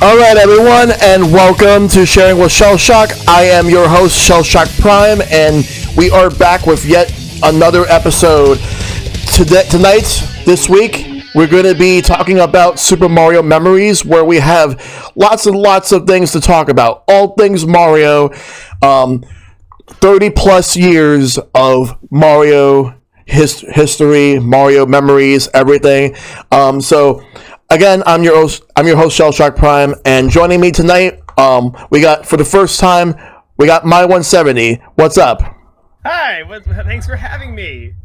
All right, everyone, and welcome to Sharing with Shellshock. I am your host, ShellshockPrime, and we are back with yet another episode. This week, we're going to be talking about Super Mario Memories, where we have lots and lots of things to talk about. All things Mario, 30 plus years of Mario history, Mario memories, everything. Again, I'm your host, ShellshockPrime, and joining me tonight, we got, for the first time, we got My170. What's up? Hi, thanks for having me.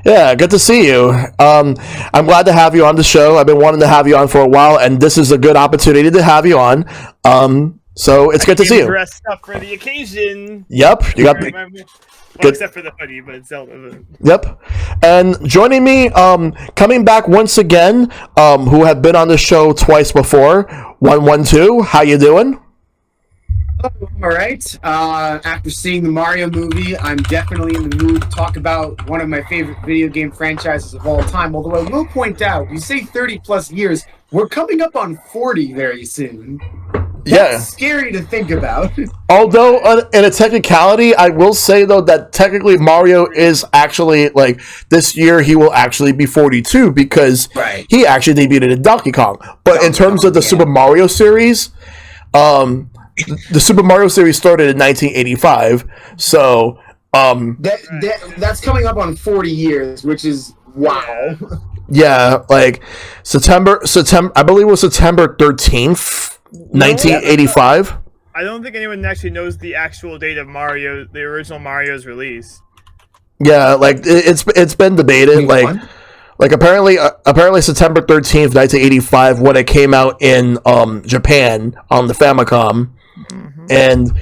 Yeah, good to see you. I'm glad to have you on the show. I've been wanting to have you on for a while, and this is a good opportunity to have you on. So it's good to see you. Dressed up for the occasion. Yep, you got well, except for the hoodie, but it's Zelda. Yep. And joining me, coming back once again, who have been on the show twice before, OneOneTwo. How you doing? Oh, all right. After seeing the Mario movie, I'm definitely in the mood to talk about one of my favorite video game franchises of all time. Although I will point out, you say 30 plus years, we're coming up on 40 very soon. That's scary to think about. Although, in a technicality, I will say, though, that technically Mario is actually, like, this year he will actually be 42 because he actually debuted in Donkey Kong. But in terms of the Super Mario series, the Super Mario series started in 1985. So, that's coming up on 40 years, which is wow. Yeah, like, September, I believe it was September 13th. 1985. I don't think anyone actually knows the actual date of the original Mario's release. Yeah, like it's been debated. Like apparently September 13th, 1985, when it came out in Japan on the Famicom, and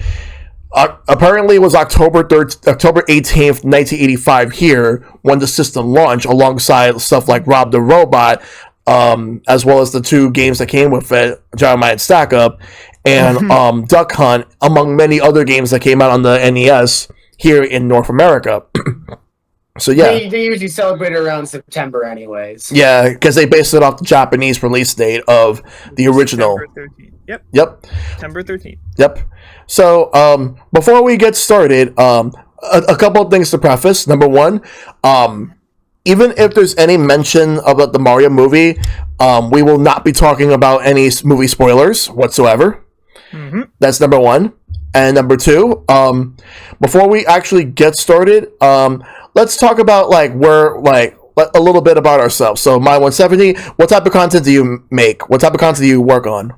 apparently it was October 18th, 1985 here when the system launched, alongside stuff like Rob the Robot. As well as the two games that came with it, Giant Stack Up and Duck Hunt, among many other games that came out on the NES here in North America. So yeah, they usually celebrate it around September, anyways. Yeah, because they based it off the Japanese release date of the original. September 13th. Yep. September 13th. Yep. So before we get started, a couple of things to preface. Number one, even if there's any mention about the Mario movie, we will not be talking about any movie spoilers whatsoever. That's number one. And number two, before we actually get started, let's talk about a little bit about ourselves. So, My170, what type of content do you make? What type of content do you work on?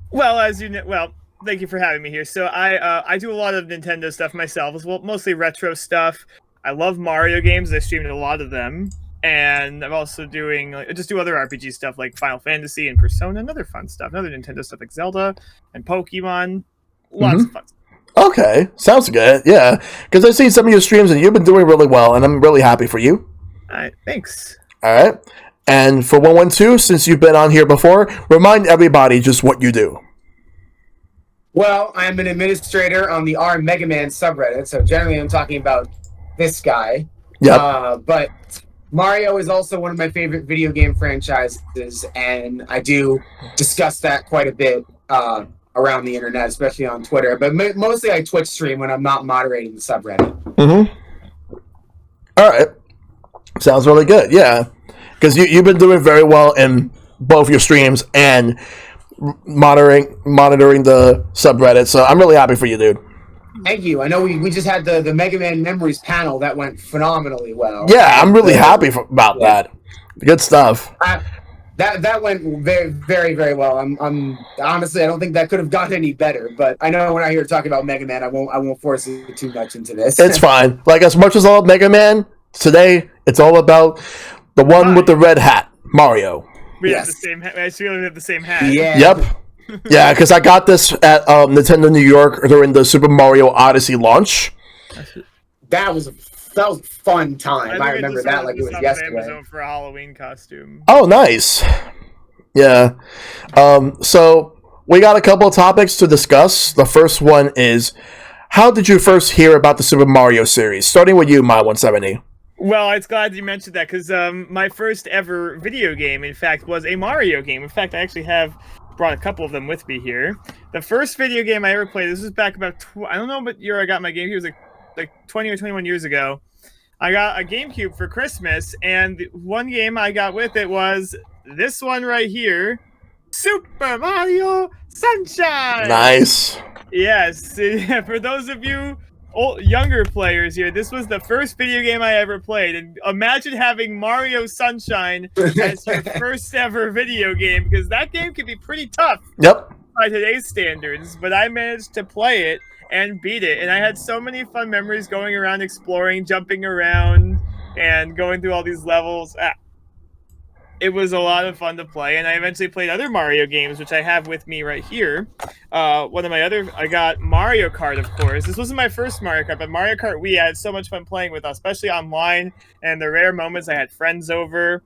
Well, as you know, thank you for having me here. So I do a lot of Nintendo stuff myself, as well, mostly retro stuff. I love Mario games. I streamed a lot of them, and I'm also doing just do other RPG stuff like Final Fantasy and Persona and other fun stuff, other Nintendo stuff like Zelda and Pokemon. Lots of fun stuff. Okay, sounds good. Yeah, because I've seen some of your streams and you've been doing really well, and I'm really happy for you. All right, thanks. All right, and for OneOneTwo, since you've been on here before, remind everybody just what you do. Well, I'm an administrator on the R Mega Man subreddit, so generally I'm talking about this guy. Yep. But Mario is also one of my favorite video game franchises, and I do discuss that quite a bit around the internet, especially on Twitter. But mostly I Twitch stream when I'm not moderating the subreddit. All right. Sounds really good, yeah. Because you've been doing very well in both your streams and monitoring the subreddit, so I'm really happy for you, dude. Thank you. I know we just had the Mega Man Memories panel that went phenomenally well. Yeah, I'm really happy about that. Good stuff. That went very, very, very well. I'm honestly, I don't think that could have gotten any better. But I know when I hear talking about Mega Man, I won't force it too much into this. It's fine. Like, as much as I love Mega Man, today it's all about the one with the red hat, Mario. We have the same. I feel we have the same hat. Yeah. Yep. Yeah, because I got this at Nintendo New York during the Super Mario Odyssey launch. That was a fun time. I remember that like it was yesterday. Amazon for a Halloween costume. Oh, nice. Yeah. So we got a couple of topics to discuss. The first one is, how did you first hear about the Super Mario series? Starting with you, My170. Well, it's glad you mentioned that, because my first ever video game, in fact, was a Mario game. In fact, I actually have brought a couple of them with me here. The first video game I ever played, this was back about, I don't know what year I got my GameCube, it was like 20 or 21 years ago. I got a GameCube for Christmas, and the one game I got with it was this one right here, Super Mario Sunshine! Nice. Yes, for those of you younger players here, this was the first video game I ever played, and imagine having Mario Sunshine as your first ever video game, because that game can be pretty tough by today's standards, but I managed to play it and beat it, and I had so many fun memories going around, exploring, jumping around, and going through all these levels. It was a lot of fun to play, and I eventually played other Mario games, which I have with me right here. I got Mario Kart, of course. This wasn't my first Mario Kart, but Mario Kart Wii, I had so much fun playing with, especially online, and the rare moments I had friends over.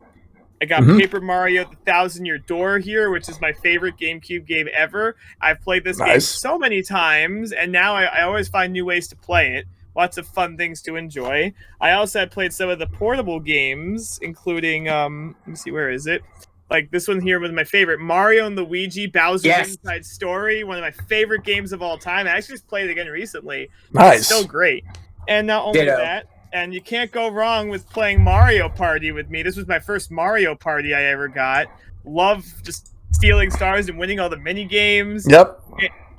I got Paper Mario: The Thousand-Year Door here, which is my favorite GameCube game ever. I've played this game so many times, and now I always find new ways to play it. Lots of fun things to enjoy. I also had played some of the portable games, including, let me see, where is it? Like, this one here was my favorite, Mario and Luigi Bowser's Inside Story, one of my favorite games of all time. I actually just played it again recently. Nice. It's still great. And not only that, and you can't go wrong with playing Mario Party with me. This was my first Mario Party I ever got. Love just stealing stars and winning all the mini games. Yep.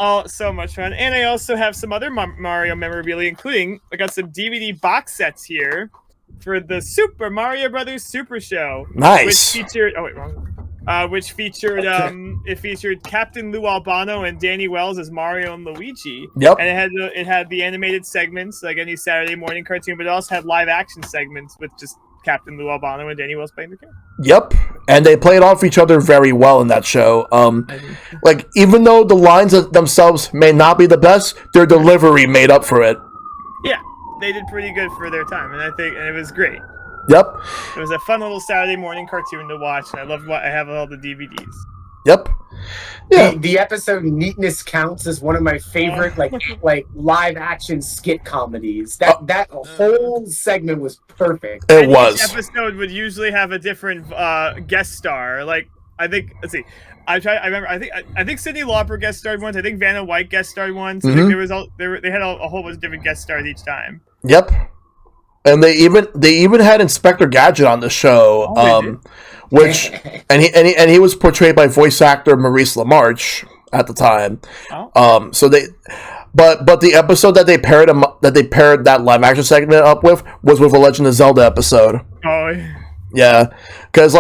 Oh, so much fun. And I also have some other Mario memorabilia, including, I got some DVD box sets here for the Super Mario Brothers Super Show. Nice. Which featured, it featured Captain Lou Albano and Danny Wells as Mario and Luigi. Yep. And it had the animated segments, like any Saturday morning cartoon, but it also had live action segments with just Captain Lou Albano and Danny Wells playing the game. Yep, and they played off each other very well in that show. Like, even though the lines themselves may not be the best, their delivery made up for it. Yeah, they did pretty good for their time, and it was great. Yep. It was a fun little Saturday morning cartoon to watch, and I love what I have all the DVDs. Yep. Yeah. The episode Neatness Counts is one of my favorite like live action skit comedies. That whole segment was perfect. It was. Each episode would usually have a different guest star. Like, I think, let's see. I think Cyndi Lauper guest starred once. I think Vanna White guest starred once. I think they had a whole bunch of different guest stars each time. Yep. And they even had Inspector Gadget on the show, which and he was portrayed by voice actor Maurice LaMarche at the time. So they, but the episode that they paired that live action segment up with was with a Legend of Zelda episode. Yeah, because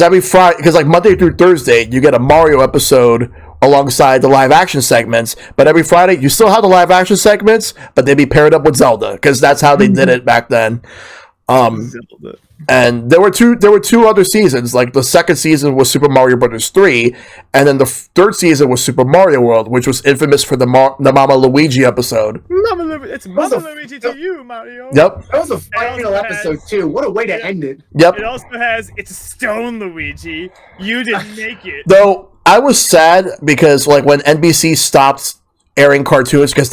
every Friday, because like Monday through Thursday, you get a Mario episode alongside the live action segments, but every Friday you still have the live action segments, but they'd be paired up with Zelda, because that's how they did it back then. And there were two other seasons. Like, the second season was Super Mario Brothers 3, and then the third season was Super Mario World, which was infamous for the Mama Luigi episode. It's Mama Luigi to you, Mario. Yep. That was a final episode too. What a way to end it. Yep. It also has It's a Stone Luigi. You didn't make it. Though I was sad because, like, when NBC stopped airing cartoons, because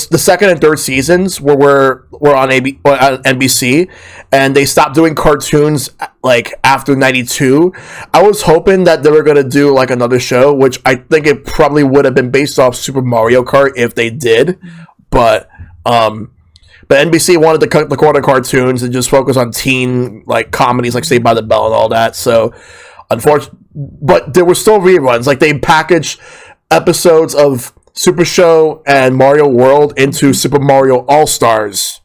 the second and third seasons were on NBC, and they stopped doing cartoons like after '92. I was hoping that they were gonna do like another show, which I think it probably would have been based off Super Mario Kart if they did, but NBC wanted to cut the corner cartoons and just focus on teen like comedies like Saved by the Bell and all that. So, unfortunately, but there were still reruns. Like, they packaged episodes of Super Show and Mario World into Super Mario All-Stars,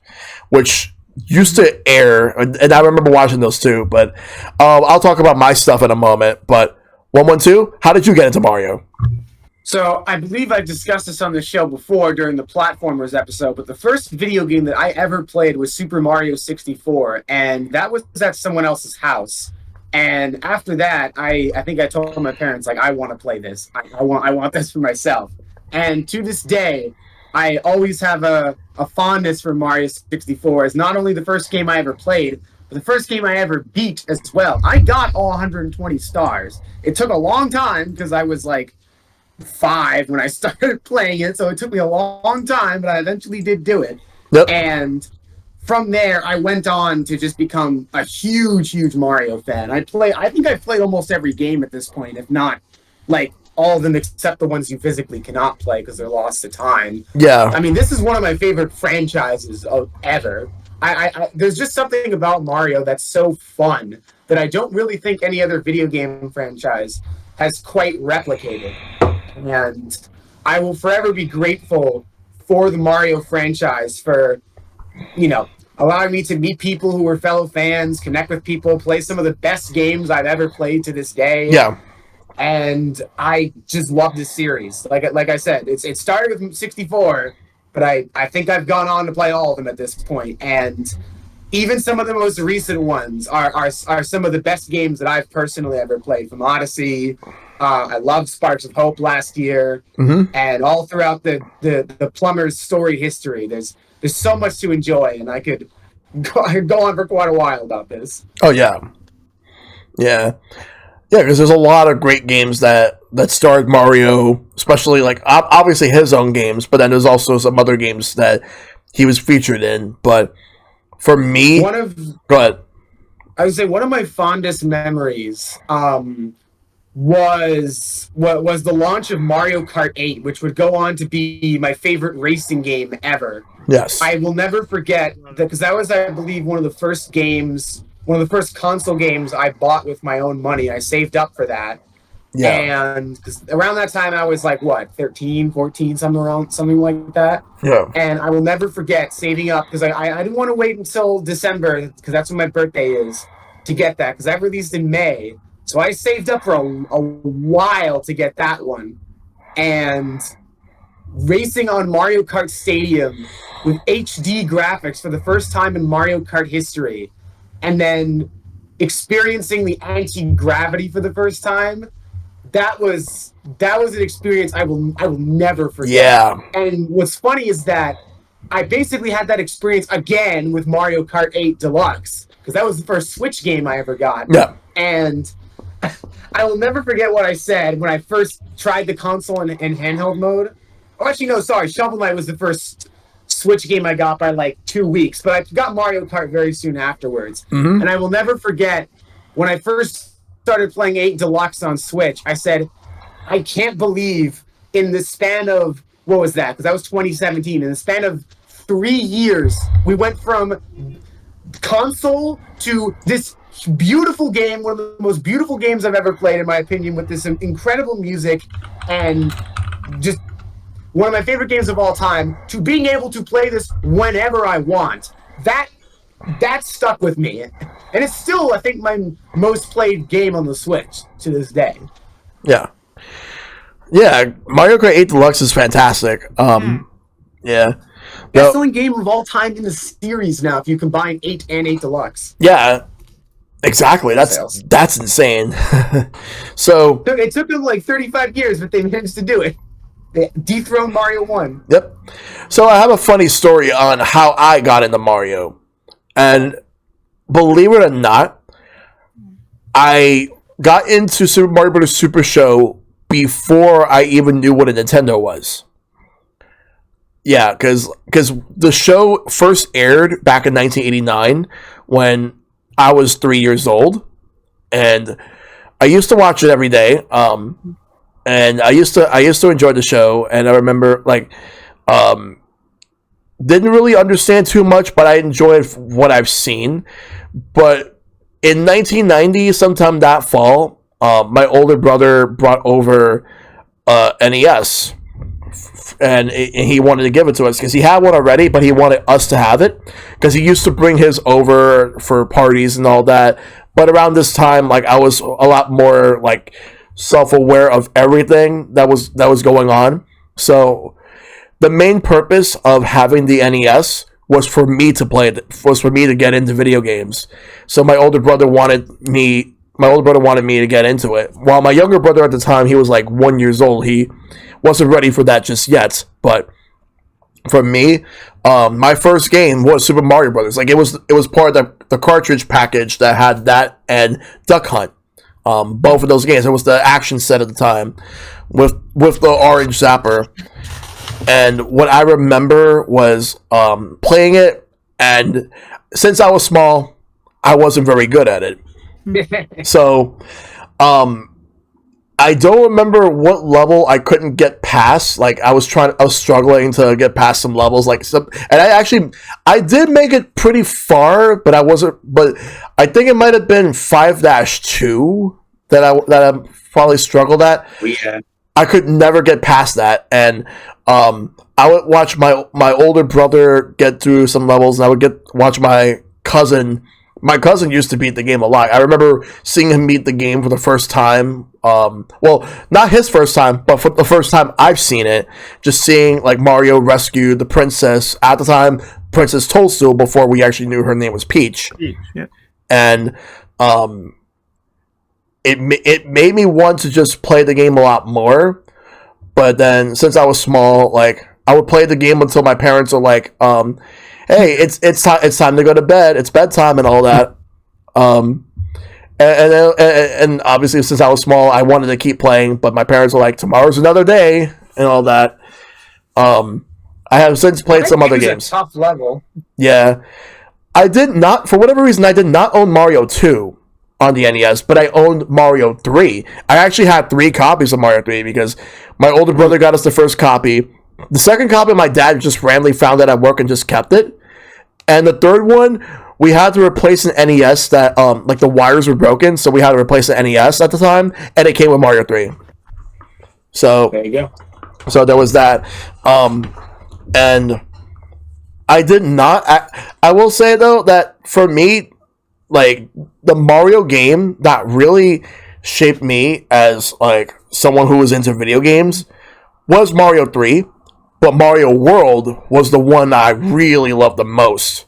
which used to air, and I remember watching those too. But I'll talk about my stuff in a moment. But OneOneTwo, how did you get into Mario? So I believe I discussed this on the show before during the Platformers episode, but the first video game that I ever played was Super Mario 64, and that was at someone else's house. And after that, I think I told my parents, like, I want to play this. I want this for myself. And to this day, I always have a fondness for Mario 64 as not only the first game I ever played, but the first game I ever beat as well. I got all 120 stars. It took a long time because I was like 5 when I started playing it, so it took me a long time, but I eventually did do it. Yep. And from there, I went on to just become a huge Mario fan. I think I've played almost every game at this point, if not like all of them except the ones you physically cannot play because they're lost to time. Yeah. I mean, this is one of my favorite franchises ever. There's just something about Mario that's so fun that I don't really think any other video game franchise has quite replicated. And I will forever be grateful for the Mario franchise for, allowing me to meet people who are fellow fans, connect with people, play some of the best games I've ever played to this day. Yeah. And I just love this series. Like I said, it started with 64, but I think I've gone on to play all of them at this point. And even some of the most recent ones are some of the best games that I've personally ever played. From Odyssey, I loved Sparks of Hope last year, and all throughout the Plumber's story history. There's so much to enjoy, and I could go on for quite a while about this. Oh yeah, yeah, because there's a lot of great games that starred Mario, especially like obviously his own games, but then there's also some other games that he was featured in. But for me, go ahead. I would say one of my fondest memories was the launch of Mario Kart 8, which would go on to be my favorite racing game ever. Yes. I will never forget that, because that was, I believe, one of the first console games I bought with my own money. I saved up for that. Yeah. And around that time, I was like, 13, 14, something like that. Yeah. And I will never forget saving up, because I didn't want to wait until December, because that's when my birthday is, to get that, because that released in May. So I saved up for a while to get that one. And racing on Mario Kart Stadium with HD graphics for the first time in Mario Kart history, and then experiencing the anti-gravity for the first time, that was an experience I will never forget. Yeah. And what's funny is that I basically had that experience again with Mario Kart 8 Deluxe, because that was the first Switch game I ever got. Yeah. And I will never forget what I said when I first tried the console in handheld mode. Oh, actually, no, sorry. Shovel Knight was the first Switch game I got by like 2 weeks, but I got Mario Kart very soon afterwards. Mm-hmm. And I will never forget when I first started playing 8 Deluxe on Switch, I said, I can't believe in the span of, what was that? Because that was 2017. In the span of 3 years, we went from console to this beautiful game, one of the most beautiful games I've ever played, in my opinion, with this incredible music and just one of my favorite games of all time, to being able to play this whenever I want. That stuck with me. And it's still, I think, my most played game on the Switch to this day. Yeah. Yeah, Mario Kart 8 Deluxe is fantastic. Yeah. Best-selling game of all time in the series now, if you combine 8 and 8 Deluxe. Yeah, exactly. That's insane. So it took them like 35 years, but they managed to do it. They dethroned Mario 1. Yep. So I have a funny story on how I got into Mario. And believe it or not, I got into Super Mario Bros. Super Show before I even knew what a Nintendo was. Yeah, because the show first aired back in 1989 when I was 3 years old. And I used to watch it every day. And I used to enjoy the show, and I remember didn't really understand too much, but I enjoyed what I've seen. But in 1990, sometime that fall, my older brother brought over NES, and he wanted to give it to us because he had one already, but he wanted us to have it because he used to bring his over for parties and all that. But around this time, I was a lot more self-aware of everything that was going on. So the main purpose of having the NES was for me to play it, was for me to get into video games. So my older brother wanted me to get into it. While my younger brother at the time, he was 1 year old. He wasn't ready for that just yet. But for me, my first game was Super Mario Brothers. It was part of the cartridge package that had that and Duck Hunt. Both of those games. It was the action set at the time with the orange zapper. And what I remember was playing it, and since I was small, I wasn't very good at it. So I I don't remember what level I couldn't get past. Like I was struggling to get past some levels. And I did make it pretty far, but I wasn't. But I think it might have been 5-2 that I probably struggled at. Yeah. I could never get past that, and I would watch my older brother get through some levels, and I would watch my cousin. My cousin used to beat the game a lot. I remember seeing him beat the game for the first time. Well, not his first time, but for the first time I've seen it. Just seeing like Mario rescue the princess at the time, Princess Toadstool, before we actually knew her name was Peach. Yeah. And it made me want to just play the game a lot more. But then since I was small, like I would play the game until my parents are like, hey, it's time to go to bed. It's bedtime and all that. And obviously, since I was small, I wanted to keep playing, but my parents were like, tomorrow's another day and all that. I have since played some other games. A tough level. Yeah, I did not, for whatever reason, I did not own Mario 2 on the NES, but I owned Mario 3. I actually had 3 copies of Mario 3 because my older brother got us the first copy. The second copy, my dad just randomly found it at work and just kept it. And the third one, we had to replace an NES that, like the wires were broken, so we had to replace the NES at the time, and it came with Mario 3. So there you go. So there was that. And I did not. I will say though that for me, like the Mario game that really shaped me as like someone who was into video games was Mario 3. But Mario World was the one I really loved the most.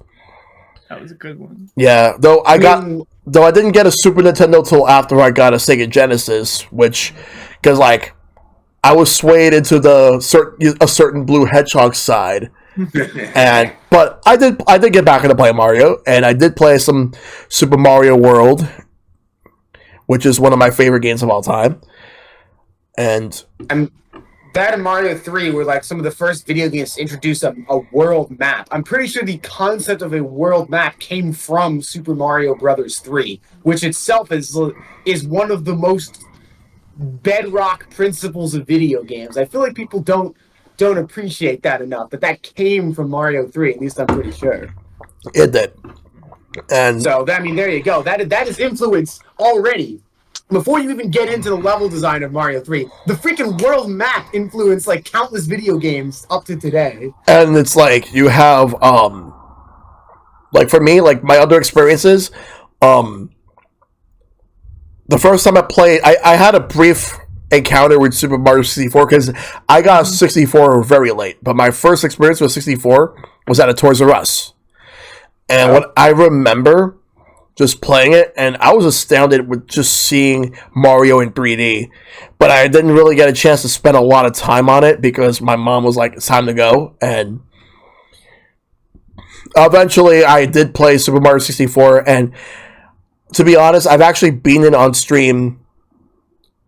That was a good one. Yeah, though I didn't get a Super Nintendo till after I got a Sega Genesis, which, because like I was swayed into a certain Blue Hedgehog side, but I did get back into playing Mario, and I did play some Super Mario World, which is one of my favorite games of all time, and. That and Mario 3 were like some of the first video games to introduce a world map. I'm pretty sure the concept of a world map came from Super Mario Bros. 3, which itself is one of the most bedrock principles of video games. I feel like people don't appreciate that enough, that came from Mario 3, at least I'm pretty sure. It did. And so, I mean, there you go. That is influence already. Before you even get into the level design of Mario 3, the freaking world map influenced like countless video games up to today. And it's like you have like for me, like my other experiences, the first time I played, I had a brief encounter with Super Mario 64 because I got 64 very late, but my first experience with 64 was at a Toys R Us. And what I remember just playing it, and I was astounded with just seeing Mario in 3D. But I didn't really get a chance to spend a lot of time on it because my mom was like, it's time to go. And eventually I did play Super Mario 64, and to be honest, I've actually beaten it on stream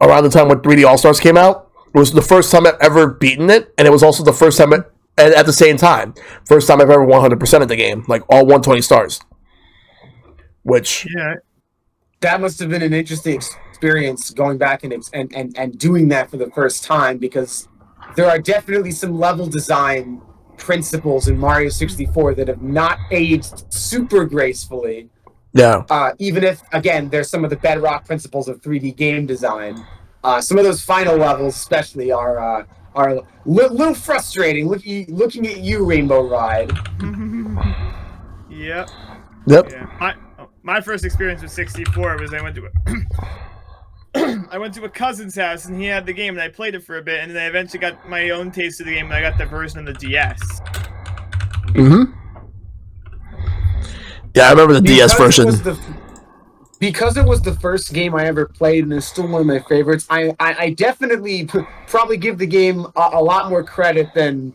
around the time when 3D All-Stars came out. It was the first time I've ever beaten it, and it was also the first time, at the same time, first time I've ever 100%ed the game, like all 120 stars. Which that must have been an interesting experience going back and doing that for the first time, because there are definitely some level design principles in Mario 64 that have not aged super gracefully. Yeah. Even if, again, there's some of the bedrock principles of 3D game design. Some of those final levels, especially, are a little frustrating. Looking at you, Rainbow Ride. Yep. Yeah. My first experience with 64 was I went to a cousin's house and he had the game and I played it for a bit, and then I eventually got my own taste of the game and I got the version of the DS. Mm-hmm. Yeah, I remember the DS version. Because it was the first game I ever played and it's still one of my favorites, I definitely probably give the game a lot more credit than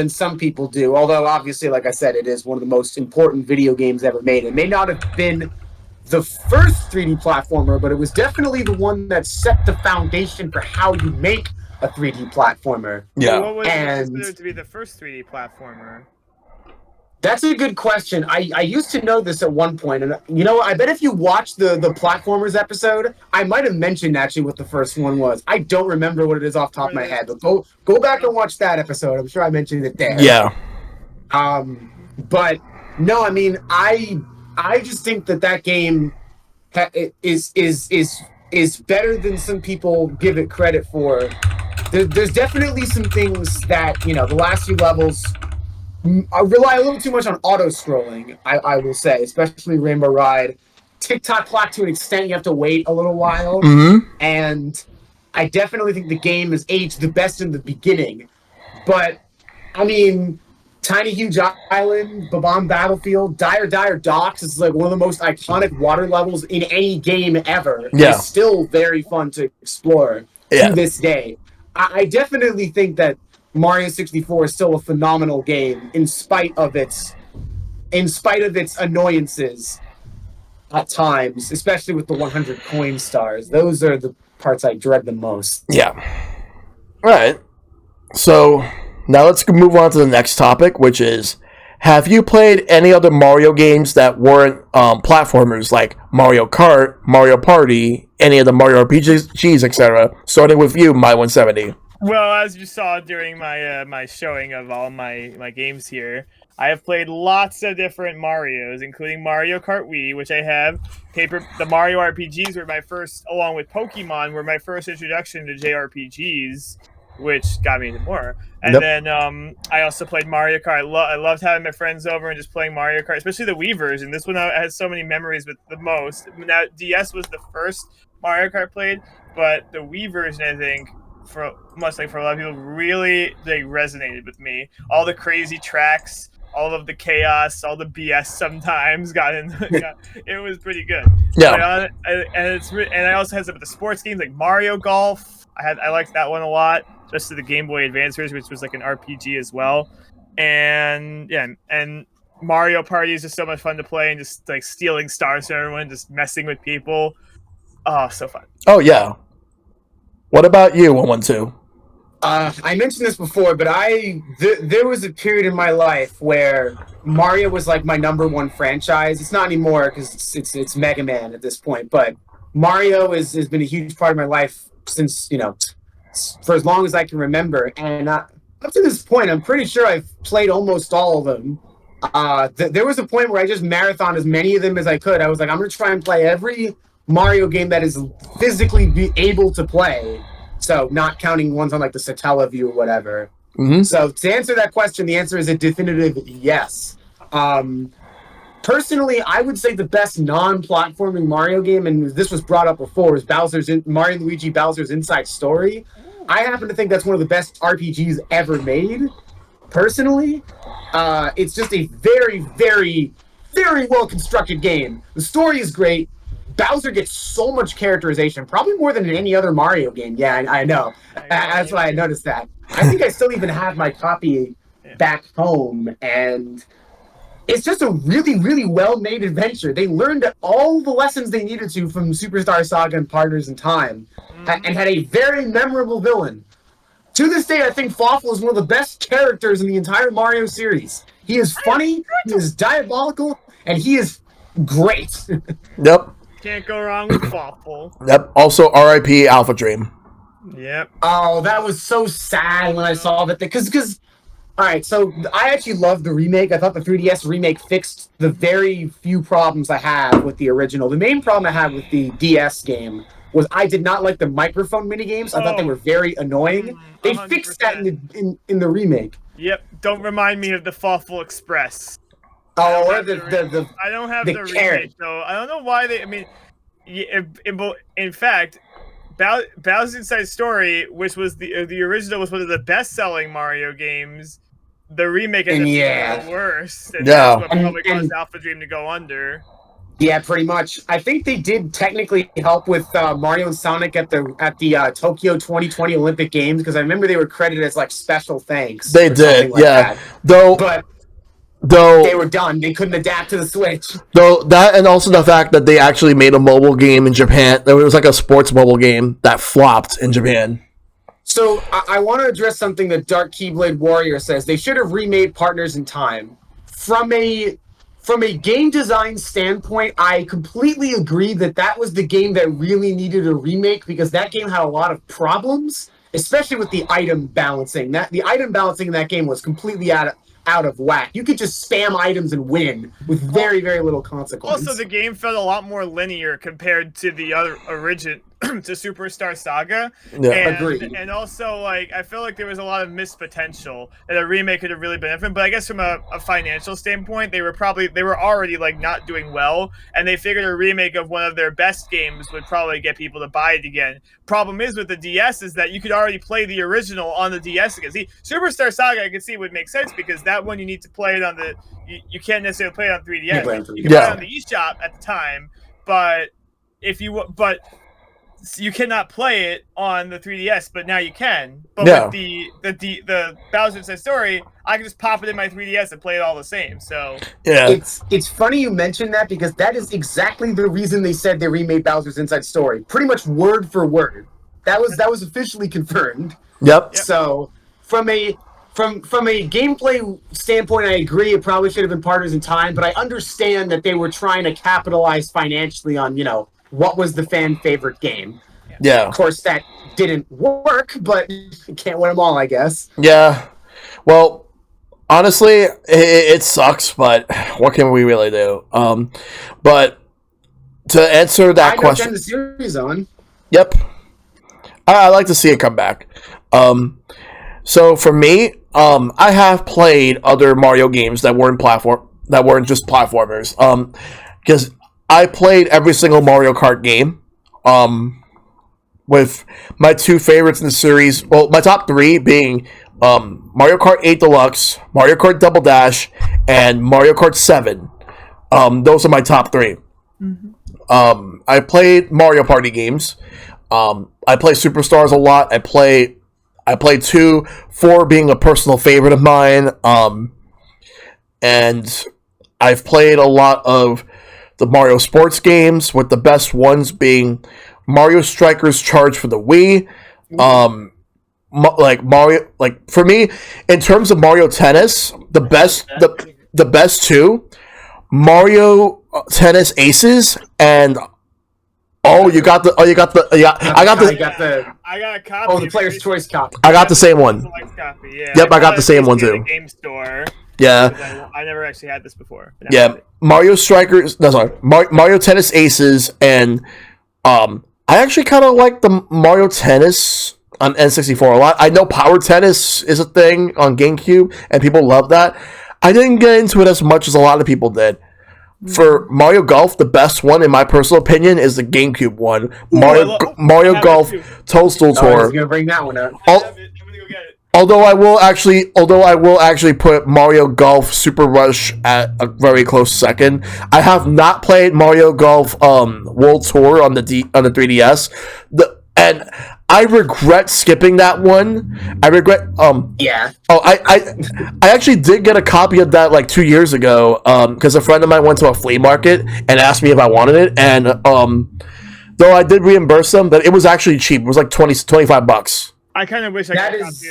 some people do. Although, obviously, like I said, it is one of the most important video games ever made. It may not have been the first 3D platformer, but it was definitely the one that set the foundation for how you make a 3D platformer. Yeah. What was considered to be the first 3D platformer? That's a good question. I used to know this at one point, and you know, I bet if you watch the platformers episode, I might have mentioned actually what the first one was. I don't remember what it is off the top of my head, but go back and watch that episode. I'm sure I mentioned it there. Yeah. But no, I mean, I just think that game is better than some people give it credit for. There's definitely some things that, you know, the last few levels rely a little too much on auto-scrolling, I will say, especially Rainbow Ride. TikTok clock to an extent, you have to wait a little while. Mm-hmm. And I definitely think the game is aged the best in the beginning. But, I mean, Tiny Huge Island, Babam Battlefield, Dire Docks is like one of the most iconic water levels in any game ever. Yeah. It's still very fun to explore to this day. I definitely think that Mario 64 is still a phenomenal game in spite of its annoyances at times, especially with the 100 coin stars. Those are the parts I dread the most. Yeah. All right. So now let's move on to the next topic, which is, have you played any other Mario games that weren't platformers, like Mario Kart, Mario Party, any of the Mario RPGs, etc.? Starting with you, My170. Well, as you saw during my my showing of all my games here, I have played lots of different Marios, including Mario Kart Wii, which I have. The Mario RPGs were my first, along with Pokemon, were my first introduction to JRPGs, which got me into more. And then I also played Mario Kart. I loved having my friends over and just playing Mario Kart, especially the Wii version. This one I had so many memories with the most. Now, DS was the first Mario Kart played, but the Wii version, I think, much like for a lot of people, really resonated with me. All the crazy tracks, all of the chaos, all the BS sometimes it was pretty good. Yeah. And I also had some of the sports games like Mario Golf. I liked that one a lot, especially the Game Boy Advance version, which was like an RPG as well. And yeah, and Mario Party is just so much fun to play, and just like stealing stars from everyone, just messing with people. Oh, so fun. Oh yeah. What about you, OneOneTwo? I mentioned this before, but there was a period in my life where Mario was like my number one franchise. It's not anymore because it's Mega Man at this point, but Mario has been a huge part of my life since, you know, for as long as I can remember. And up to this point, I'm pretty sure I've played almost all of them. There was a point where I just marathoned as many of them as I could. I was like, I'm going to try and play every Mario game that is physically be able to play. So not counting ones on like the Satellaview or whatever. Mm-hmm. So to answer that question, the answer is a definitive yes. Personally, I would say the best non-platforming Mario game, and this was brought up before, is Mario and Luigi Bowser's Inside Story. I happen to think that's one of the best RPGs ever made. Personally, it's just a very, very, very well-constructed game. The story is great. Bowser gets so much characterization, probably more than in any other Mario game. Yeah, I know. That's why I noticed that. I think I still even have my copy back home, and it's just a really, really well-made adventure. They learned all the lessons they needed to from Superstar Saga and Partners in Time, and had a very memorable villain. To this day, I think Fawful is one of the best characters in the entire Mario series. He is funny, he is diabolical, and he is great. Yep. Can't go wrong with Fawful. Yep. Also, R.I.P. Alpha Dream. Yep. Oh, that was so sad when I saw that. Because, all right, so I actually loved the remake. I thought the 3DS remake fixed the very few problems I have with the original. The main problem I had with the DS game was I did not like the microphone minigames. I thought they were very annoying. They 100%. Fixed that in the remake. Yep. Don't remind me of the Fawful Express. Oh, or I don't have the remake, though. I don't know why they. I mean, in fact, Bowser's Inside Story, which was the original, was one of the best-selling Mario games. The remake is the worst. And that's what probably caused Alpha Dream to go under. Yeah, pretty much. I think they did technically help with Mario and Sonic at the Tokyo 2020 Olympic Games, because I remember they were credited as like special thanks. They did, like that. Though they were done, they couldn't adapt to the Switch. Though that, and also the fact that they actually made a mobile game in Japan. There was like a sports mobile game that flopped in Japan. So I want to address something that Dark Keyblade Warrior says. They should have remade Partners in Time. from a game design standpoint, I completely agree that was the game that really needed a remake, because that game had a lot of problems, especially with the item balancing. The item balancing in that game was completely out of whack. You could just spam items and win with very, very little consequence. Also, the game felt a lot more linear compared to the other origin to Superstar Saga. Yeah, agreed. And also, like, I feel like there was a lot of missed potential that a remake could have really been different. But I guess from a financial standpoint, they were already like not doing well, and they figured a remake of one of their best games would probably get people to buy it again. Problem is with the DS is that you could already play the original on the DS again. See, Superstar Saga, I could see would make sense, because that one you need to play it on the you can't necessarily play it on 3DS. You can play it on the eShop at the time, but you cannot play it on the 3DS, but now you can. But with the Bowser's Inside Story, I can just pop it in my 3DS and play it all the same. So yeah, it's funny you mentioned that, because that is exactly the reason they said they remade Bowser's Inside Story, pretty much word for word. That was officially confirmed. Yep. So from a gameplay standpoint, I agree it probably should have been Partners in Time, but I understand that they were trying to capitalize financially on, what was the fan favorite game. Yeah. Of course, that didn't work, but you can't win them all, I guess. Yeah. Well, honestly, it sucks, but what can we really do? But to answer that question, the series on. Yep. I like to see it come back. So for me, I have played other Mario games that weren't just platformers. Because I played every single Mario Kart game. With my two favorites in the series, well, my top three being Mario Kart 8 Deluxe, Mario Kart Double Dash, and Mario Kart 7. Those are my top three. Mm-hmm. I played Mario Party games. I play Superstars a lot. I play 2, 4 being a personal favorite of mine. And I've played a lot of the Mario sports games, with the best ones being Mario Strikers Charge for the Wii. For me, in terms of Mario Tennis, the best two, Mario Tennis Aces and I got a copy. Oh, the Player's Choice copy. I got the same one. Yeah, yep, I got the same one too. The game store. Yeah. I never actually had this before. Yeah, Mario Tennis Aces, and I actually kind of like the Mario Tennis on N64 a lot. I know Power Tennis is a thing on GameCube, and people love that. I didn't get into it as much as a lot of people did. For Mario Golf, the best one, in my personal opinion, is the GameCube one. Mario Golf Toadstool Tour. I was gonna bring that one up. I'm gonna go get it. Although I will actually put Mario Golf Super Rush at a very close second. I have not played Mario Golf World Tour on the 3DS. And I regret skipping that one. I regret Yeah. Oh, I actually did get a copy of that like 2 years ago, because a friend of mine went to a flea market and asked me if I wanted it, and though I did reimburse them, but it was actually cheap. It was like $25. I kind of wish I got a copy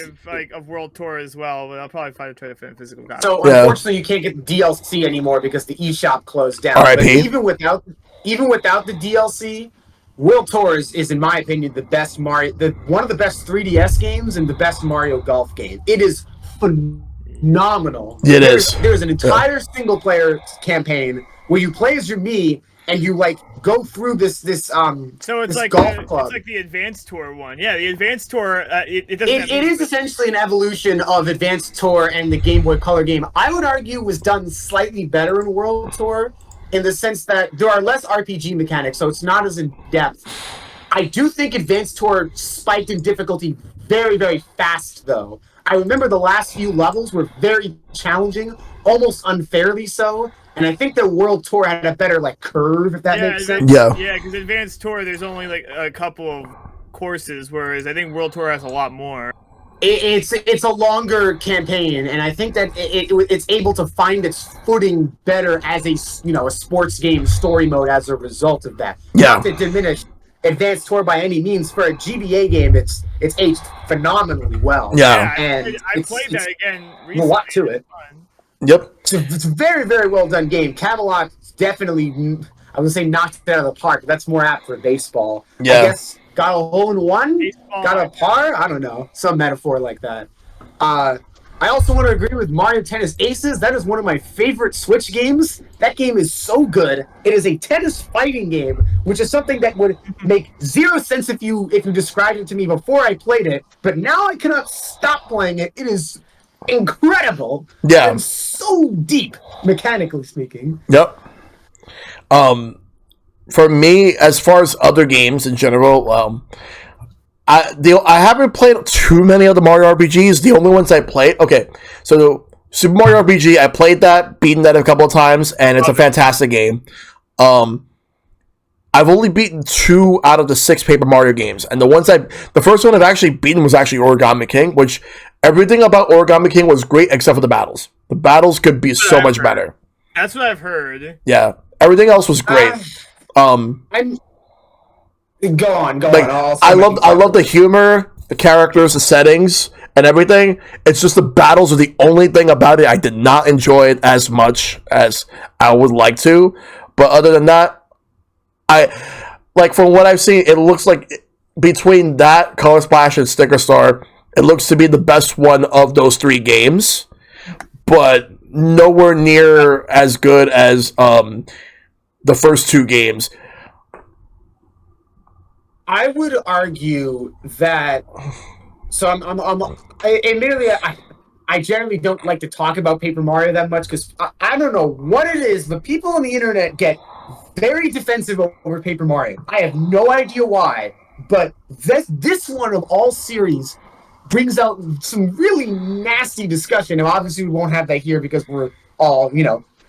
of World Tour as well, but I'll probably try to find a physical copy. So unfortunately, you can't get the DLC anymore because the eShop closed down. R.I.P. But even without the DLC, World Tour is in my opinion the best Mario, one of the best 3DS games and the best Mario Golf game. It is phenomenal. There's an entire single player campaign where you play as your Mii and you like go through this so it's this like golf club. It's like the Advanced Tour one. Yeah, the Advanced Tour. It is essentially an evolution of Advanced Tour and the Game Boy Color game. I would argue was done slightly better in World Tour, in the sense that there are less RPG mechanics, so it's not as in depth. I do think Advanced Tour spiked in difficulty very, very fast, though. I remember the last few levels were very challenging, almost unfairly so. And I think the World Tour had a better like curve, if that makes sense. Yeah, because Advanced Tour, there's only like a couple of courses, whereas I think World Tour has a lot more. It's a longer campaign, and I think that it's able to find its footing better as a sports game story mode as a result of that. Yeah. Not to diminish Advanced Tour by any means. For a GBA game, it's aged phenomenally well. Yeah, and I played that again recently. We'll walk to it. Yep. It's a very, very well done game. Camelot definitely, I would say, knocked it out of the park. But that's more apt for baseball. Yeah. I guess got a hole in one, Baseball, got a par. I don't know, some metaphor like that. I also want to agree with Mario Tennis Aces. That is one of my favorite Switch games. That game is so good. It is a tennis fighting game, which is something that would make zero sense if you described it to me before I played it. But now I cannot stop playing it. It is incredible. Yeah. And so deep, mechanically speaking. Yep. For me, as far as other games in general, I haven't played too many of the Mario RPGs. The only ones I played, so Super Mario RPG, I played that, beaten that a couple of times, and it's a fantastic game. I've only beaten 2 out of the 6 Paper Mario games, and the first one I've actually beaten was actually Origami King, which everything about Origami King was great except for the battles. The battles could be so much better. That's what I've heard. Yeah, everything else was great. Go on. I love the humor, the characters, the settings, and everything. It's just the battles are the only thing about it I did not enjoy it as much as I would like to. But other than that, from what I've seen, it looks like between that, Color Splash, and Sticker Star, it looks to be the best one of those 3 games, but nowhere near as good as the first 2 games. I would argue that. So admittedly, I generally don't like to talk about Paper Mario that much because I don't know what it is, but people on the internet get very defensive over Paper Mario. I have no idea why, but this one of all series brings out some really nasty discussion. Now, obviously, we won't have that here because we're all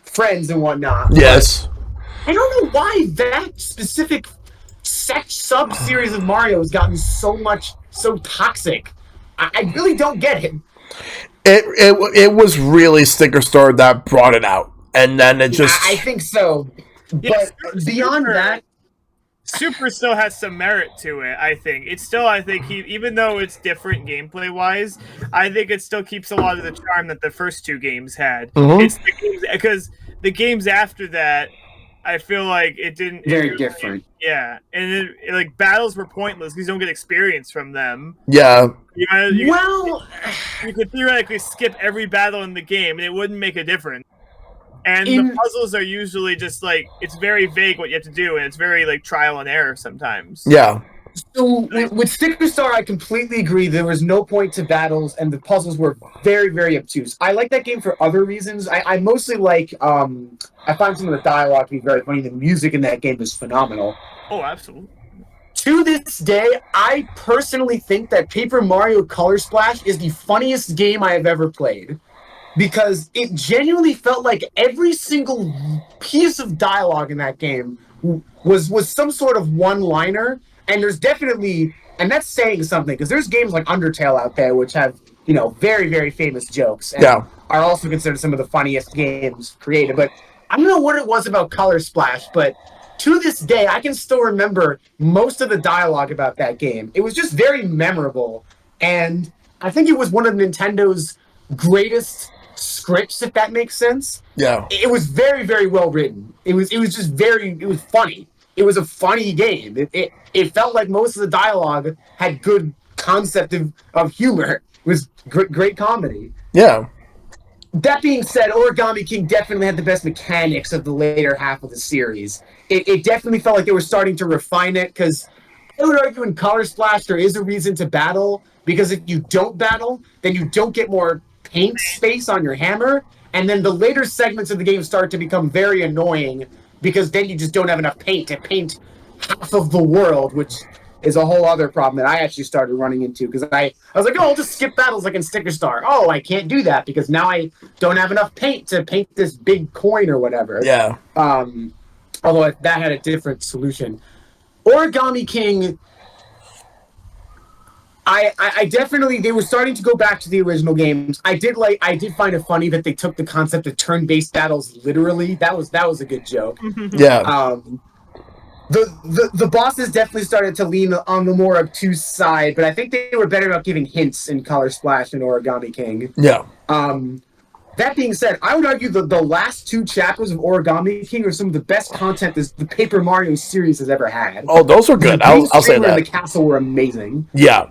friends and whatnot. Yes. I don't know why that specific sub-series of Mario has gotten so toxic. I really don't get it. It was really Sticker Star that brought it out, and then it just. I think so, but beyond that, Super still has some merit to it. I think it's still. I think even though it's different gameplay wise, I think it still keeps a lot of the charm that the first 2 games had. Mm-hmm. It's because the games after that, I feel like it didn't. Very different. Yeah, and battles were pointless because you don't get experience from them. Yeah. You could theoretically skip every battle in the game, and it wouldn't make a difference. And the puzzles are usually just it's very vague what you have to do, and it's very trial and error sometimes. Yeah. So with Sticker Star, I completely agree. There was no point to battles, and the puzzles were very, very obtuse. I like that game for other reasons. I mostly like. I find some of the dialogue to be very funny. The music in that game is phenomenal. Oh, absolutely. To this day, I personally think that Paper Mario Color Splash is the funniest game I have ever played. Because it genuinely felt like every single piece of dialogue in that game was some sort of one-liner. And there's definitely, and that's saying something, because there's games like Undertale out there which have, very, very famous jokes. And are also considered some of the funniest games created. But I don't know what it was about Color Splash, but to this day, I can still remember most of the dialogue about that game. It was just very memorable. And I think it was one of Nintendo's greatest scripts, if that makes sense. Yeah. It was very, very well written. It was funny. It was a funny game. It felt like most of the dialogue had good concept of humor. It was great comedy. Yeah. That being said, Origami King definitely had the best mechanics of the later half of the series. It definitely felt like they were starting to refine it, because I would argue in Color Splash there is a reason to battle, because if you don't battle, then you don't get more paint space on your hammer, and then the later segments of the game start to become very annoying, because then you just don't have enough paint to paint half of the world, which is a whole other problem that I actually started running into, because I was like, I'll just skip battles like in Sticker Star. Oh, I can't do that because now I don't have enough paint to paint this big coin or whatever. Yeah. Although that had a different solution. Origami King, I definitely, they were starting to go back to the original games. I did find it funny that they took the concept of turn-based battles literally. That was a good joke. Yeah. The bosses definitely started to lean on the more obtuse side, but I think they were better about giving hints in Color Splash and Origami King. Yeah. That being said, I would argue the last 2 chapters of Origami King are some of the best content the Paper Mario series has ever had. Oh, those were good. I'll say that. And the castle were amazing. Yeah.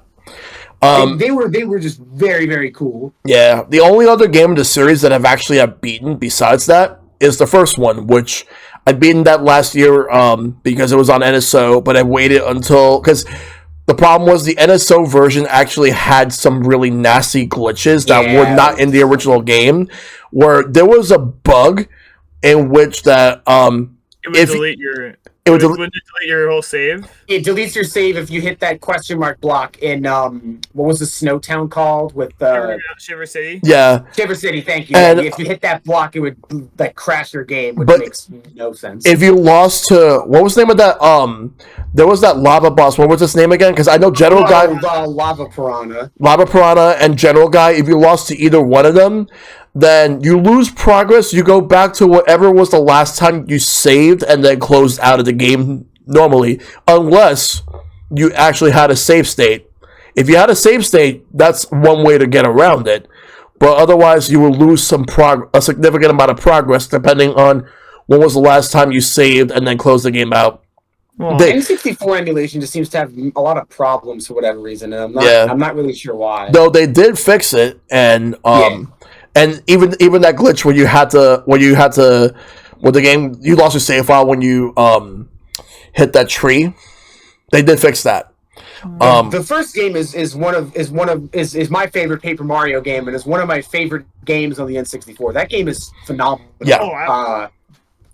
They were just very, very cool. Yeah. The only other game in the series that I've beaten besides that is the first one, which I'd beaten that last year because it was on NSO, but I waited until... Because the problem was the NSO version actually had some really nasty glitches that were not in the original game, where there was a bug in which that it would delete your whole save. It deletes your save if you hit that question mark block in what was the snow town called with Shiver City. Yeah, Shiver City. Thank you. And if you hit that block, it would crash your game, which makes no sense. If you lost to what was the name of that? There was that lava boss. What was his name again? Because I know General Guy, Lava Piranha, and General Guy. If you lost to either one of them, then you lose progress. You go back to whatever was the last time you saved and then closed out of the game normally, unless you actually had a save state. If you had a save state, that's one way to get around it. But otherwise, you will lose a significant amount of progress depending on when was the last time you saved and then closed the game out. Well, N64 emulation just seems to have a lot of problems for whatever reason, and I'm not really sure why. No, they did fix it, and and even that glitch where you had to with the game you lost your save file when you hit that tree. They did fix that. The first game is my favorite Paper Mario game, and is one of my favorite games on the N64. That game is phenomenal. Yeah. Oh, wow.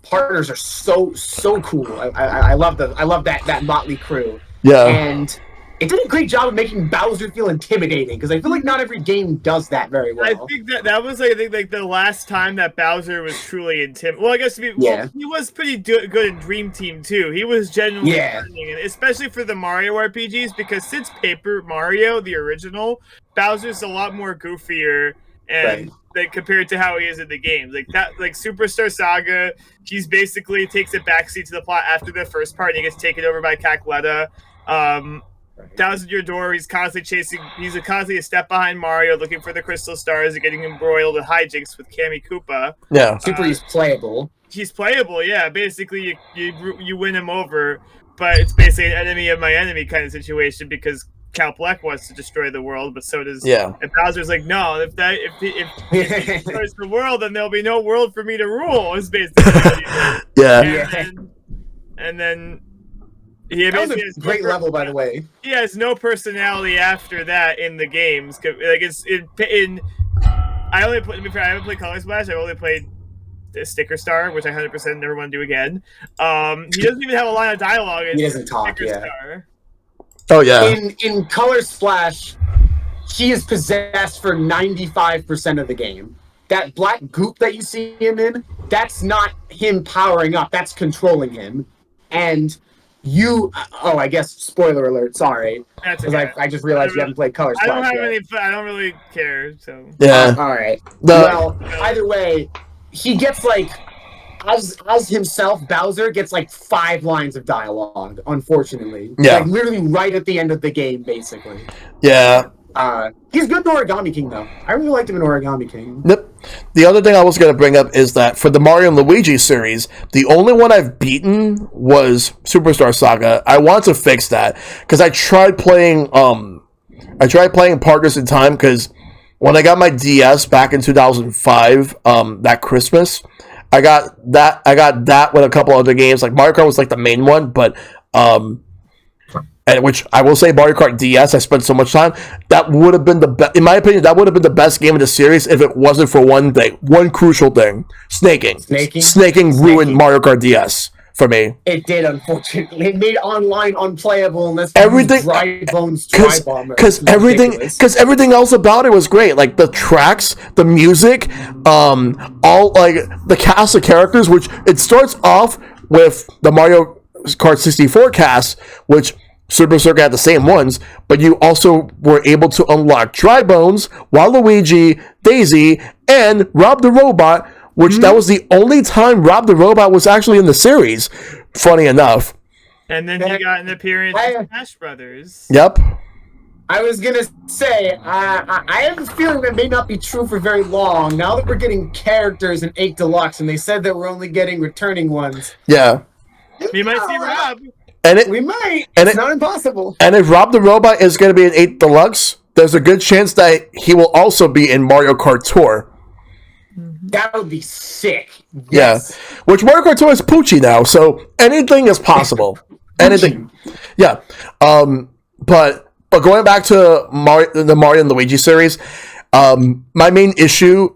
Partners are so cool. I love that motley crew. Yeah. And it did a great job of making Bowser feel intimidating, because I feel like not every game does that very well. I think that was like the last time that Bowser was truly intimidating. Well, I guess he was pretty good in Dream Team too. He was genuinely learning, especially for the Mario RPGs, because since Paper Mario, the original, Bowser's a lot more goofier and compared to how he is in the games. Like Superstar Saga, he's basically takes a backseat to the plot after the first part and he gets taken over by Cackletta. Thousand Year Door, he's constantly a step behind Mario, looking for the crystal stars and getting embroiled in hijinks with Kammy Koopa. Yeah. He's playable. He's playable, yeah. Basically, you win him over, but it's basically an enemy of my enemy kind of situation, because Count Black wants to destroy the world, but so does... Yeah. And Bowser's like, no, if he destroys the world, then there'll be no world for me to rule, is basically what he says. Yeah. And then that was a great level, by the way. He has no personality after that in the games. Like I haven't played Color Splash. I only played Sticker Star, which I 100% never want to do again. He doesn't even have a line of dialogue. He doesn't talk. Sticker Star. Oh yeah. In Color Splash, he is possessed for 95% of the game. That black goop that you see him in, that's not him powering up. That's controlling him. And I guess spoiler alert. Sorry, because I just realized you haven't played Color Splash. I don't really care. So yeah. All right. Well, either way, he gets as himself, Bowser gets 5 lines of dialogue, unfortunately. Yeah. Literally right at the end of the game, basically. Yeah. He's good in Origami King, though. I really liked him in Origami King. Yep. The other thing I was going to bring up is that for the Mario and Luigi series, the only one I've beaten was Superstar Saga. I want to fix that, because I tried playing Partners in Time, because when I got my DS back in 2005, that Christmas, I got that with a couple other games. Like Mario Kart was the main one, but and which I will say Mario Kart DS, I spent so much time. That would have been the best, in my opinion. That would have been the best game of the series if it wasn't for one crucial thing: snaking. Snaking ruined Mario Kart DS for me. It did, unfortunately. It made online unplayable unless everything because everything else about it was great. Like the tracks, the music, all the cast of characters. Which it starts off with the Mario Kart 64 cast, which Super Circuit had the same ones, but you also were able to unlock Dry Bones, Waluigi, Daisy, and Rob the Robot, which that was the only time Rob the Robot was actually in the series, funny enough. And then he got an appearance in Smash Brothers. Yep. I was gonna say, I have a feeling that may not be true for very long. Now that we're getting characters in 8 Deluxe, and they said that we're only getting returning ones. Yeah. We might see Rob. We might. It's not impossible. And if Rob the Robot is going to be in 8 Deluxe, there's a good chance that he will also be in Mario Kart Tour. That would be sick. Yes. Yeah. Which Mario Kart Tour is Poochie now, so anything is possible. Anything. Yeah. But going back to the Mario and Luigi series, my main issue,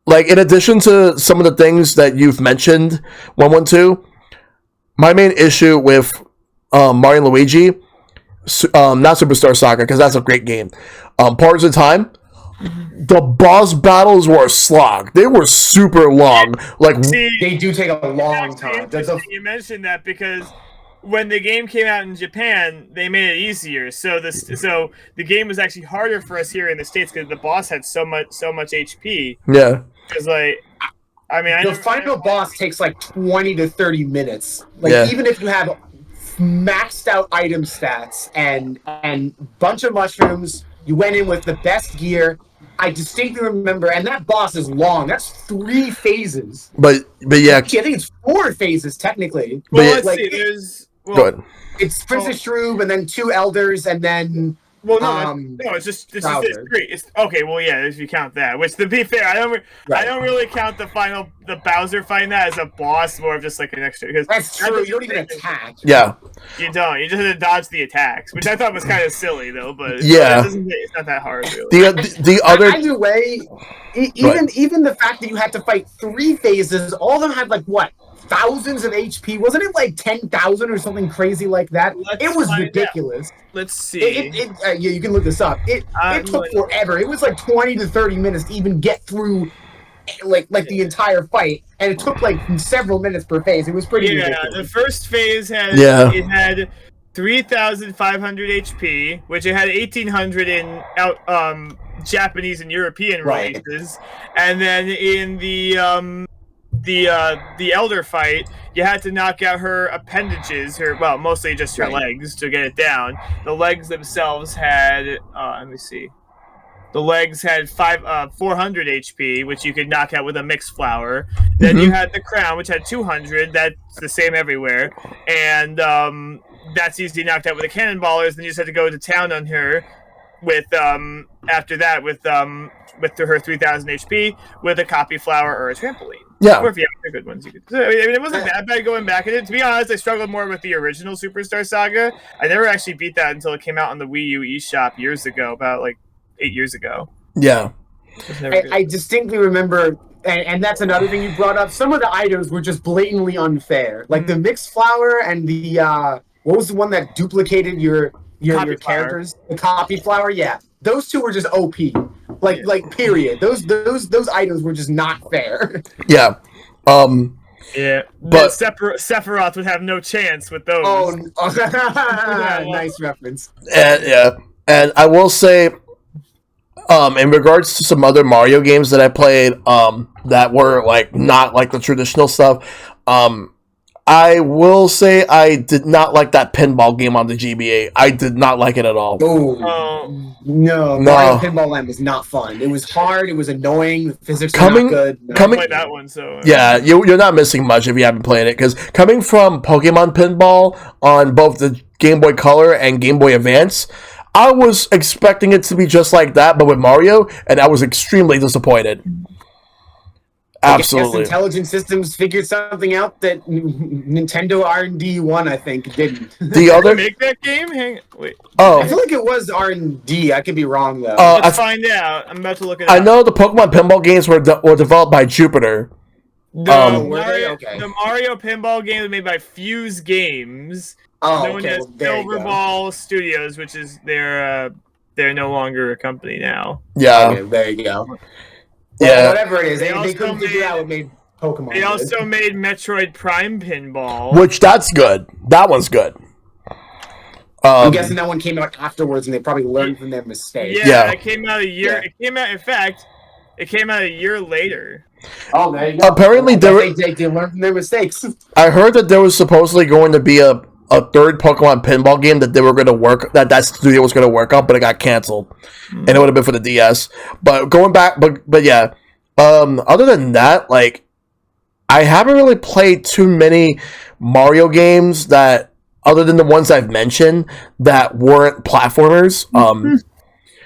like in addition to some of the things that you've mentioned, OneOneTwo, my main issue with Mario and Luigi, not Superstar Saga, because that's a great game. Parts of Time, the boss battles were a slog. They were super long. Like they do take a long time. You mentioned that because when the game came out in Japan, they made it easier. So the game was actually harder for us here in the States because the boss had so much HP. Yeah. Because the final boss takes like 20 to 30 minutes. Like even if you have maxed out item stats and bunch of mushrooms, you went in with the best gear. I distinctly remember, and that boss is long. That's 3 phases. But yeah, I think it's 4 phases technically. Well, let's see. Go ahead. It's Princess Shroob, and then 2 elders, and then. Well, no, it's 3. It's okay. Well, yeah, if you count that. Which, to be fair, I don't really count the Bowser fighting that as a boss, more of just like an extra. Because that's true. You don't even attack. Yeah. You don't. You just have to dodge the attacks, which I thought was kind of silly, though. But yeah, it's not that hard, really. The other. Either way, even the fact that you had to fight 3 phases, all of them had like what? Thousands of HP. Wasn't it like 10,000 or something crazy like that? It was ridiculous. Let's see. Yeah, you can look this up. It took forever. It was like 20 to 30 minutes to even get through like the entire fight, and it took like several minutes per phase. It was pretty ridiculous. The first phase had 3,500 HP, which it had 1,800 in Japanese and European races, and then in the elder fight, you had to knock out her appendages, mostly just her legs to get it down. The legs themselves had let me see. The legs had 400 HP, which you could knock out with a mixed flower. Then you had the crown, which had 200. That's the same everywhere, and that's easily knocked out with the cannonballers. Then you just had to go to town on her with after that with her 3,000 HP with a copy flower or a trampoline. Yeah. Or if you have the good ones, you could. I mean, it wasn't that bad going back at it. To be honest, I struggled more with the original Superstar Saga. I never actually beat that until it came out on the Wii U eShop years ago, about like 8 years ago. Yeah. I distinctly remember, and that's another thing you brought up. Some of the items were just blatantly unfair, like the mixed flower and the what was the one that duplicated your characters? The copy flower. Yeah, those 2 were just OP. Like period. Those items were just not fair. Yeah. Yeah. But Sephiroth would have no chance with those. Oh, nice reference. And I will say, in regards to some other Mario games that I played, that were like not like the traditional stuff, I will say I did not like that pinball game on the GBA. I did not like it at all. No. Mario Pinball Land was not fun. It was hard. It was annoying. The physics were not good. I played that one, so yeah, you're not missing much if you haven't played it. Because coming from Pokemon Pinball on both the Game Boy Color and Game Boy Advance, I was expecting it to be just like that, but with Mario, and I was extremely disappointed. Absolutely. I guess Intelligent Systems figured something out that Nintendo R&D 1, I think, didn't. The other make that game? Wait. I feel like it was R&D. I could be wrong though. Let's find out. I'm about to look it up. I know the Pokemon pinball games were developed by Jupiter. The Mario pinball game was made by Fuse Games, known as Silverball Studios, which is they're no longer a company now. Yeah. Okay, there you go. Yeah, whatever it is, they couldn't figure out what made Pokemon. They also made Metroid Prime Pinball, which that's good. That one's good. I'm guessing that one came out afterwards, and they probably learned from their mistakes. Yeah, it came out a year. Yeah. It came out a year later. Oh, there you go. Apparently, they learned from their mistakes. I heard that there was supposedly going to be a a third Pokemon pinball game that they were going to work that studio was going to work on, but it got canceled, and it would have been for the DS. But going back, but yeah. Other than that, like, I haven't really played too many Mario games that, other than the ones I've mentioned, that weren't platformers.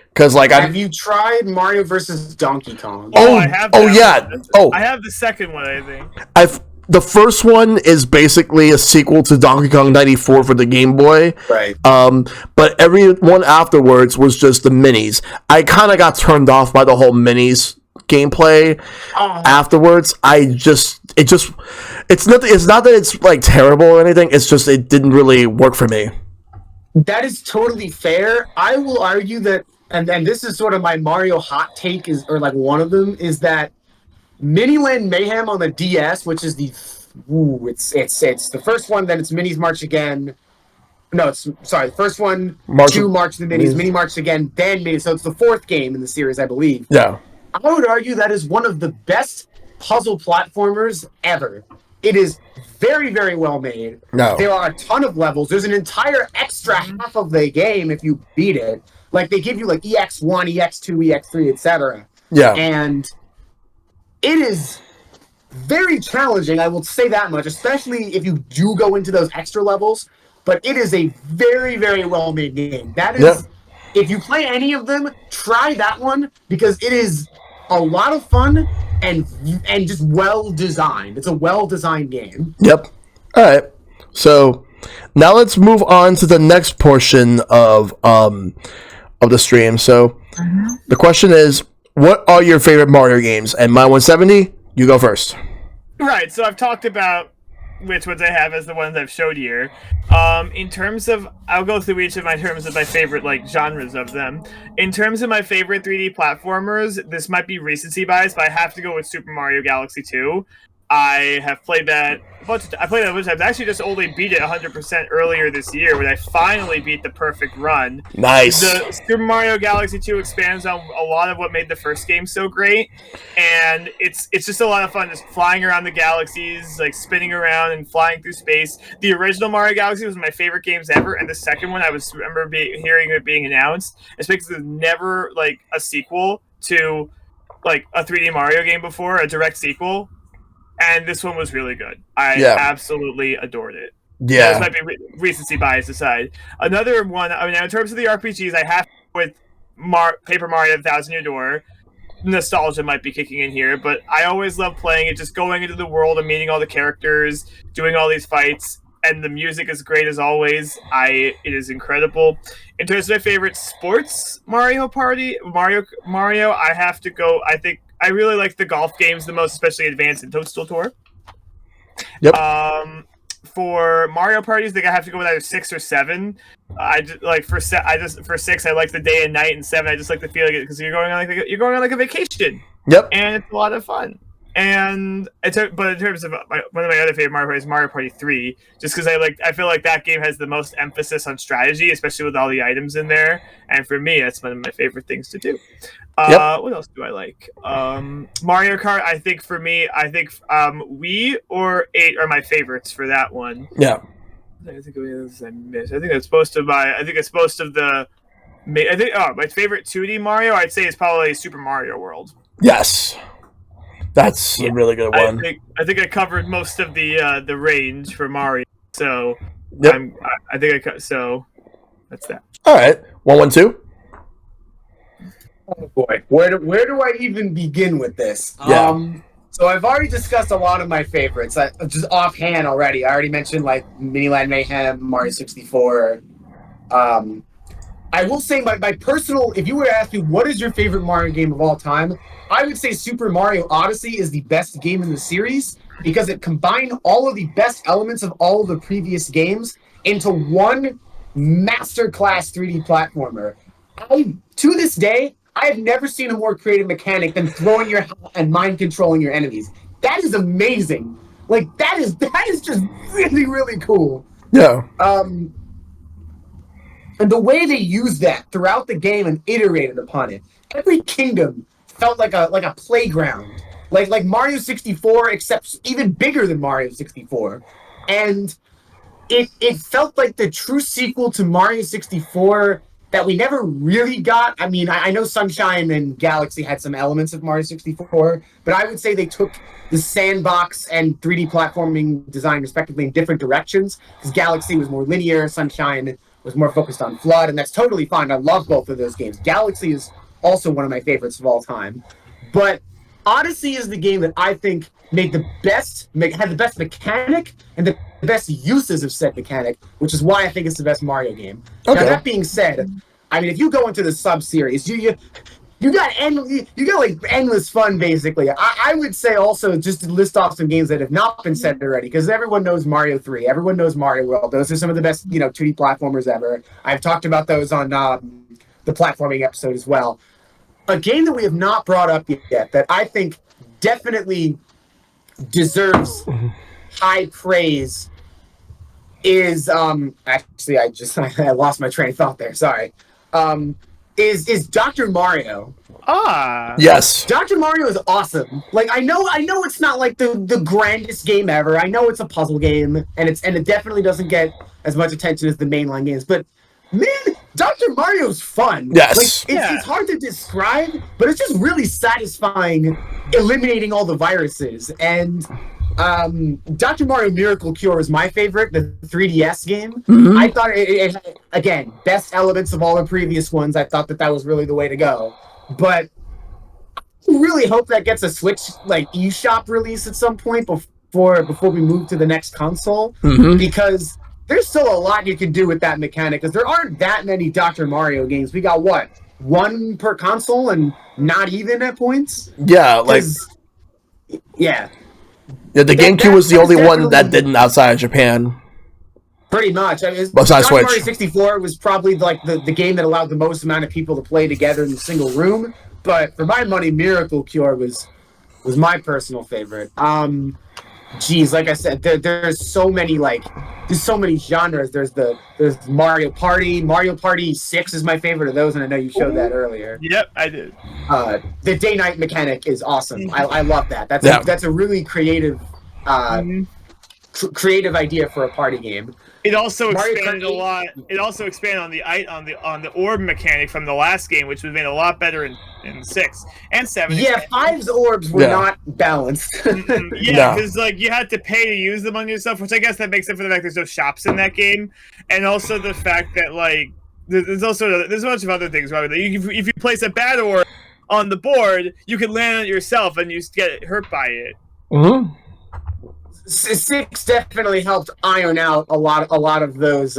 Because like, have you tried Mario versus Donkey Kong? I have. Yeah. I have the second one. I think the first one is basically a sequel to Donkey Kong 94 for the Game Boy. Right. But every one afterwards was just the minis. I kind of got turned off by the whole minis gameplay afterwards. It's not that it's like terrible or anything. It's just it didn't really work for me. That is totally fair. I will argue that, and this is sort of my Mario hot take, or one of them, is that Miniland Mayhem on the DS, which is it's the first one, then it's Minis March Again. No, the first one, March of the Minis, Mini March Again, then Minis. So it's the fourth game in the series, I believe. Yeah. I would argue that is one of the best puzzle platformers ever. It is very, very well made. No. There are a ton of levels. There's an entire extra half of the game if you beat it. Like, they give you, like, EX1, EX2, EX3, etc. Yeah. And it is very challenging, I will say that much, especially if you do go into those extra levels. But it is a very, very well-made game. That is, if you play any of them, try that one, because it is a lot of fun and just well-designed. It's a well-designed game. Yep. All right. So now let's move on to the next portion of the stream. So the question is, what are your favorite Mario games? And my 170, you go first. Right. So I've talked about which ones I have as the ones I've showed here. In terms of, I'll go through each of my terms of my favorite genres of them. In terms of my favorite 3D platformers, this might be recency bias, but I have to go with Super Mario Galaxy 2. I have played that a bunch of times. I played that a bunch of times. I actually just only beat it 100% earlier this year when I finally beat the perfect run. Nice. The Super Mario Galaxy 2 expands on a lot of what made the first game so great, and it's just a lot of fun, just flying around the galaxies, like spinning around and flying through space. The original Mario Galaxy was one of my favorite games ever, and the second one I remember hearing it being announced. It's because there's never like a sequel to like a 3D Mario game before, a direct sequel. And this one was really good. I absolutely adored it. Yeah. This might be recency bias aside. Another one, I mean, in terms of the RPGs, I have to go with Paper Mario: The Thousand Year Door. Nostalgia might be kicking in here, but I always love playing it, just going into the world and meeting all the characters, doing all these fights, and the music is great as always. It is incredible. In terms of my favorite sports Mario, I have to go, I really like the golf games the most, especially Advanced and Toadstool Tour. Yep. For Mario parties, I think I have to go with either 6 or 7. For 6, I like the day and night, and 7, I just like the feeling because you're going on like a vacation. Yep. And it's a lot of fun. And but in terms of one of my other favorite Mario Party is Mario Party 3, just because I feel like that game has the most emphasis on strategy, especially with all the items in there. And for me, that's one of my favorite things to do. What else do I like? Mario Kart. I think Wii or 8 are my favorites for that one. Yeah. I think of others I missed. I think it's most of the. My favorite 2D Mario, I'd say, is probably Super Mario World. Yes. That's a really good one. I think I covered most of the range for Mario. So so that's that. All right. 112. Oh boy, where do I even begin with this? Yeah. So I've already discussed a lot of my favorites. Just offhand already. I already mentioned like Miniland Mayhem, Mario 64. I will say my personal, if you were to ask me what is your favorite Mario game of all time, I would say Super Mario Odyssey is the best game in the series because it combined all of the best elements of all of the previous games into one masterclass 3D platformer. To this day, I have never seen a more creative mechanic than throwing your hat and mind controlling your enemies. That is amazing. Like that is just really, really cool. Yeah. And the way they used that throughout the game and iterated upon it, every kingdom felt like a playground, like Mario 64, except even bigger than Mario 64. And it felt like the true sequel to Mario 64 that we never really got. I mean, I know Sunshine and Galaxy had some elements of Mario 64, but I would say they took the sandbox and 3D platforming design respectively in different directions, because Galaxy was more linear, Sunshine was more focused on FLUDD, and that's totally fine. I love both of those games. Galaxy is also one of my favorites of all time. But Odyssey is the game that I think had the best mechanic and the best uses of said mechanic, which is why I think it's the best Mario game. Okay. Now, that being said, I mean, if you go into the sub-series, you got like endless fun, basically. I would say also, just to list off some games that have not been said already, because everyone knows Mario 3, everyone knows Mario World. Those are some of the best, 2D platformers ever. I've talked about those on the platforming episode as well. A game that we have not brought up yet that I think definitely deserves high praise is actually I lost my train of thought there. Sorry. Is Dr. Mario. Yes. Dr. Mario is awesome. Like, I know it's not like the grandest game ever. I know it's a puzzle game, and it definitely doesn't get as much attention as the mainline games, but man, Dr. Mario's fun. Yes. Like, it's hard to describe, but it's just really satisfying eliminating all the viruses. And Dr. Mario Miracle Cure is my favorite, the 3DS game. Mm-hmm. I thought it had, again, best elements of all the previous ones. I thought that was really the way to go. But I really hope that gets a Switch eShop release at some point before we move to the next console, because there's still a lot you can do with that mechanic, because there aren't that many Dr. Mario games. We got, what, one per console and not even at points? Yeah, Yeah. Yeah, the GameCube was the only one that didn't outside of Japan. Pretty much. I mean, besides Switch. Mario 64 was probably the game that allowed the most amount of people to play together in a single room. But for my money, Miracle Cure was my personal favorite. Geez, like I said, there's so many genres. There's Mario Party. Mario Party 6 is my favorite of those, and I know you showed that earlier. Yep, I did. The day-night mechanic is awesome. I love that. That's a really creative creative idea for a party game. It also expanded a lot. It also expanded on the orb mechanic from the last game, which was made a lot better in 6 and 7. Yeah, 5's orbs were not balanced. Yeah, because you had to pay to use them on yourself, which I guess that makes up for the fact there's no shops in that game, and also the fact that there's a bunch of other things wrong with it. If you place a bad orb on the board, you can land on it yourself and you get hurt by it. Mm-hmm. 6 definitely helped iron out a lot of those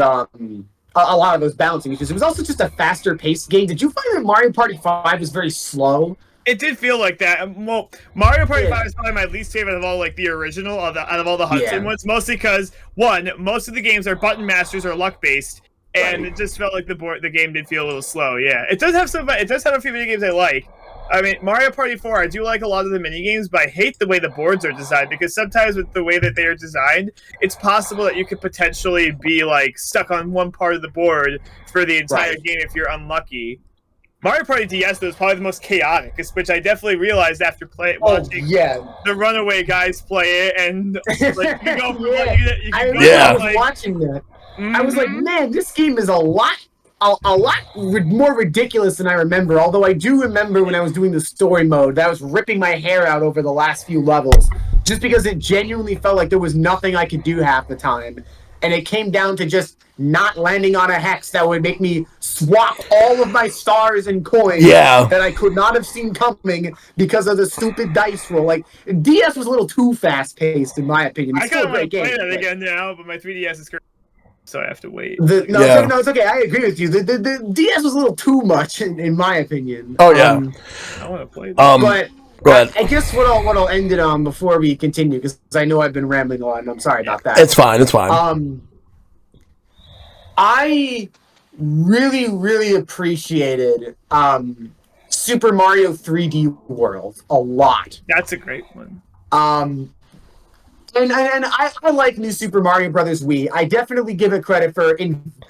balancing issues. It was also just a faster paced game. Did you find that Mario Party 5 was very slow? It did feel like that. Well, Mario Party 5 is probably my least favorite of all, the original out of all the Hudson ones. Mostly because most of the games are button masters or luck based, and it just felt like the game did feel a little slow. Yeah, it does have a few video games I like. I mean, Mario Party 4, I do like a lot of the minigames, but I hate the way the boards are designed, because sometimes with the way that they are designed, it's possible that you could potentially be, stuck on one part of the board for the entire game if you're unlucky. Mario Party DS, though, is probably the most chaotic, which I definitely realized after watching the Runaway guys play it, and, you go from I was watching that. I was like, man, this game is a lot more ridiculous than I remember, although I do remember when I was doing the story mode that I was ripping my hair out over the last few levels, just because it genuinely felt like there was nothing I could do half the time, and it came down to just not landing on a hex that would make me swap all of my stars and coins that I could not have seen coming because of the stupid dice roll. DS was a little too fast-paced, in my opinion. It's still a great game. I kind of want to play that again now, but my 3DS is currently, so I have to wait. It's okay. I agree with you. The DS was a little too much, in my opinion. Oh yeah. I want to play that. But go ahead. I guess what I'll end it on before we continue, because I know I've been rambling a lot, and I'm sorry about that. It's fine. I really, really appreciated Super Mario 3D World a lot. That's a great one. And I like New Super Mario Bros. Wii. I definitely give it credit for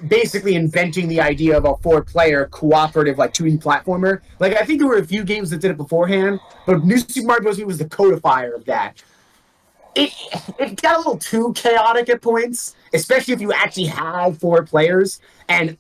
basically inventing the idea of a 4-player cooperative 2D platformer. I think there were a few games that did it beforehand, but New Super Mario Bros. Wii was the codifier of that. it got a little too chaotic at points, especially if you actually have 4 players. And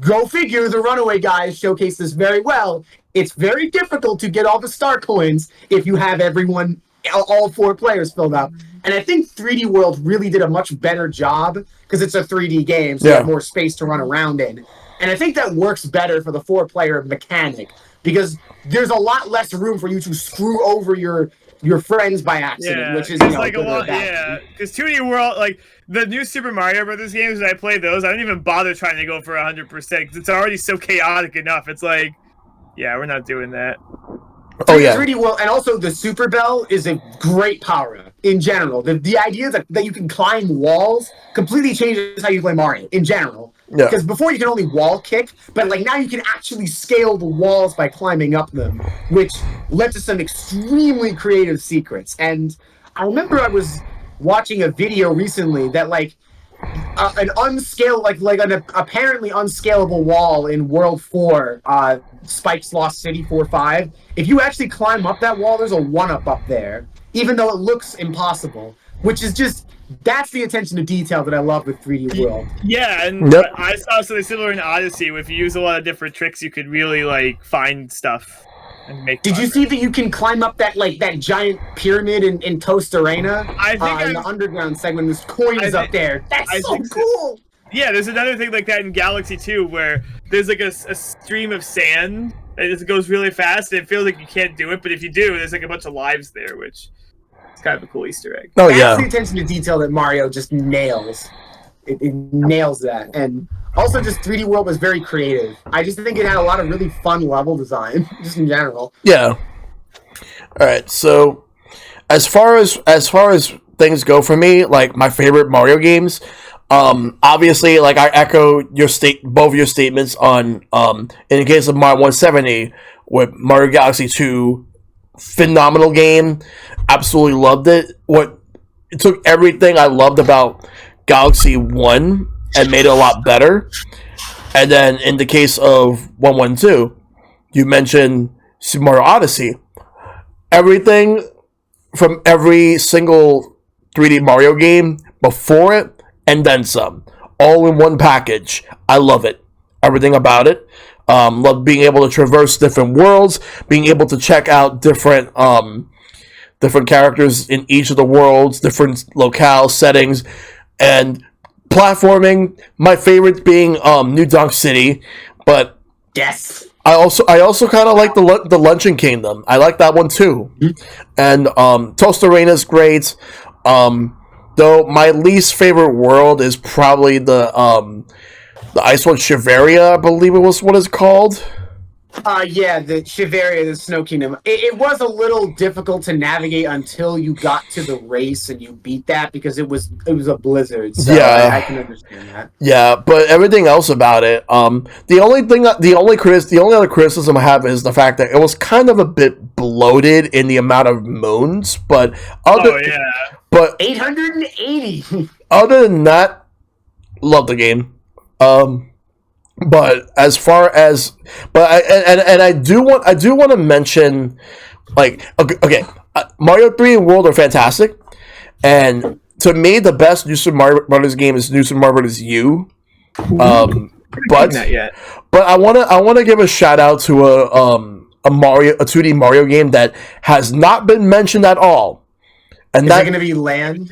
go figure, the Runaway guys showcase this very well. It's very difficult to get all the star coins if you have everyone, all 4 players filled up. And I think 3D World really did a much better job because it's a 3D game, so you have more space to run around in. And I think that works better for the 4-player mechanic because there's a lot less room for you to screw over your friends by accident, which is like a lot. Yeah, because 2D World, like the new Super Mario Brothers games, when I play those, I don't even bother trying to go for 100% because it's already so chaotic enough. It's like, yeah, we're not doing that. Oh yeah, 3D World, and also the Super Bell is a great power-up in general. The idea that you can climb walls completely changes how you play Mario in general. Yeah. Because before you can only wall kick, but like now you can actually scale the walls by climbing up them, which led to some extremely creative secrets. And I remember I was watching a video recently that like an apparently unscalable wall in World 4, Spike's Lost City 4-5. If you actually climb up that wall, there's a 1-up up there, even though it looks impossible, which is just, that's the attention to detail that I love with 3D World. Yeah, and I saw something similar in Odyssey. If you use a lot of different tricks, you could really like find stuff and make. Did you see that you can climb up that giant pyramid in Toast Arena? I think in the underground segment, there's coins up there. That's so cool. Yeah, there's another thing like that in Galaxy 2 where there's like a stream of sand. It goes really fast. And it feels like you can't do it, but if you do, there's like a bunch of lives there, which is kind of a cool Easter egg. Oh, That's the attention to detail that Mario just nails. It nails that. And also just 3D World was very creative. I just think it had a lot of really fun level design, just in general. Yeah. All right, so as far as things go for me, like my favorite Mario games, obviously, like I echo both your statements on in the case of Mario 170 with Mario Galaxy 2, phenomenal game, absolutely loved it. It took everything I loved about Galaxy 1 and made it a lot better. And then in the case of OneOneTwo, you mentioned Super Mario Odyssey. Everything from every single 3D Mario game before it and then some, all in one package. I love it. Everything about it. Love being able to traverse different worlds, being able to check out different characters in each of the worlds, different locale settings, and platforming. My favorite being New Donk City, but yes, I also kind of like the Luncheon Kingdom. I like that one too, and Toast Arena is great. Though my least favorite world is probably the ice one, Shiveria, I believe it was what it's called. Yeah, the Shiveria, the Snow Kingdom. It was a little difficult to navigate until you got to the race and you beat that because it was a blizzard. So yeah, I can understand that. Yeah, but everything else about it, the only other criticism I have is the fact that it was kind of a bit bloated in the amount of moons. But but 880. Other than that, love the game. But as far as, I do want to mention, like, okay, Mario 3 and World are fantastic, and to me the best New Super Mario Brothers game is New Super Mario Brothers U. But I want to give a shout out to a 2D Mario game that has not been mentioned at all. And is that going to be Land?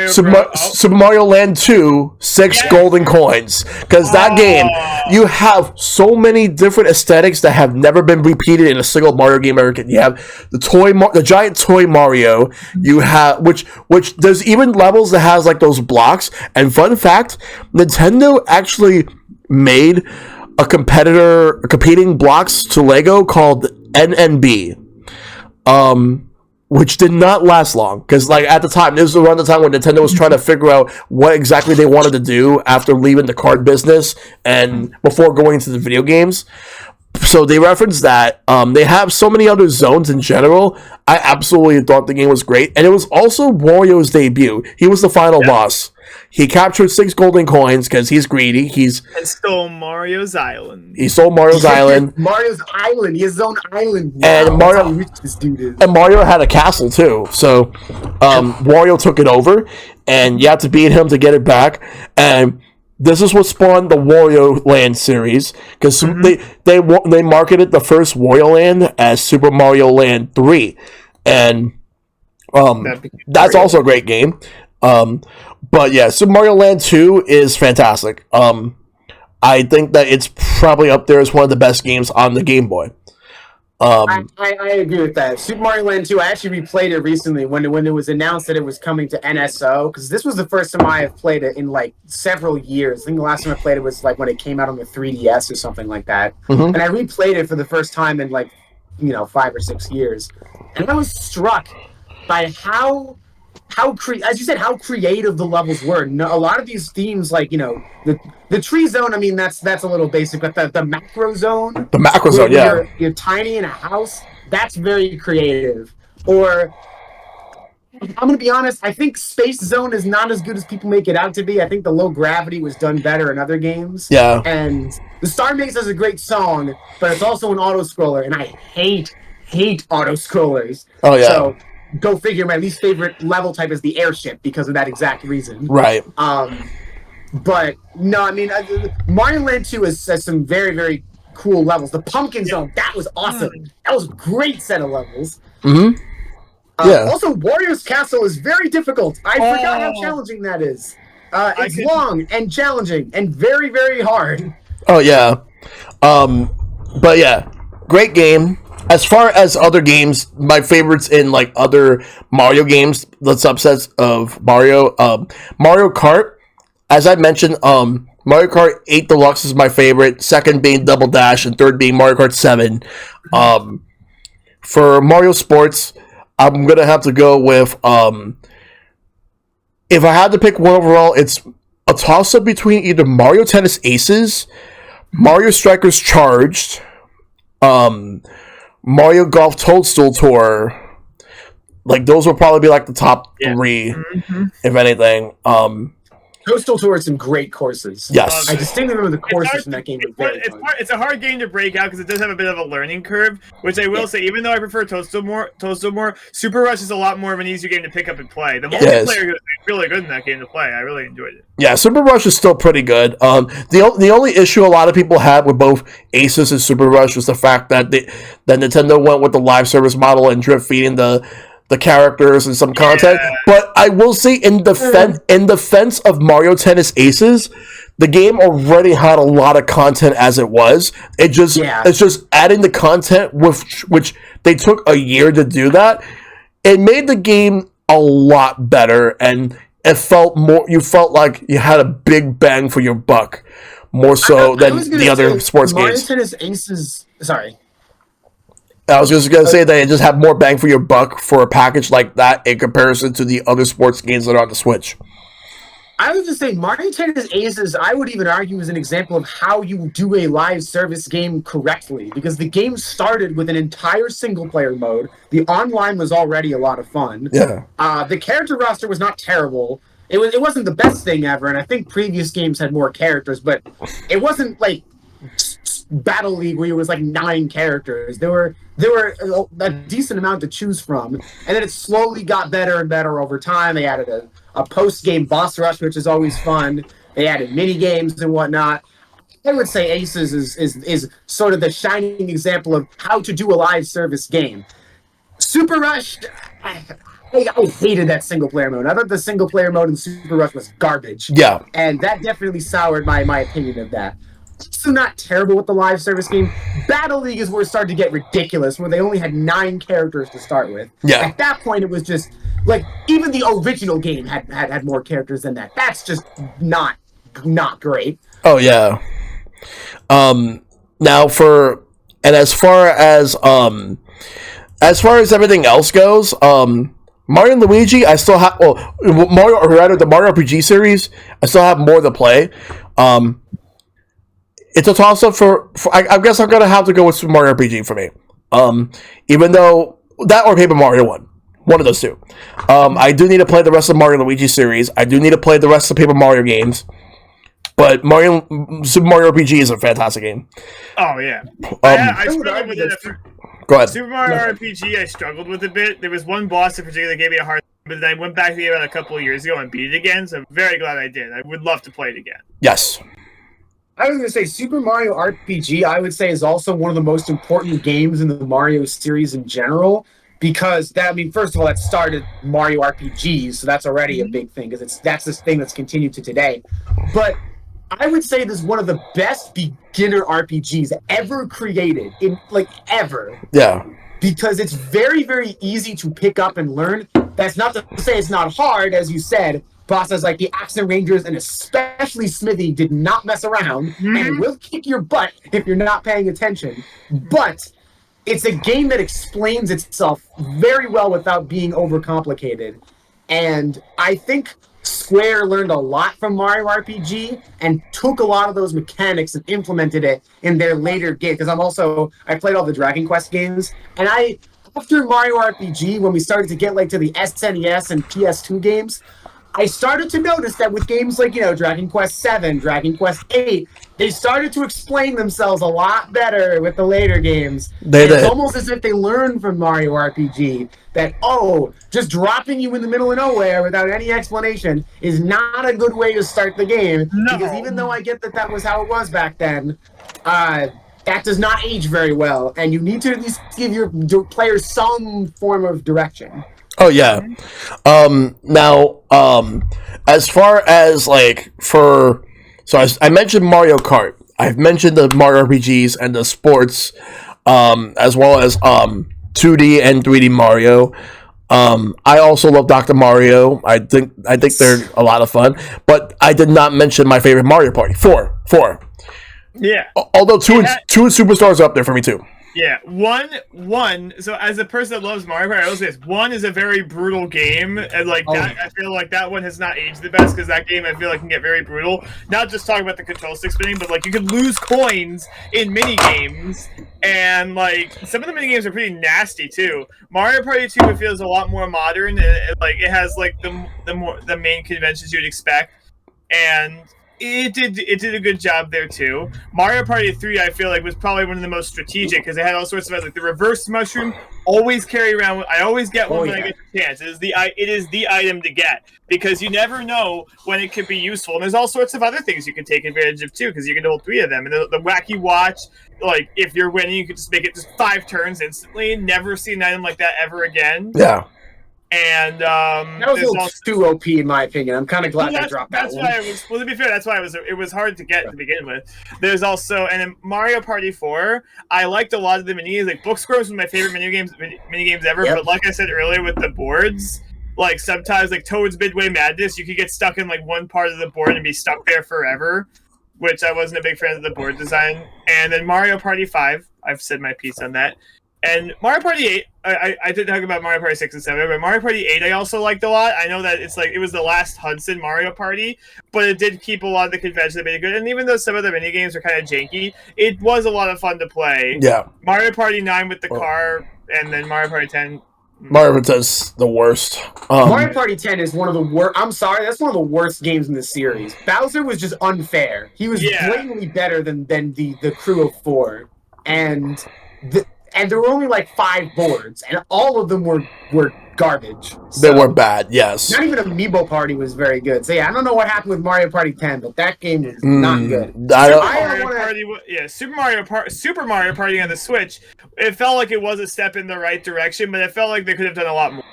Super Mario Land 2, 6 golden coins. Because that game, you have so many different aesthetics that have never been repeated in a single Mario game ever. You have the giant toy Mario. You have which there's even levels that has like those blocks. And fun fact, Nintendo actually made a competing blocks to Lego called NNB. Which did not last long, because like at the time, this was around the time when Nintendo was trying to figure out what exactly they wanted to do after leaving the card business and before going into the video games. So they referenced that. They have so many other zones in general. I absolutely thought the game was great, and it was also Wario's debut. He was the final boss. He captured 6 golden coins because he's greedy. And stole Mario's island. He stole Mario's island. Mario's island. He has his own island. Wow, And Mario, that's how rich this dude is. And Mario had a castle too. So Wario took it over, and you have to beat him to get it back. And this is what spawned the Wario Land series, because they marketed the first Wario Land as Super Mario Land 3, and that's also a great game. But yeah, Super Mario Land 2 is fantastic. I think that it's probably up there as one of the best games on the Game Boy. I agree with that. Super Mario Land 2, I actually replayed it recently when it was announced that it was coming to NSO, because this was the first time I have played it in like several years. I think the last time I played it was like when it came out on the 3DS or something like that. And I replayed it for the first time in like, 5 or 6 years. And I was struck by how as you said, how creative the levels were. A lot of these themes, like the tree zone. I mean, that's a little basic, but the macro zone. The macro zone, yeah. You're tiny in a house. That's very creative. Or I'm gonna be honest. I think Space Zone is not as good as people make it out to be. I think the low gravity was done better in other games. Yeah. And the Star Maze has a great song, but it's also an auto scroller, and I hate auto scrollers. Oh yeah. So, go figure, my least favorite level type is the airship because of that exact reason. Right. But no, I mean, Mario Land 2 has some very, very cool levels. The Pumpkin Zone, that was awesome. That was a great set of levels. Yeah. Also, Wario's Castle is very difficult. I forgot how challenging that is. It's long and challenging and very, very hard. Oh, yeah. But yeah, great game. As far as other games, my favorites in like other Mario games, the subsets of Mario, Mario Kart, as I mentioned, Mario Kart 8 Deluxe is my favorite, second being Double Dash, and third being Mario Kart 7. For Mario Sports, I'm going to have to go with, if I had to pick one overall, it's a toss-up between either Mario Tennis Aces, Mario Strikers Charged, Mario Golf Toadstool Tour. Like, those will probably be like the top 3, if anything. Toadstool Tour has some great courses. Yes. I distinctly remember the courses in that game. It's a hard game to break out because it does have a bit of a learning curve, which I will say, even though I prefer Toadstool more, Super Rush is a lot more of an easier game to pick up and play. The multiplayer is really good in that game to play. I really enjoyed it. Yeah, Super Rush is still pretty good. The only issue a lot of people had with both Aces and Super Rush was the fact that Nintendo went with the live service model and drip feeding the characters and some content. But I will say, in defense of Mario Tennis Aces, the game already had a lot of content as it was. It's just adding the content, which they took a year to do that. It made the game a lot better, and it felt more. You felt like you had a big bang for your buck, more so than the other sports Mario games. Tennis Aces. Sorry. I was just going to say that it just have more bang for your buck for a package like that in comparison to the other sports games that are on the Switch. I would just say Mario Tennis Aces, I would even argue, is an example of how you do a live service game correctly, because the game started with an entire single-player mode. The online was already a lot of fun. Yeah. The character roster was not terrible. It wasn't the best thing ever, and I think previous games had more characters, but it wasn't like Battle League where it was like 9 characters. There were a decent amount to choose from, and then it slowly got better and better over time. They added a post-game boss rush, which is always fun. They added mini games and whatnot. I would say Aces is sort of the shining example of how to do a live service game. Super Rush, I hated that single player mode. I thought the single player mode in Super Rush was garbage. Yeah, and that definitely soured my opinion of that. Also not terrible with the live service game. Battle League is where it started to get ridiculous, where they only had 9 characters to start with. Yeah. At that point, it was just like even the original game had more characters than that. That's just not great. Oh yeah. Now as far as everything else goes, Mario and Luigi, I still have the Mario RPG series. I still have more to play. It's a toss-up for I guess I'm gonna have to go with Super Mario RPG for me. Even though that or Paper Mario 1. One of those two. I do need to play the rest of the Mario and Luigi series. I do need to play the rest of the Paper Mario games. But Super Mario RPG is a fantastic game. Oh yeah, I struggled with it. Go ahead. Super Mario RPG, I struggled with a bit. There was one boss in particular that gave me a hard time, but then I went back to the game a couple of years ago and beat it again. So I'm very glad I did. I would love to play it again. Yes. I was going to say Super Mario RPG, I would say, is also one of the most important games in the Mario series in general. Because first of all, that started Mario RPGs, so that's already a big thing because that's this thing that's continued to today. But I would say this is one of the best beginner RPGs ever created, ever. Yeah. Because it's very, very easy to pick up and learn. That's not to say it's not hard, as you said. Bosses like the Accent Rangers and especially Smithy did not mess around and will kick your butt if you're not paying attention. But it's a game that explains itself very well without being overcomplicated. And I think Square learned a lot from Mario RPG and took a lot of those mechanics and implemented it in their later game. Because I played all the Dragon Quest games, and after Mario RPG, when we started to get to the SNES and PS2 games, I started to notice that with games like, Dragon Quest 7, Dragon Quest 8, they started to explain themselves a lot better with the later games. It's almost as if they learned from Mario RPG that, just dropping you in the middle of nowhere without any explanation is not a good way to start the game. No. Because even though I get that was how it was back then, that does not age very well. And you need to at least give your players some form of direction. Oh yeah. Now, as far as I mentioned Mario Kart. I've mentioned the Mario RPGs and the sports, as well as 2D and 3D Mario. I also love Dr. Mario. I think they're a lot of fun. But I did not mention my favorite Mario Party. Four. Yeah. Although two superstars are up there for me too. Yeah, one. So as a person that loves Mario Kart, I will say this: one is a very brutal game, and that, I feel like that one has not aged the best because that game I feel like can get very brutal. Not just talking about the control stick spinning, but you can lose coins in mini games, and some of the mini games are pretty nasty too. Mario Party 2 it feels a lot more modern, and it has the main conventions you'd expect, and it did a good job there too. Mario Party 3 I feel like was probably one of the most strategic because it had all sorts of the reverse mushroom. Always carry around. I always get one when I get the chance. It is the item to get because you never know when it could be useful. And there's all sorts of other things you can take advantage of too because you can hold 3 of them. And the wacky watch, if you're winning, you can just make it just 5 turns instantly. Never see an item like that ever again. Yeah. And that was a little too OP in my opinion. I'm kind of glad they dropped that one. To be fair, that's why it was hard to get to begin with. There's also, and in Mario Party 4, I liked a lot of the mini games. Bookscroll was one of my favorite mini games ever. Yep. But like I said earlier, with the boards, sometimes Toad's Midway Madness, you could get stuck in one part of the board and be stuck there forever, which I wasn't a big fan of the board design. And then Mario Party 5, I've said my piece on that. And Mario Party 8, I did talk about Mario Party 6 and 7, but Mario Party 8 I also liked a lot. I know that it was the last Hudson Mario Party, but it did keep a lot of the conventions that made it good. And even though some of the minigames are kind of janky, it was a lot of fun to play. Yeah. Mario Party 9 with the car, and then Mario Party 10. Mario Party 10 is the worst. Mario Party 10 is one of the worst. I'm sorry, that's one of the worst games in the series. Bowser was just unfair. He was blatantly better than the crew of 4. And there were only 5 boards, and all of them were garbage. They were bad, yes. Not even Amiibo Party was very good. So I don't know what happened with Mario Party 10, but that game was not good. Super Mario Party on the Switch, it felt like it was a step in the right direction, but it felt like they could have done a lot more.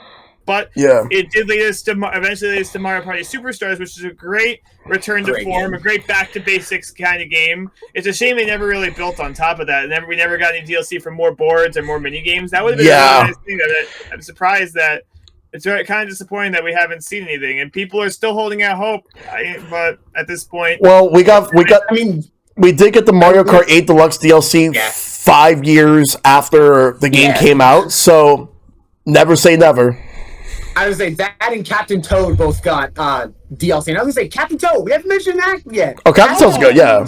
But it did lead us to eventually lead us to Mario Party Superstars, which is a great return to form, a great back to basics kind of game. It's a shame they never really built on top of that. We never got any DLC for more boards and more mini games. That would have been a really nice thing. I'm surprised that it's kind of disappointing that we haven't seen anything, and people are still holding out hope. But at this point, well, we did get the Mario Kart 8 Deluxe DLC 5 years after the game came out. So never say never. I was going to say, that and Captain Toad both got DLC. And I was going to say, Captain Toad, we haven't mentioned that yet. Oh, Captain Toad's good, yeah.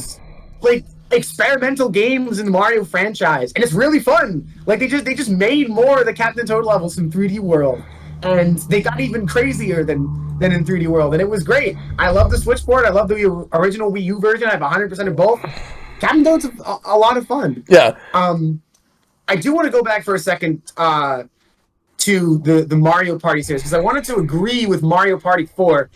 Experimental games in the Mario franchise. And it's really fun. They just made more of the Captain Toad levels in 3D World. and they got even crazier than in 3D World, and it was great. I love the Switch port. I love the original Wii U version. I have 100% of both. Captain Toad's a lot of fun. Yeah. I do want to go back for a second to the Mario Party series, because I wanted to agree with Mario Party 4,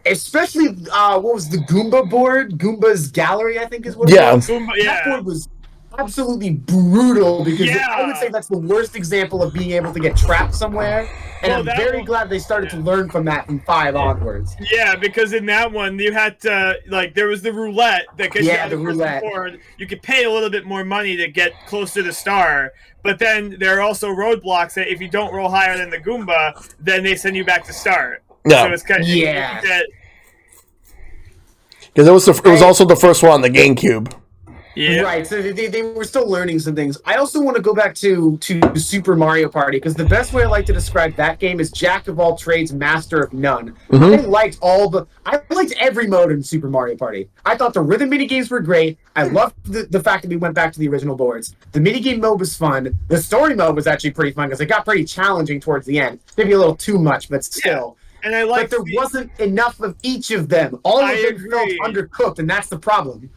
especially what was the Goomba board? Goomba's Gallery, I think is what it was. Goomba, yeah. That board was absolutely brutal, because I would say that's the worst example of being able to get trapped somewhere. And I'm very glad they started to learn from that from 5 onwards. Yeah, because in that one you had to there was the roulette that gets the roulette. Forward. You could pay a little bit more money to get close to the star, but then there are also roadblocks that if you don't roll higher than the Goomba, then they send you back to start. Yeah. So it's kind of because it was also the first one on the GameCube. Yeah. Right, so they were still learning some things. I also want to go back to Super Mario Party, because the best way I like to describe that game is Jack of all trades, master of none. I liked every mode in Super Mario Party. I thought the rhythm mini games were great. I loved the fact that we went back to the original boards. The minigame mode was fun. The story mode was actually pretty fun, because it got pretty challenging towards the end. Maybe a little too much, but still. Yeah. And but there wasn't enough of each of them. All of them felt undercooked, and that's the problem.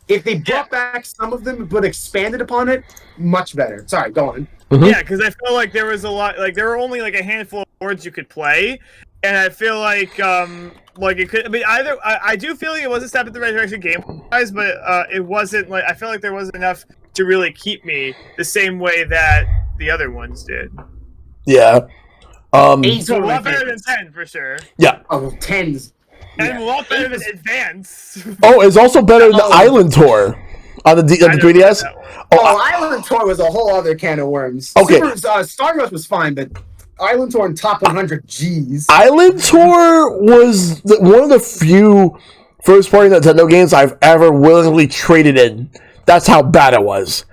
If they brought back some of them but expanded upon it, much better. Sorry, go on. Yeah, because I feel like there was a lot, there were only a handful of boards you could play, and I feel like it could. I mean, I do feel like it was a step in the right direction game-wise, but it wasn't I feel like there wasn't enough to really keep me the same way that the other ones did. Yeah. So a lot better than 10 for sure. Yeah. Oh, 10's. And a lot better than Advance. Oh, it's also better than the Island Tour on the 3DS. Island Tour was a whole other can of worms. Okay. Star Rush was fine, but Island Tour and Top 100, jeez. Island Tour was one of the few first-party Nintendo games I've ever willingly traded in. That's how bad it was.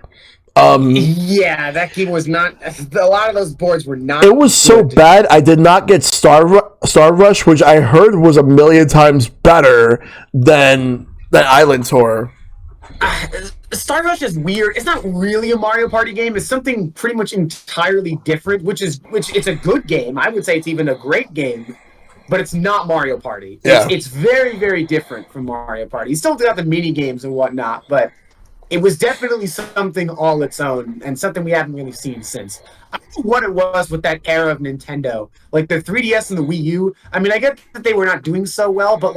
Yeah, that game was not. A lot of those boards were not. It was so bad. I did not get Star Rush, which I heard was 1,000,000 times better than Island Tour. Star Rush is weird. It's not really a Mario Party game. It's something pretty much entirely different. Which it's a good game. I would say it's even a great game, but it's not Mario Party. It's very, very different from Mario Party. You still got the mini games and whatnot, but it was definitely something all its own, and something we haven't really seen since. I don't know what it was with that era of Nintendo. Like the 3DS and the Wii U. I mean, I get that they were not doing so well, but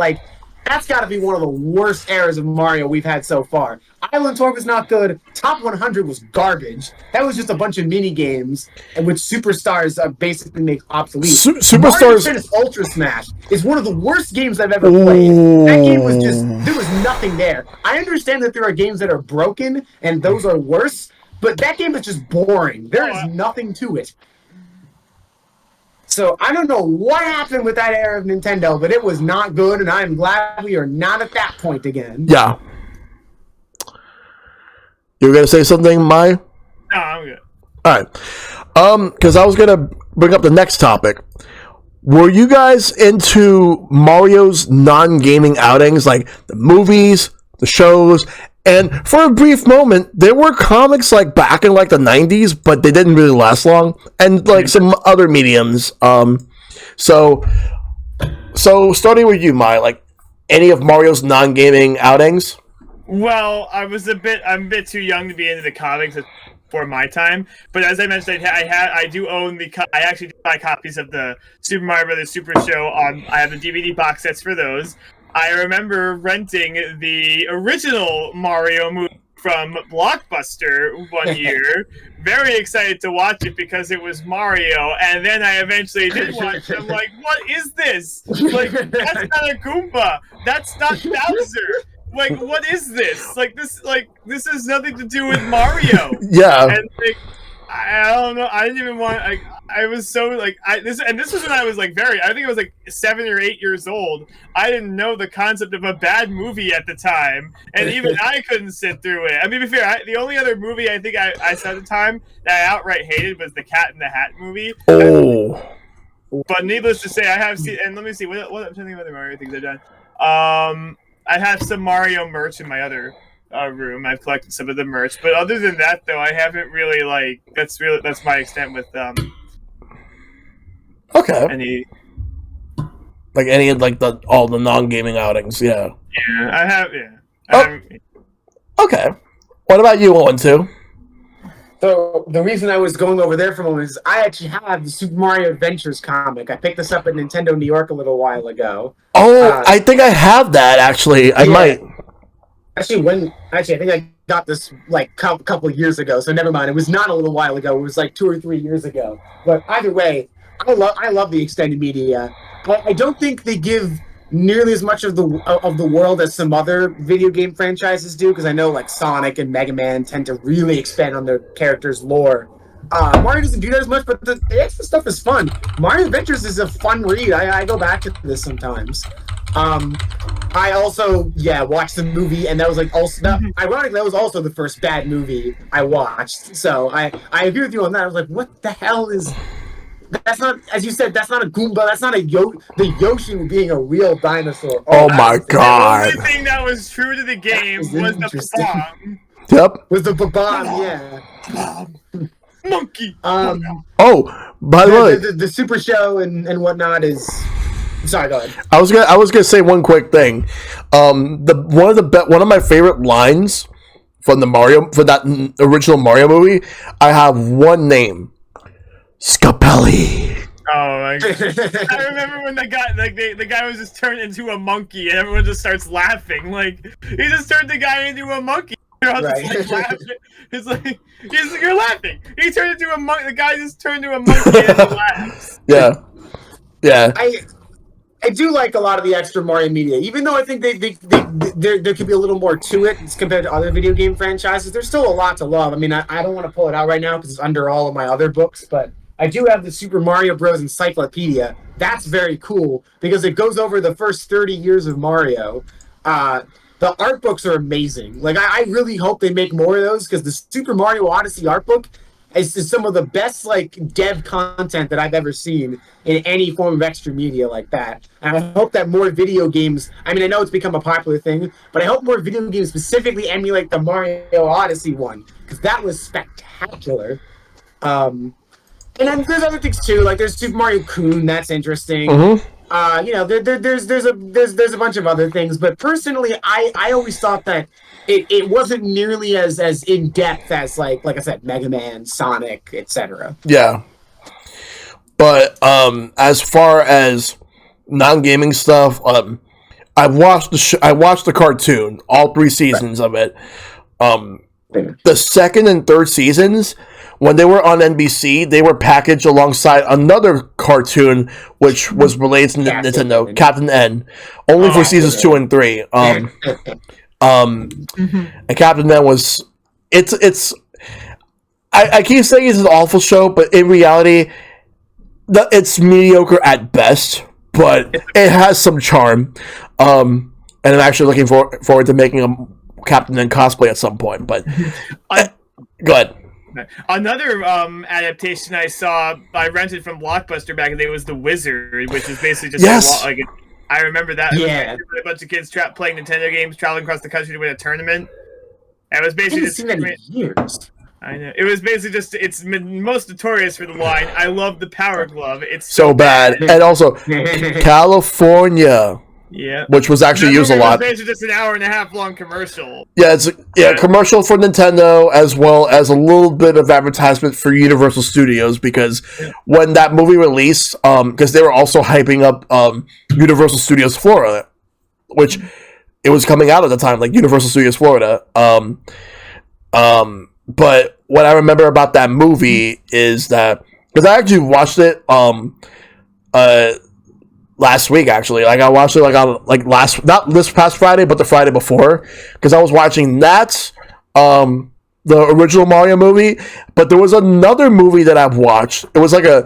that's got to be one of the worst eras of Mario we've had so far. Island Tour was not good. Top 100 was garbage. That was just a bunch of mini games, in which Superstars basically make obsolete. Superstars Mario Tennis Ultra Smash is one of the worst games I've ever played. That game was there was nothing there. I understand that there are games that are broken, and those are worse, but that game is just boring. There is nothing to it. So I don't know what happened with that era of Nintendo, but it was not good, and I'm glad we are not at that point again. Yeah. You were gonna say something, Mai? No, I'm good. All right. Because I was gonna bring up the next topic. Were you guys into Mario's non-gaming outings, like the movies, the shows? And for a brief moment, there were comics back in the 90s, but they didn't really last long, and some other mediums. So starting with you, Mai, any of Mario's non-gaming outings? Well, I'm a bit too young to be into the comics for my time, but as I mentioned, I do own I actually buy copies of the Super Mario Brothers Super Show I have the DVD box sets for those. I remember renting the original Mario movie from Blockbuster one year. Very excited to watch it because it was Mario, and then I eventually did watch it. I'm like, what is this? That's not a Goomba. That's not Bowser. What is this? This has nothing to do with Mario. Yeah. And I don't know. I didn't even want. I was so this was when I was I think I was 7 or 8 years old. I didn't know the concept of a bad movie at the time, and even I couldn't sit through it. I mean, to be fair, the only other movie I think I saw at the time that I outright hated was the Cat in the Hat movie. Oh. But needless to say, I have seen. And let me see what I'm thinking about the Mario things I've done. I have some Mario merch in my other room. I've collected some of the merch, but other than that, though, I haven't really that's my extent with Okay. Any like all the non-gaming outings. Yeah. Yeah, I have. Okay. What about you, OneOneTwo? So the reason I was going over there for a moment is I actually have the Super Mario Adventures comic. I picked this up at Nintendo New York a little while ago. Oh, I think I have that actually. I might. Actually, I think I got this like a couple years ago. So never mind. It was not a little while ago. It was like 2 or 3 years ago. But either way, I love the extended media. I don't think they give nearly as much of the world as some other video game franchises do, because I know like Sonic and Mega Man tend to really expand on their characters' lore. Mario doesn't do that as much, but the extra stuff is fun. Mario Adventures is a fun read. I go back to this sometimes. I also watched the movie, and that was like ironically that was also the first bad movie I watched. So I agree with you on that. I was like, what the hell is? That's not, as you said, that's not a Goomba. That's not the Yoshi being a real dinosaur. Oh my god! The only thing that was true to the game was the bomb. Yep. Was the bomb? Yeah. Monkey. Oh, by the way, the Super Show and whatnot is. Sorry, go ahead. I was gonna say one quick thing. One of my favorite lines from that original Mario movie. I have one name. Scapelli. Oh my god! I remember when the guy was just turned into a monkey, and everyone just starts laughing. Like he just turned the guy into a monkey. You're all just like laughing. It's like you're laughing. He turned into a monkey. The guy just turned into a monkey and he laughs. Yeah. I do like a lot of the extra Mario media, even though I think there could be a little more to it compared to other video game franchises. There's still a lot to love. I mean, I don't want to pull it out right now because it's under all of my other books, but I do have the Super Mario Bros. Encyclopedia. That's very cool because it goes over the first 30 years of Mario. The art books are amazing. Like, I really hope they make more of those because the Super Mario Odyssey art book is some of the best, like, dev content that I've ever seen in any form of extra media like that. And I hope that more video games, I mean, I know it's become a popular thing, but I hope more video games specifically emulate the Mario Odyssey one because that was spectacular. And then there's other things too, like there's Super Mario Kun, that's interesting. Mm-hmm. There's a bunch of other things, but personally, I always thought that it wasn't nearly as in depth as like I said, Mega Man, Sonic, etc. Yeah, but as far as non-gaming stuff, I watched the cartoon, all 3 seasons of it. The second and third seasons, when they were on NBC, they were packaged alongside another cartoon which was related to Nintendo, Captain N, only for seasons 2 and 3. And Captain N was I keep saying it's an awful show, but in reality, it's mediocre at best, but it has some charm. And I'm actually looking forward to making a Captain N cosplay at some point. But go ahead. Another adaptation I rented from Blockbuster back in the day was The Wizard, which is basically just I remember that. Yeah. It was a bunch of kids playing Nintendo games, traveling across the country to win a tournament. And it was basically I haven't seen that in years. I know. It was basically it's most notorious for the line, "I love the Power Glove." It's so bad. And also California. Yeah, which was actually used a lot. It's just an hour-and-a-half long commercial. Yeah, it's commercial for Nintendo as well as a little bit of advertisement for Universal Studios because when that movie released, because they were also hyping up Universal Studios Florida, which it was coming out at the time, like Universal Studios Florida. But what I remember about that movie is that because I actually watched it last week, actually. Like I watched it not this past Friday, but the Friday before, because I was watching that the original Mario movie. But there was another movie that I've watched. It was like a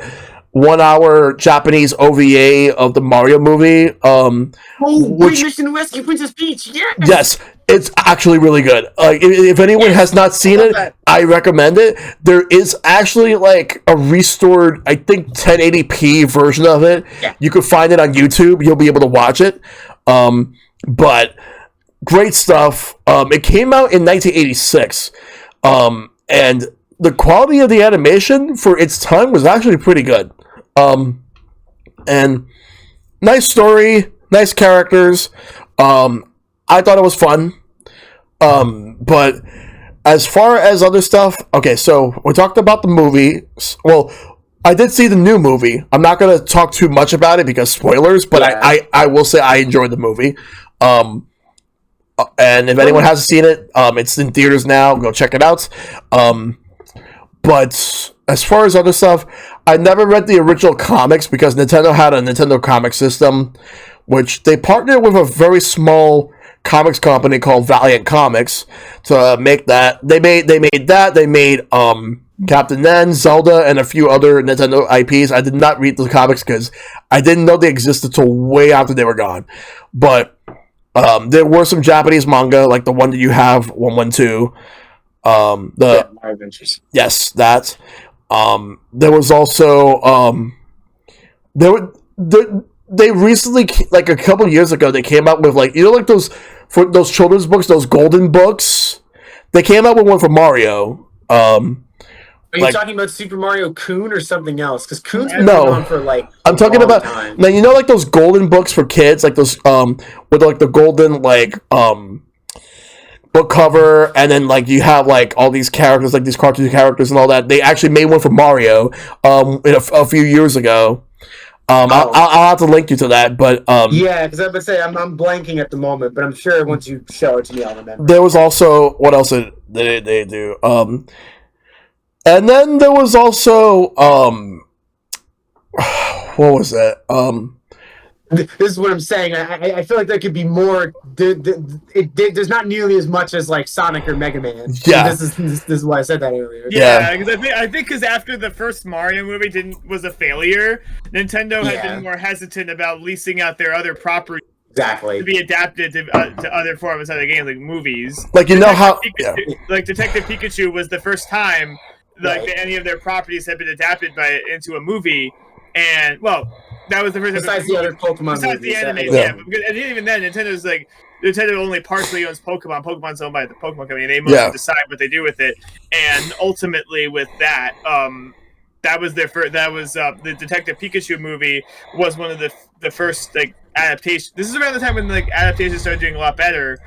1-hour Japanese OVA of the Mario movie. Great Mission to Rescue Princess Peach. Yes, it's actually really good. If anyone has not seen it, I recommend it. There is actually like a restored, I think 1080p version of it. Yeah. You can find it on YouTube. You'll be able to watch it. But great stuff. It came out in 1986, and the quality of the animation for its time was actually pretty good. and nice story, nice characters. I thought it was fun. But as far as other stuff, okay, so we talked about the movie. Well, I did see the new movie. I'm not going to talk too much about it because spoilers, but I will say I enjoyed the movie. And if anyone hasn't seen it, it's in theaters now. Go check it out. But as far as other stuff, I never read the original comics because Nintendo had a Nintendo comic system, which they partnered with a very small comics company called Valiant Comics to make that. They made that. They made Captain N, Zelda, and a few other Nintendo IPs. I did not read the comics because I didn't know they existed till way after they were gone. But there were some Japanese manga, like the one that you have, OneOneTwo. Yes, that. There was also they recently, like a couple years ago, they came out with like like those children's books, those golden books. They came out with one for Mario. Are you talking about Super Mario Kun or something else? Because Kun's been going on for like I'm talking about time. Now like those golden books for kids, like those with like the golden book cover, and then like you have like all these characters, like these cartoon characters and all that. They actually made one for Mario a few years ago. I'll have to link you to that, but yeah, because I would say I'm blanking at the moment, but I'm sure once you show it to me, I'll remember. There was also what else did they do? And then there was also what was that? This is what I'm saying. I feel like there could be more. There's not nearly as much as like Sonic or Mega Man. Yeah, this is why I said that earlier. Yeah, because I think because after the first Mario movie was a failure, Nintendo had been more hesitant about leasing out their other properties. Exactly. To be adapted to other forms of the game, like movies. Like like Detective Pikachu was the first time like any of their properties had been adapted into a movie, and that was the first. Besides the other Pokemon. Besides the anime, and even then, Nintendo only partially owns Pokemon. Pokemon's owned by the Pokemon Company. They mostly decide what they do with it, and ultimately, with that, that was their first. That was the Detective Pikachu movie was one of the first like adaptations. This is around the time when like adaptations started doing a lot better,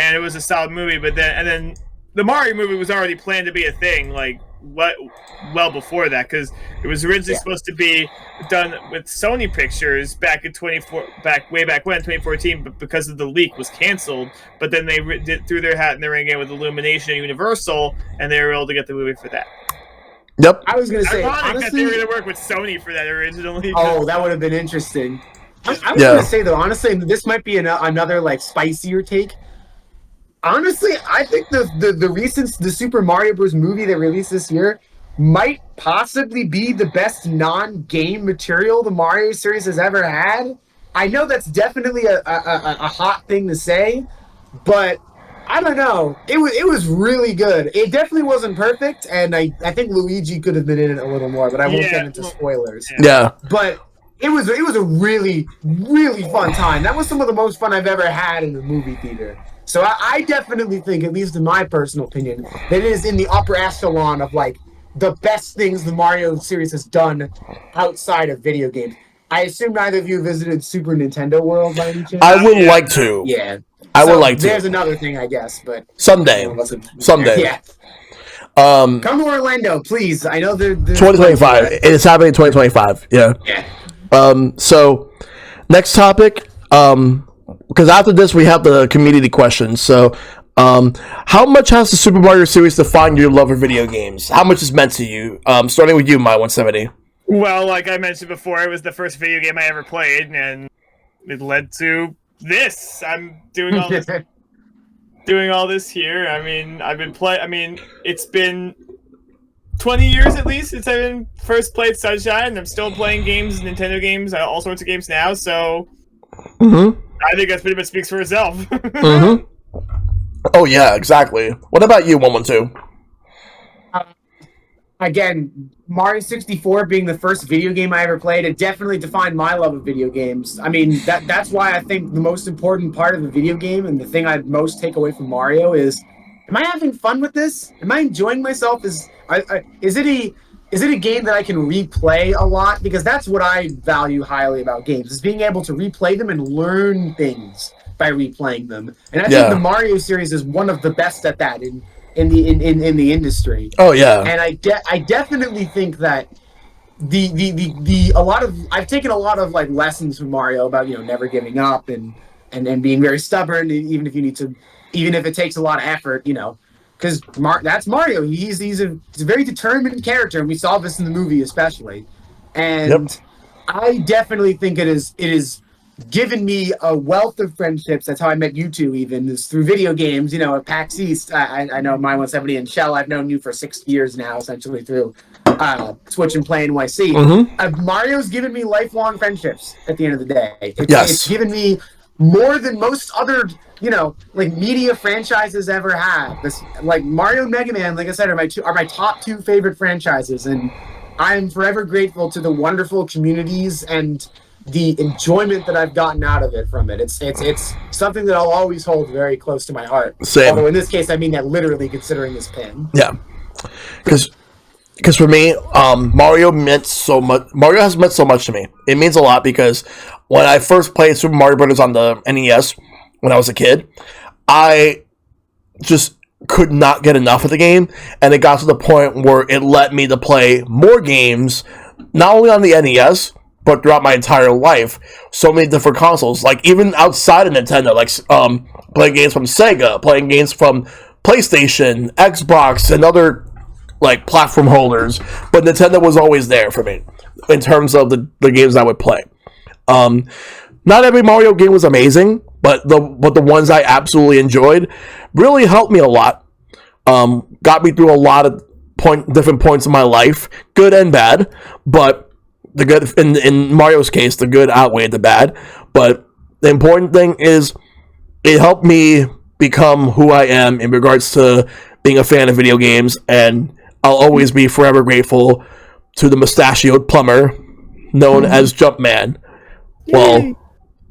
and it was a solid movie. But then the Mario movie was already planned to be a thing, like well before that, because it was originally supposed to be done with Sony Pictures back in 2014, but because of the leak was canceled. But then they threw their hat in the ring again with Illumination and Universal, and they were able to get the movie for that. Yep. I was going to say, honestly, that they were going to work with Sony for that originally. Oh, that would have been interesting. I was going to say, though, honestly, this might be another like spicier take. Honestly, I think the Super Mario Bros. Movie they released this year might possibly be the best non-game material the Mario series has ever had. I know that's definitely a hot thing to say, but I don't know. It was really good. It definitely wasn't perfect, and I think Luigi could have been in it a little more, but I won't get into spoilers. Yeah. But it was a really, really fun time. That was some of the most fun I've ever had in a movie theater. So I definitely think, at least in my personal opinion, that it is in the upper echelon of like the best things the Mario series has done outside of video games. I assume neither of you visited Super Nintendo World by any chance? I would like to. Yeah. I would like to. There's another thing, I guess, but someday. Yeah. Come to Orlando, please. I know they're 2025. It's happening in 2025. Yeah. Yeah. So next topic. Because after this we have the community questions. So, how much has the Super Mario series defined your love of video games? How much is meant to you? Starting with you, My 170. Well, like I mentioned before, it was the first video game I ever played, and it led to this. I'm doing all this, doing all this here. I mean, it's been 20 years at least since I've first played Sunshine, and I'm still playing games, Nintendo games, all sorts of games now. So. Mm-hmm. I think that pretty much speaks for itself. Mm-hmm. Oh yeah, exactly. What about you, 112? Again, Mario 64 being the first video game I ever played, it definitely defined my love of video games. I mean, that's why I think the most important part of the video game and the thing I'd most take away from Mario is, am I having fun with this? Am I enjoying myself? Is it is it a game that I can replay a lot? Because that's what I value highly about games, is being able to replay them and learn things by replaying them. And I think the Mario series is one of the best at that in the industry. Oh yeah. And I definitely think that I've taken a lot of like lessons from Mario about, you know, never giving up and being very stubborn, even if it takes a lot of effort, you know. Because that's Mario. He's a very determined character, and we saw this in the movie especially. And I definitely think it is given me a wealth of friendships. That's how I met you two, even, is through video games. You know, at PAX East, I know My170 and Shell. I've known you for 6 years now, essentially, through Switch and Play NYC. Mm-hmm. Mario's given me lifelong friendships at the end of the day. Yes. It's given me more than most other, you know, like media franchises ever have. This, like Mario and Mega Man, like I said, are my top 2 favorite franchises, and I'm forever grateful to the wonderful communities and the enjoyment that I've gotten out of it from it. It's something that I'll always hold very close to my heart. Same. Although in this case, I mean that literally, considering this pin. Yeah, because for me, Mario meant so much. Mario has meant so much to me. It means a lot because when I first played Super Mario Brothers on the NES when I was a kid, I just could not get enough of the game, and it got to the point where it let me to play more games, not only on the NES, but throughout my entire life. So many different consoles, like even outside of Nintendo, like playing games from Sega, playing games from PlayStation, Xbox, and other like platform holders. But Nintendo was always there for me in terms of the games I would play. Not every Mario game was amazing, but the ones I absolutely enjoyed really helped me a lot. Got me through a lot of different points in my life, good and bad. But the good, in Mario's case, the good outweighed the bad. But the important thing is it helped me become who I am in regards to being a fan of video games, and I'll always be forever grateful to the mustachioed plumber known as Jumpman. Well,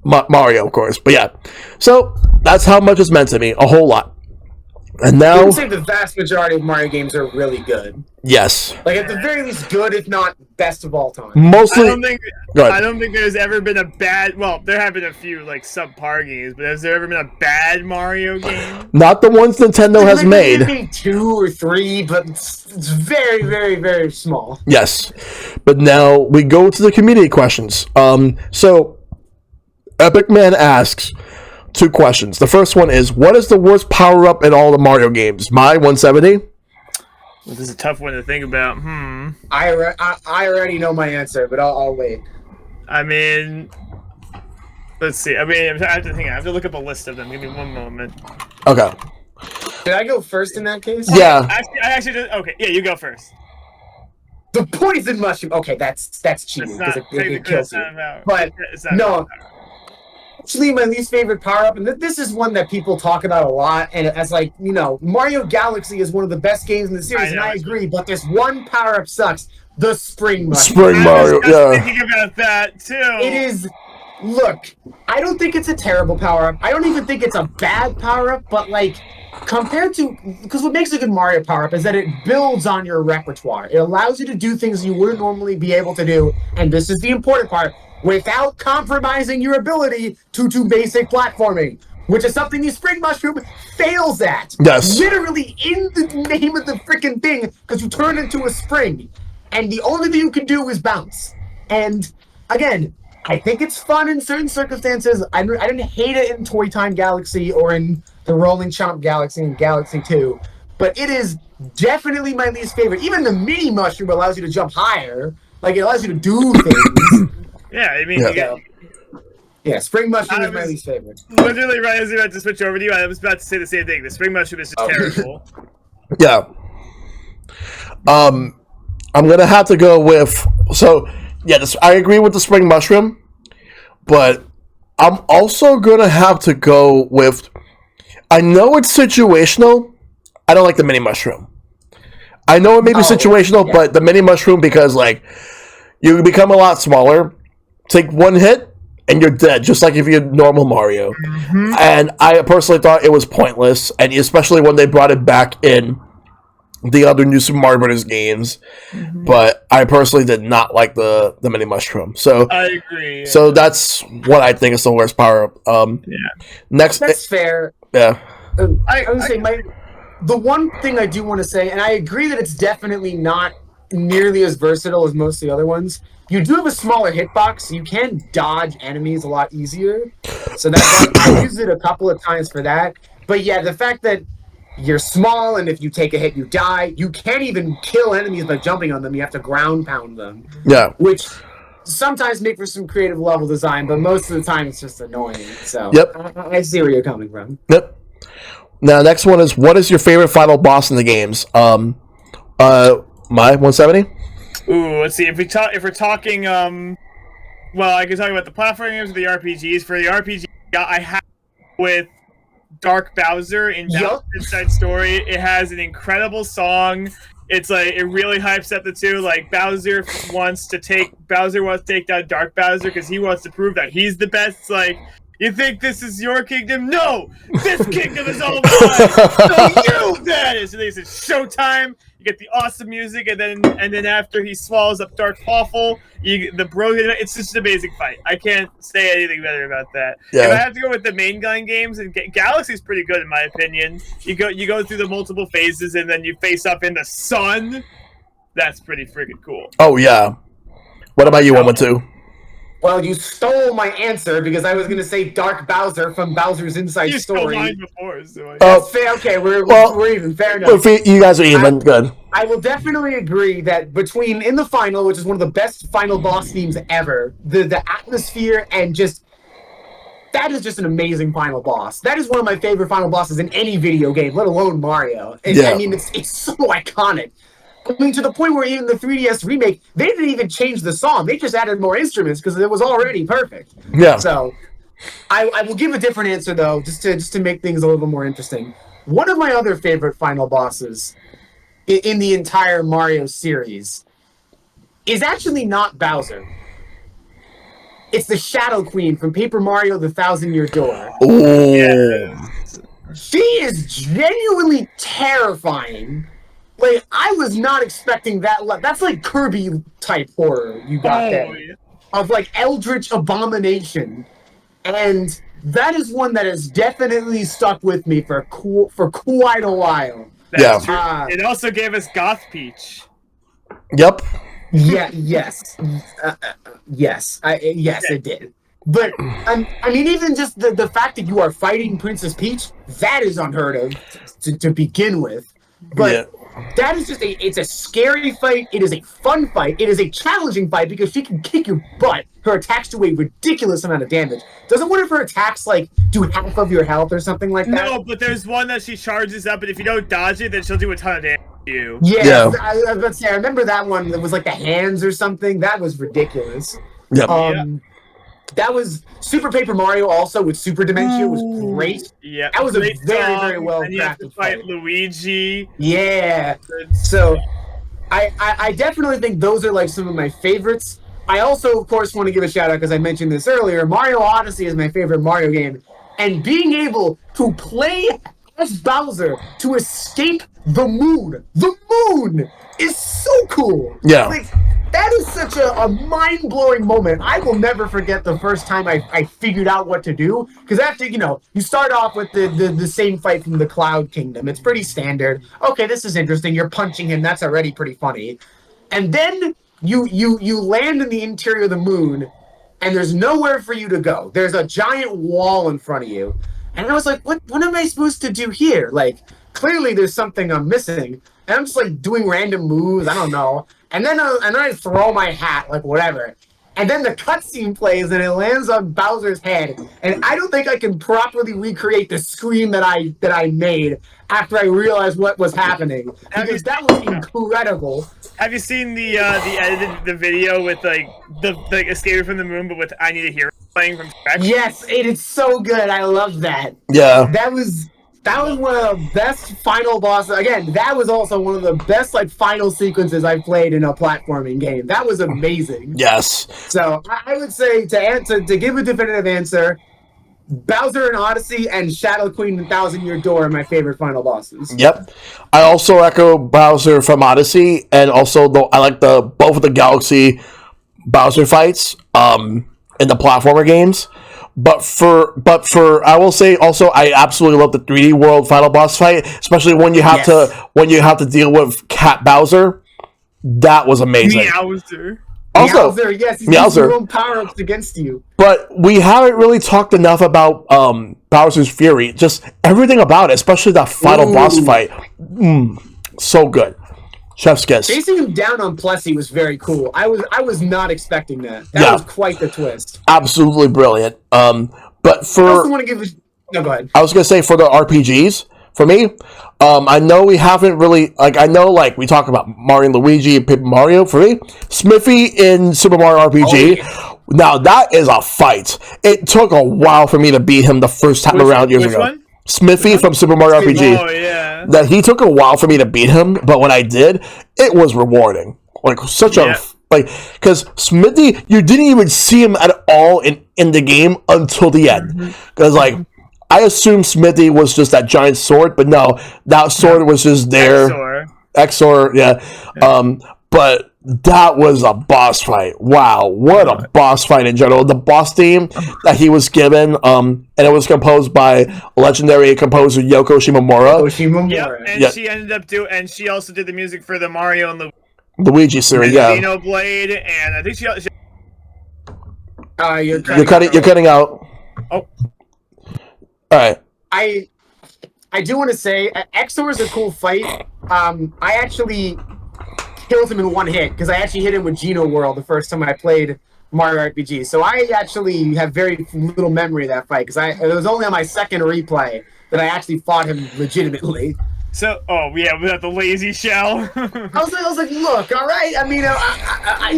Mario, of course. But yeah. So, that's how much it's meant to me. A whole lot. And now... I would say the vast majority of Mario games are really good. Yes. Like, at the very least, good, if not best of all time. Mostly... I don't think there's ever been a bad... Well, there have been a few, like, subpar games, but has there ever been a bad Mario game? Not the ones Nintendo has made. Maybe 2 or 3, but it's very, very, very small. Yes. But now we go to the community questions. So, Epic Man asks 2 questions. The first one is, what is the worst power-up in all the Mario games? My170? Well, this is a tough one to think about. I already know my answer, but I'll wait. I mean, let's see. I mean, I have to think. I have to look up a list of them. Give me one moment. Okay. Did I go first in that case? Yeah. I actually just, okay. Yeah, you go first. The poison mushroom. Okay, that's cheating because it kills you. But no. Actually, my least favorite power-up, and this is one that people talk about a lot, and as like, you know, Mario Galaxy is one of the best games in the series, and I agree, but this one power-up sucks. The Spring Mushroom. Spring Mario, yeah. I was thinking about that, too. It is... Look, I don't think it's a terrible power-up. I don't even think it's a bad power-up, but, like, compared to... Because what makes a good Mario power-up is that it builds on your repertoire. It allows you to do things you wouldn't normally be able to do, and this is the important part, without compromising your ability to do basic platforming, which is something the Spring Mushroom fails at. Yes. Literally in the name of the freaking thing, because you turn into a spring, and the only thing you can do is bounce. And, again, I think it's fun in certain circumstances. I didn't hate it in Toy Time Galaxy or in the Rolling Chomp Galaxy and Galaxy 2, but it is definitely my least favorite. Even the Mini Mushroom allows you to jump higher. Like, it allows you to do things. Yeah, I mean, yeah, Spring Mushroom is my least favorite. Literally, right as I was about to switch over to you, I was about to say the same thing. The Spring Mushroom is just terrible. Yeah. I'm gonna have to go with... So, yeah, I agree with the Spring Mushroom, but I'm also gonna have to go with... I know it's situational. I don't like the Mini Mushroom. I know it may be situational, but the Mini Mushroom, because, like, you become a lot smaller, take one hit, and you're dead, just like if you had normal Mario. And I personally thought it was pointless, and especially when they brought it back in the other new Super Mario Brothers games, but I personally did not like the mini mushroom. So I agree. So that's what I think is the worst power up. Next, that's fair. Yeah, I would say the one thing I do want to say, and I agree that it's definitely not nearly as versatile as most of the other ones. You do have a smaller hitbox, so you can dodge enemies a lot easier. So I used it a couple of times for that. But yeah, the fact that you're small, and if you take a hit, you die. You can't even kill enemies by jumping on them. You have to ground pound them. Yeah. Which sometimes make for some creative level design, but most of the time it's just annoying. So I see where you're coming from. Yep. Now, next one is, what is your favorite final boss in the games? My 170. Ooh, let's see. If we're talking, well, I can talk about the platform games or the RPGs. For the RPG, I have with Dark Bowser in Bowser's Inside Story. It has an incredible song. It's like, it really hypes up the two. Like, Bowser wants to take down Dark Bowser because he wants to prove that he's the best. It's like, you think this is your kingdom? No! This kingdom is all mine! So you then! So they said, showtime! You get the awesome music, and then after he swallows up Dark Waffle, it's just an amazing fight. I can't say anything better about that. Yeah. If I have to go with the main gun games, and Galaxy's pretty good in my opinion. You go through the multiple phases, and then you face up in the sun. That's pretty freaking cool. Oh yeah. What about you, OneOneTwo? Well, you stole my answer because I was going to say Dark Bowser from Bowser's Inside Story. You stole mine before, so that's fair. Okay, we're even. Fair enough. You guys are even. Good. I will definitely agree that between in the final, which is one of the best final boss themes ever, the atmosphere and that is just an amazing final boss. That is one of my favorite final bosses in any video game, let alone Mario. I mean, it's so iconic. I mean, to the point where even the 3DS remake, they didn't even change the song. They just added more instruments because it was already perfect. Yeah. So, I will give a different answer, though, just to make things a little more interesting. One of my other favorite final bosses in the entire Mario series is actually not Bowser. It's the Shadow Queen from Paper Mario: The Thousand-Year Door. Ooh. Yeah. She is genuinely terrifying. Like, I was not expecting that. That's like Kirby-type horror you got there. Yeah. Of, like, Eldritch Abomination. And that is one that has definitely stuck with me for quite a while. That's true. It also gave us Goth Peach. Yep. Yeah, yes. Yes, it did. But, I mean, even just the fact that you are fighting Princess Peach, that is unheard of to begin with. But that is just it's a scary fight. It is a fun fight. It is a challenging fight because she can kick your butt. Her attacks do a ridiculous amount of damage. Doesn't one of her attacks, like, do half of your health or something like that? No, but there's one that she charges up, and if you don't dodge it, then she'll do a ton of damage to you. Yeah. I was about to say, I remember that one that was like the hands or something. That was ridiculous. That was Super Paper Mario also with Super Dementia was great. Yeah. That was a very well crafted and you have to fight Luigi. Yeah. So I definitely think those are like some of my favorites. I also, of course, want to give a shout out because I mentioned this earlier. Mario Odyssey is my favorite Mario game. And being able to play as Bowser to escape the moon is so cool. Yeah. Like, that is such a mind-blowing moment. I will never forget the first time I figured out what to do. Because after, you start off with the same fight from the Cloud Kingdom. It's pretty standard. Okay, this is interesting. You're punching him. That's already pretty funny. And then you land in the interior of the moon, and there's nowhere for you to go. There's a giant wall in front of you. And I was like, what am I supposed to do here? Like, clearly there's something I'm missing. And I'm just, like, doing random moves. I don't know. And then I throw my hat, like, whatever. And then the cutscene plays, and it lands on Bowser's head. And I don't think I can properly recreate the scream that I made after I realized what was happening. Because that was incredible. Have you seen the edited video with, like, the Escape from the Moon, but with I Need a Hero playing from scratch? Yes, it is so good. I love that. Yeah. That was one of the best final bosses. Again, that was also one of the best, like, final sequences I played in a platforming game. That was amazing. Yes. So I would say to give a definitive answer, Bowser in Odyssey and Shadow Queen and Thousand Year Door are my favorite final bosses. Yep. I also echo Bowser from Odyssey, and also I like both of the Galaxy Bowser fights in the platformer games. But for I will say also I absolutely love the 3D World final boss fight, especially when you have to deal with Cat Bowser. That was amazing. Meowser. Also, Meowser, yes, he's Meowser. using power-ups against you. But we haven't really talked enough about Bowser's Fury. Just everything about it, especially that final boss fight. So good. Chef's kiss. Chasing him down on Plessy was very cool. I was not expecting that. That was quite the twist. Absolutely brilliant. But for I also want to give no, go ahead. I was gonna say for the RPGs, for me, I know we haven't really we talk about Mario and Luigi and Paper Mario. For me, Smithy in Super Mario RPG. Now that is a fight. It took a while for me to beat him the first time around years ago. One? Smithy from Super Mario RPG. Oh yeah. That he took a while for me to beat him, but when I did, it was rewarding. Like such a because Smithy, you didn't even see him at all in the game until the end. Because I assumed Smithy was just that giant sword, but no, that sword was just there. Exor, yeah. But that was a boss fight. Wow, what a boss fight in general. The boss theme that he was given, and it was composed by legendary composer Yoko Shimomura. Yep, and she ended up and she also did the music for the Mario and Luigi series, yeah. Xenoblade, and I think she you're cutting out. Oh. All right. I do want to say, Exor is a cool fight. I actually killed him in one hit because I actually hit him with Geno World the first time I played Mario RPG. So I actually have very little memory of that fight because it was only on my second replay that I actually fought him legitimately. So, without the lazy shell. I was like, look, all right. I mean,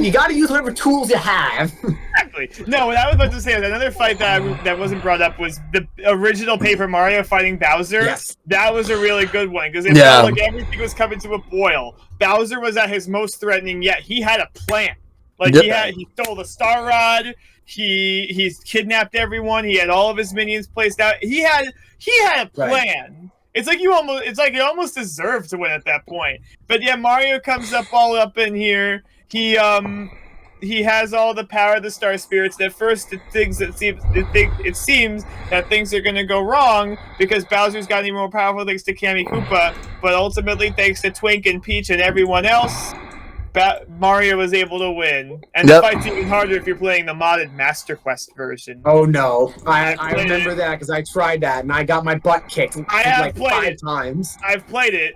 you got to use whatever tools you have. Exactly. No, what I was about to say is another fight that wasn't brought up was the original Paper Mario fighting Bowser. Yes. That was a really good one because it felt like everything was coming to a boil. Bowser was at his most threatening yet. He had a plan. He stole the Star Rod. He's kidnapped everyone. He had all of his minions placed out. He had a plan. Right. It's like you almost deserve to win at that point. But yeah, Mario comes all up in here. He has all the power of the Star Spirits. At first, it seems that things are going to go wrong because Bowser's got even more powerful thanks to Kammy Koopa. But ultimately, thanks to Twink and Peach and everyone else, Mario was able to win. And the fight's even harder if you're playing the modded Master Quest version. Oh no, I remember that because I tried that and I got my butt kicked like 5 times. I've played it,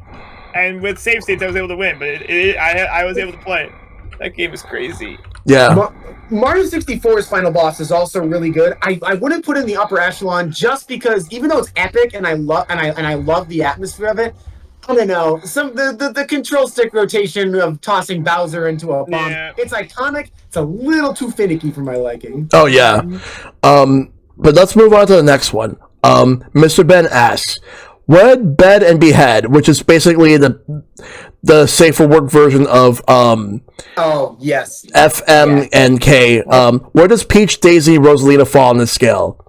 and with save states I was able to win, but I was able to play it. That game is crazy. Yeah. Mario 64's final boss is also really good. I wouldn't put it in the upper echelon just because even though it's epic and I love the atmosphere of it, I don't know. The control stick rotation of tossing Bowser into a bomb. Yeah. It's iconic. It's a little too finicky for my liking. Oh yeah. But let's move on to the next one. Mr. Ben asks, Wed, Bed, and Behead, which is basically the safe for work version of oh yes. FM and K. Where does Peach, Daisy, Rosalina fall on this scale?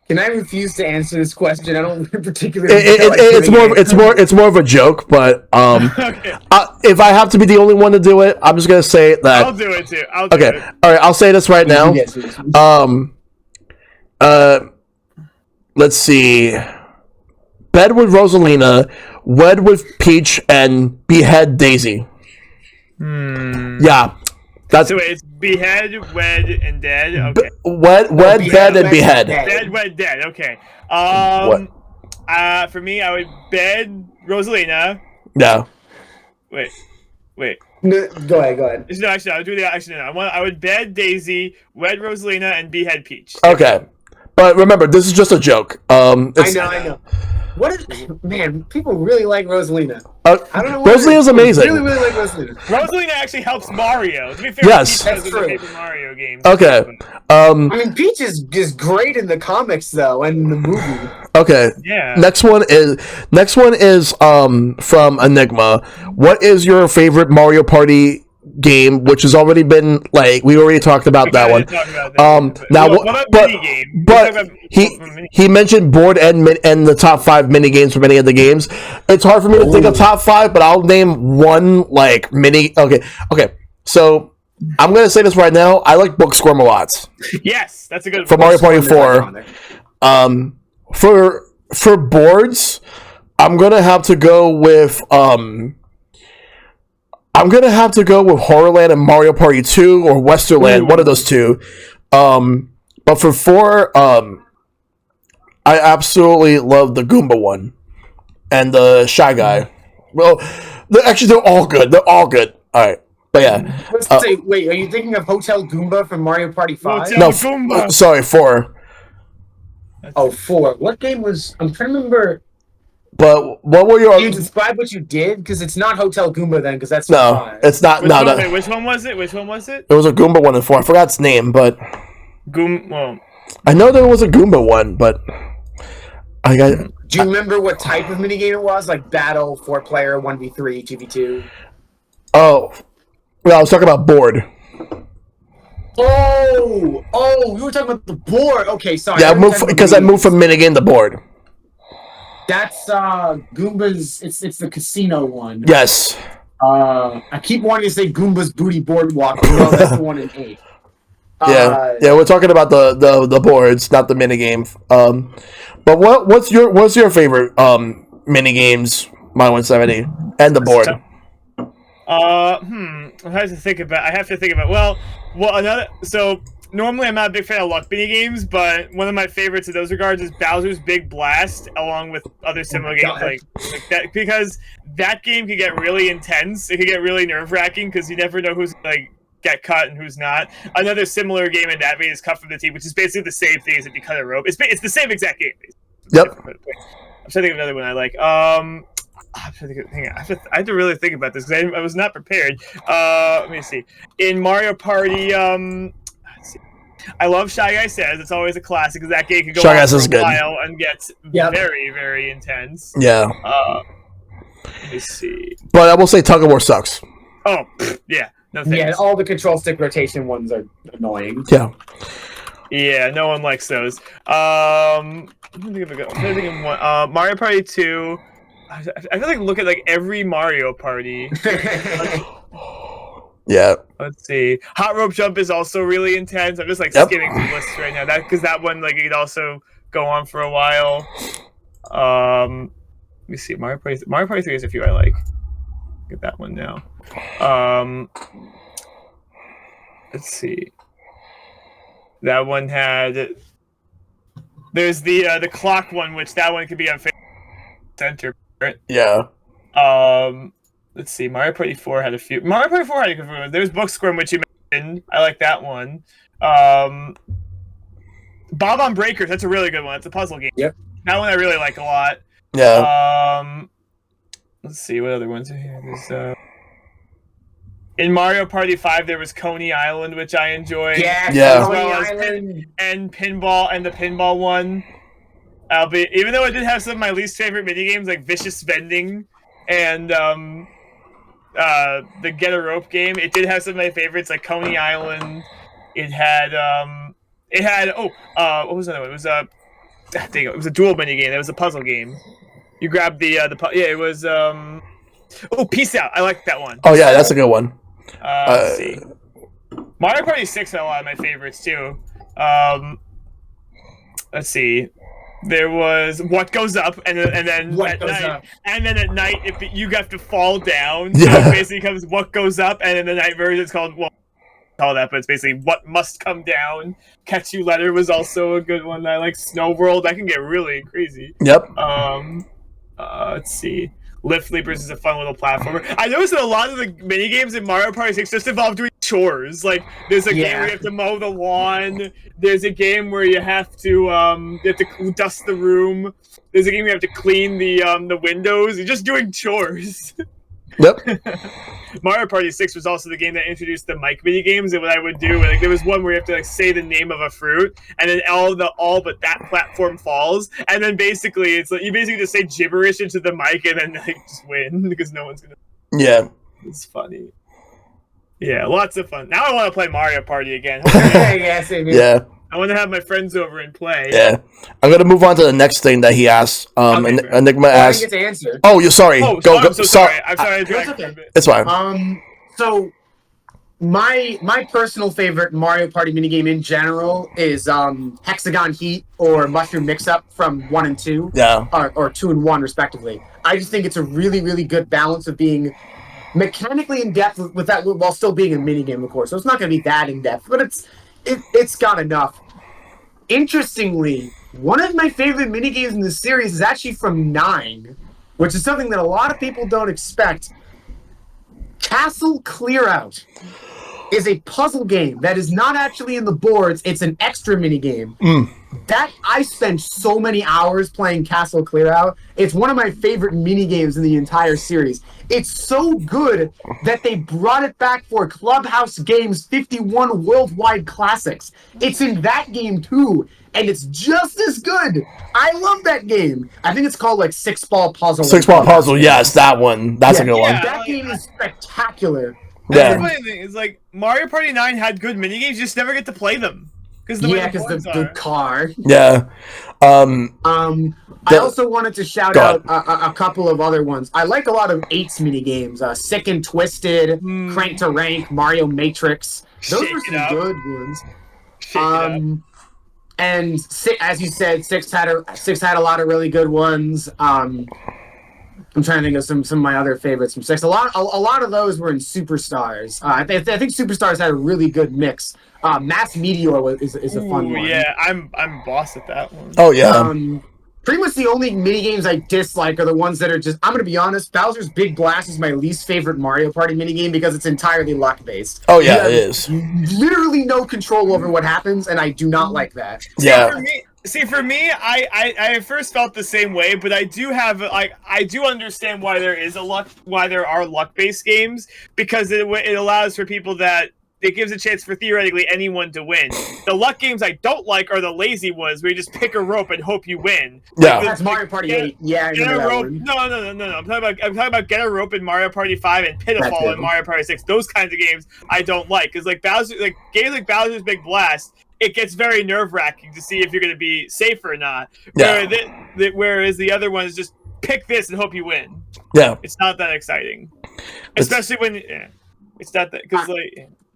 Can I refuse to answer this question? I don't particularly. It's more of a joke, but okay. If I have to be the only one to do it, I'm just gonna say that. I'll do it too. All right. I'll say this right now. Let's see. Bed with Rosalina, wed with Peach, and behead Daisy. Yeah. That's so it's behead, wed, and dead. Okay. Wed, bed, and behead. Bed, wed, dead. Okay. For me, I would bed Rosalina. Yeah. Wait. No, go ahead. No, actually, I would do that. Actually, no. I would bed Daisy, wed Rosalina, and behead Peach. Okay. But remember, this is just a joke. I know. Man, people really like Rosalina. I don't know. Rosalina's amazing. Really like Rosalina. Rosalina actually helps Mario. To be fair, yes, that's true. Paper Mario games. Okay. I mean, Peach is great in the comics though, and in the movie. Okay. Yeah. Next one is from Enigma. What is your favorite Mario Party game, which has already been like we already talked about that one. But he mentioned board and the top 5 mini games for many of the games. It's hard for me to think of top 5, but I'll name one like mini. Okay. So I'm gonna say this right now. I like Book Squirm a lot. Yes, that's a good for Mario Party 4. For boards, I'm gonna have to go with Horrorland and Mario Party 2 or Westerland, one of those two. But for 4, I absolutely love the Goomba one and the Shy Guy. Well, they're all good. They're all good. All right. But yeah. Let's say, wait, are you thinking of Hotel Goomba from Mario Party 5? Goomba. Sorry, 4. Oh, 4. What game was... I'm trying to remember... But what were your... Can you describe what you did? Because it's not Hotel Goomba then, because that's... No, it's not... Which one was it? It was a Goomba one in 4. I forgot its name, but... Well... I know there was a Goomba one, but... Do you remember what type of minigame it was? Like battle, 4-player, 1v3, 2v2? Oh... Well, I was talking about board. Oh, you were talking about the board. Okay, sorry. Yeah, I moved from minigame to board. That's Goomba's. It's the casino one. Yes. I keep wanting to say Goomba's Booty Boardwalk. But no, that's the one in 8. Yeah, we're talking about the boards, not the minigame. But what's your favorite minigames, My 170, and the board? I have to think about. Well, another. So normally I'm not a big fan of luck mini games, but one of my favorites in those regards is Bowser's Big Blast, along with other similar games like that, because that game can get really intense. It can get really nerve-wracking because you never know who's like get cut and who's not. Another similar game in that vein is Cut from the Teeth, which is basically the same thing as if you cut a rope. It's the same exact game. Yep. I'm trying to think of another one I like. I have to really think about this because I was not prepared. Let me see. In Mario Party, let's see. I love Shy Guy Says. It's always a classic because that game can go on for a while and gets very, very intense. Yeah. Let me see. But I will say Tug of War sucks. Oh, yeah. No thanks. Yeah, all the control stick rotation ones are annoying. Yeah. Yeah, no one likes those. I'm trying to think of one. Mario Party 2. I feel like look at like every Mario Party. Yeah. Let's see. Hot Rope Jump is also really intense. I'm just like skimming through lists right now. Because that one like it could also go on for a while. Let me see. Mario Party 3 has a few I like. Get that one now. Let's see. That one had. There's the clock one, which that one could be on center. Yeah. Let's see. Mario Party 4 had a few. Mario Party 4 had a good one. There's Book Squirm, which you mentioned. I like that one. Bob on Breakers. That's a really good one. It's a puzzle game. Yep. That one I really like a lot. Yeah. Let's see. What other ones are here? There's in Mario Party 5, there was Coney Island, which I enjoyed. Yeah. As well as Pinball and the Pinball one. Even though it did have some of my least favorite minigames like Vicious Vending and the Get a Rope game, it did have some of my favorites like Coney Island. It had what was another one? It was it was a dual minigame. It was a puzzle game. You grabbed it was Peace Out. I like that one. Oh yeah, that's a good one. Let's see. Mario Party 6 had a lot of my favorites too. Let's see. There was What Goes Up, and then at night, you have to fall down. So it basically comes What Goes Up, and in the night version it's called that, but it's basically What Must Come Down. Catch You Later was also a good one. I like Snow World. That can get really crazy. Yep. Let's see. Lift Leapers is a fun little platformer. I noticed that a lot of the mini games in Mario Party 6 just involve doing chores. Like there's a game where you have to mow the lawn. There's a game where you have to dust the room. There's a game where you have to clean the windows. You're just doing chores. Yep. Mario Party 6 was also the game that introduced the mic mini games, and what I would do, like there was one where you have to like say the name of a fruit, and then all but that platform falls, and then basically it's like you basically just say gibberish into the mic and then like just win because no one's gonna. Yeah. It's funny. Yeah, lots of fun. Now I want to play Mario Party again. Yeah, same here. Yeah. I want to have my friends over and play. Yeah. I'm gonna move on to the next thing that he asked. Okay, Enigma I asked. didn't get to answer. Oh, you're sorry. Oh, go. I'm so sorry. I'm sorry. That's okay. It's fine. So my personal favorite Mario Party minigame in general is Hexagon Heat or Mushroom Mix-Up from 1 and 2. Yeah. Or 2 and 1 respectively. I just think it's a really, really good balance of being mechanically in depth with that while still being a minigame, of course. So it's not going to be that in depth, but it's got enough. Interestingly, one of my favorite minigames in the series is actually from 9, which is something that a lot of people don't expect. Castle Clear Out is a puzzle game that is not actually in the boards. It's an extra minigame. That I spent so many hours playing Castle Clear Out. It's one of my favorite minigames in the entire series. It's so good that they brought it back for Clubhouse Games 51 Worldwide Classics. It's in that game too, and it's just as good. I love that game. I think it's called like Six Ball Puzzle. Six Ball Puzzle, yes, that one. That's a good one. That game is spectacular. That's the funny thing is, like, Mario Party 9 had good minigames, you just never get to play them. Because the car. Yeah. I also wanted to shout out a couple of other ones. I like a lot of 8's minigames. Sick and Twisted, Crank to Rank, Mario Matrix. Those were some good ones. And as you said, Six had a lot of really good ones. I'm trying to think of some of my other favorites from 6. A lot of those were in Superstars. I think Superstars had a really good mix. Mass Meteor is a fun one. Yeah, I'm boss at that one. Oh yeah. Pretty much the only minigames I dislike are the ones that are just. I'm gonna be honest. Bowser's Big Blast is my least favorite Mario Party minigame because it's entirely luck based. Oh yeah, it is. Literally no control over what happens, and I do not like that. Yeah. For me, I at first felt the same way, but I do have I do understand why there are luck-based games, because it allows for people that it gives a chance for theoretically anyone to win. The luck games I don't like are the lazy ones where you just pick a rope and hope you win. Yeah, that's Mario Party 8. Yeah, get a rope. No. I'm talking about Get a Rope in Mario Party 5 and Pitfall in Mario Party 6. Those kinds of games I don't like, because games like Bowser's Big Blast, it gets very nerve-wracking to see if you're going to be safe or not. Yeah. Whereas the other ones just pick this and hope you win. Yeah. It's not that exciting. Especially when... Yeah, it's not that... Because,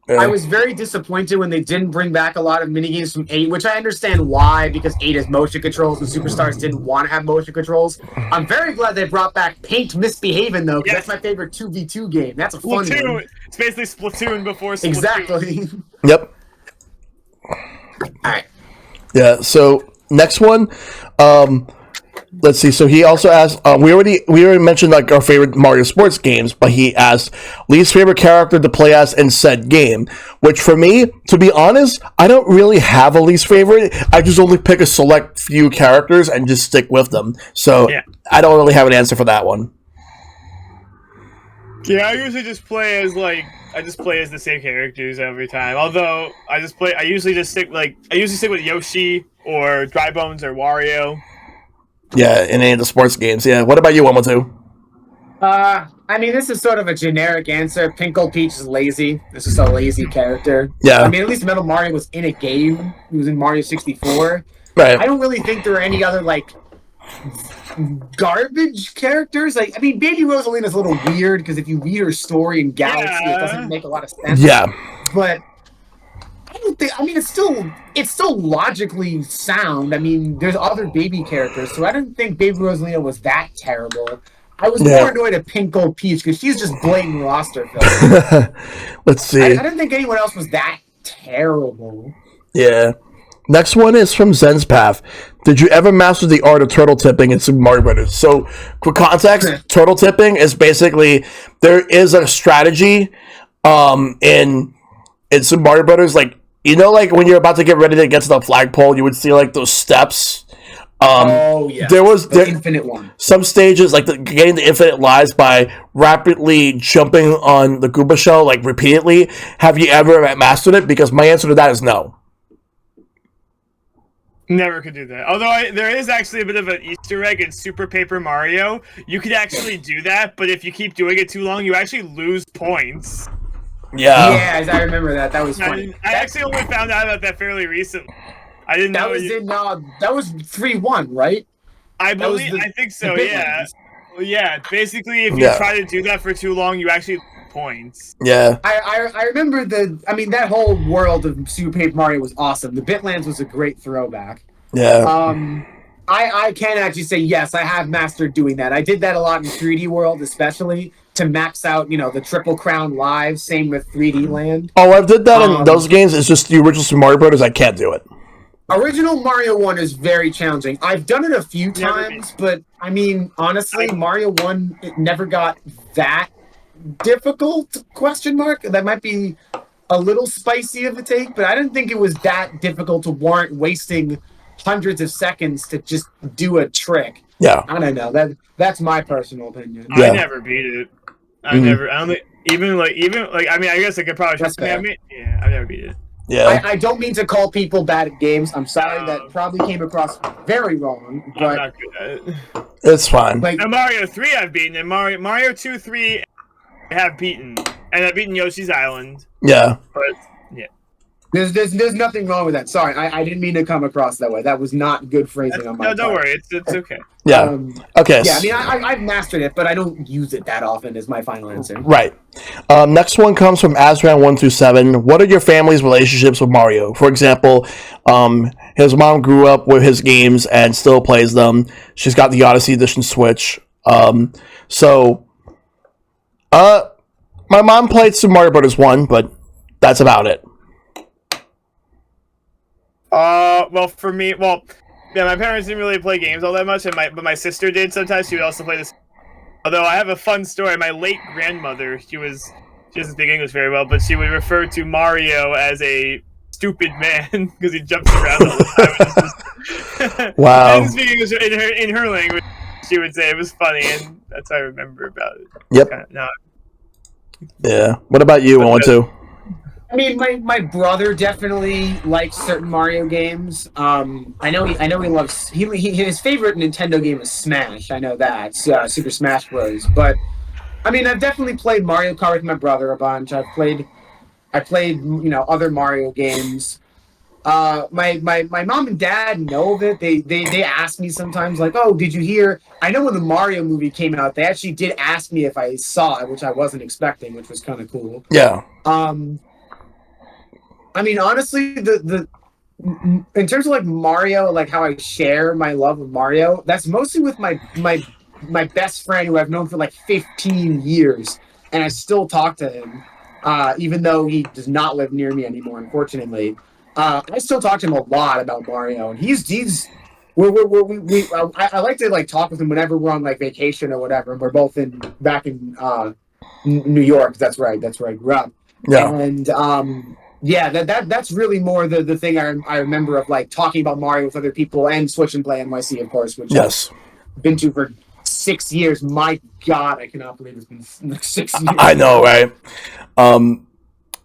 I was very disappointed when they didn't bring back a lot of minigames from 8, which I understand why, because 8 has motion controls and Superstars didn't want to have motion controls. I'm very glad they brought back Paint Misbehavin', though, because that's my favorite 2v2 game. That's a fun one. It's basically Splatoon before Splatoon. Exactly. Yep. Alright. Yeah, so next one, let's see. So he also asked, we already mentioned like our favorite Mario sports games, but he asked least favorite character to play as in said game, which for me, to be honest, I don't really have a least favorite. I just only pick a select few characters and just stick with them. So I don't really have an answer for that one. Yeah, I usually just play as the same characters every time. Although I usually stick with Yoshi or Dry Bones or Wario. Yeah, in any of the sports games. Yeah. What about you, OneOneTwo? I mean, this is sort of a generic answer. Pinkle Peach is lazy. This is a lazy character. Yeah. I mean, at least Metal Mario was in a game. He was in Mario 64. Right. I don't really think there are any other, like, garbage characters. Like, I mean, Baby Rosalina's a little weird, because if you read her story in Galaxy, it doesn't make a lot of sense. Yeah. But I don't think. I mean, it's still logically sound. I mean, there's other baby characters, so I don't think Baby Rosalina was that terrible. I was more annoyed at Pinkle Peach because she's just blatant roster filler. Let's see. I didn't think anyone else was that terrible. Yeah. Next one is from Zen's Path. Did you ever master the art of turtle tipping in Super Mario Brothers? So, for context, turtle tipping is basically there is a strategy in Super Mario Brothers, like, you know, like when you're about to get ready to get to the flagpole, you would see like those steps. There was the infinite one. Some stages, like getting the infinite lives by rapidly jumping on the Goomba shell, like repeatedly. Have you ever mastered it? Because my answer to that is no. Never could do that. Although there is actually a bit of an Easter egg in Super Paper Mario. You could actually do that, but if you keep doing it too long, you actually lose points. Yeah. I remember that. That was funny. I actually only found out about that fairly recently. I didn't know. That was 3-1, right? I think so. Yeah. Well, yeah. Basically, if you try to do that for too long, you actually lose points. Yeah. I remember that whole world of Super Paper Mario was awesome. The Bitlands was a great throwback. Yeah. I can actually say yes, I have mastered doing that. I did that a lot in 3D World, especially to max out, the Triple Crown Live. Same with 3D Land. Oh, I did that in those games. It's just the original Super Mario Brothers. I can't do it. Original Mario 1 is very challenging. I've done it a few times, but I mean, honestly, Mario 1 it never got that difficult? ? That might be a little spicy of a take, but I didn't think it was that difficult to warrant wasting hundreds of seconds to just do a trick. Yeah. I don't know. That's my personal opinion. I never beat it. I don't even like I mean, I guess I could probably I've never beat it. Yeah. I don't mean to call people bad at games. I'm sorry, that probably came across very wrong. But I'm not good at it. It's fine. Like Mario 3 I've beaten, and Mario 2, 3 I have beaten. And I've beaten Yoshi's Island. Yeah. But yeah. There's nothing wrong with that. Sorry, I didn't mean to come across that way. That was not good phrasing on my part. No, don't worry. It's okay. Yeah. Okay. Yeah, I mean, I've mastered it, but I don't use it that often is my final answer. Right. Next one comes from Azran127. What are your family's relationships with Mario? For example, his mom grew up with his games and still plays them. She's got the Odyssey Edition Switch. My mom played Super Mario Brothers 1, but that's about it. Well, for me, my parents didn't really play games all that much, but my sister did sometimes. She would also play this. Although I have a fun story. My late grandmother, she doesn't speak English very well, but she would refer to Mario as a stupid man because he jumps around all the time. Wow. She didn't speak English in her language. She would say it was funny, and that's what I remember about it. Yep. Yeah. What about you, OneOneTwo? I mean, my brother definitely likes certain Mario games. I know he loves his favorite Nintendo game is Smash. I know that Super Smash Bros. But I mean, I've definitely played Mario Kart with my brother a bunch. I played other Mario games. My mom and dad know of it. They ask me sometimes like, oh, did you hear? I know when the Mario movie came out, they actually did ask me if I saw it, which I wasn't expecting, which was kind of cool. Yeah. I mean, honestly, in terms of like Mario, like how I share my love of Mario, that's mostly with my best friend who I've known for like 15 years, and I still talk to him, even though he does not live near me anymore, unfortunately. I still talk to him a lot about Mario, and I like to like talk with him whenever we're on like vacation or whatever. And we're both back in New York. That's right. That's where I grew up. Yeah. And that's really more the thing I remember of like talking about Mario with other people and Switch and Play NYC, of course, which I've been to for 6 years. My God, I cannot believe it's been 6 years. I know, right?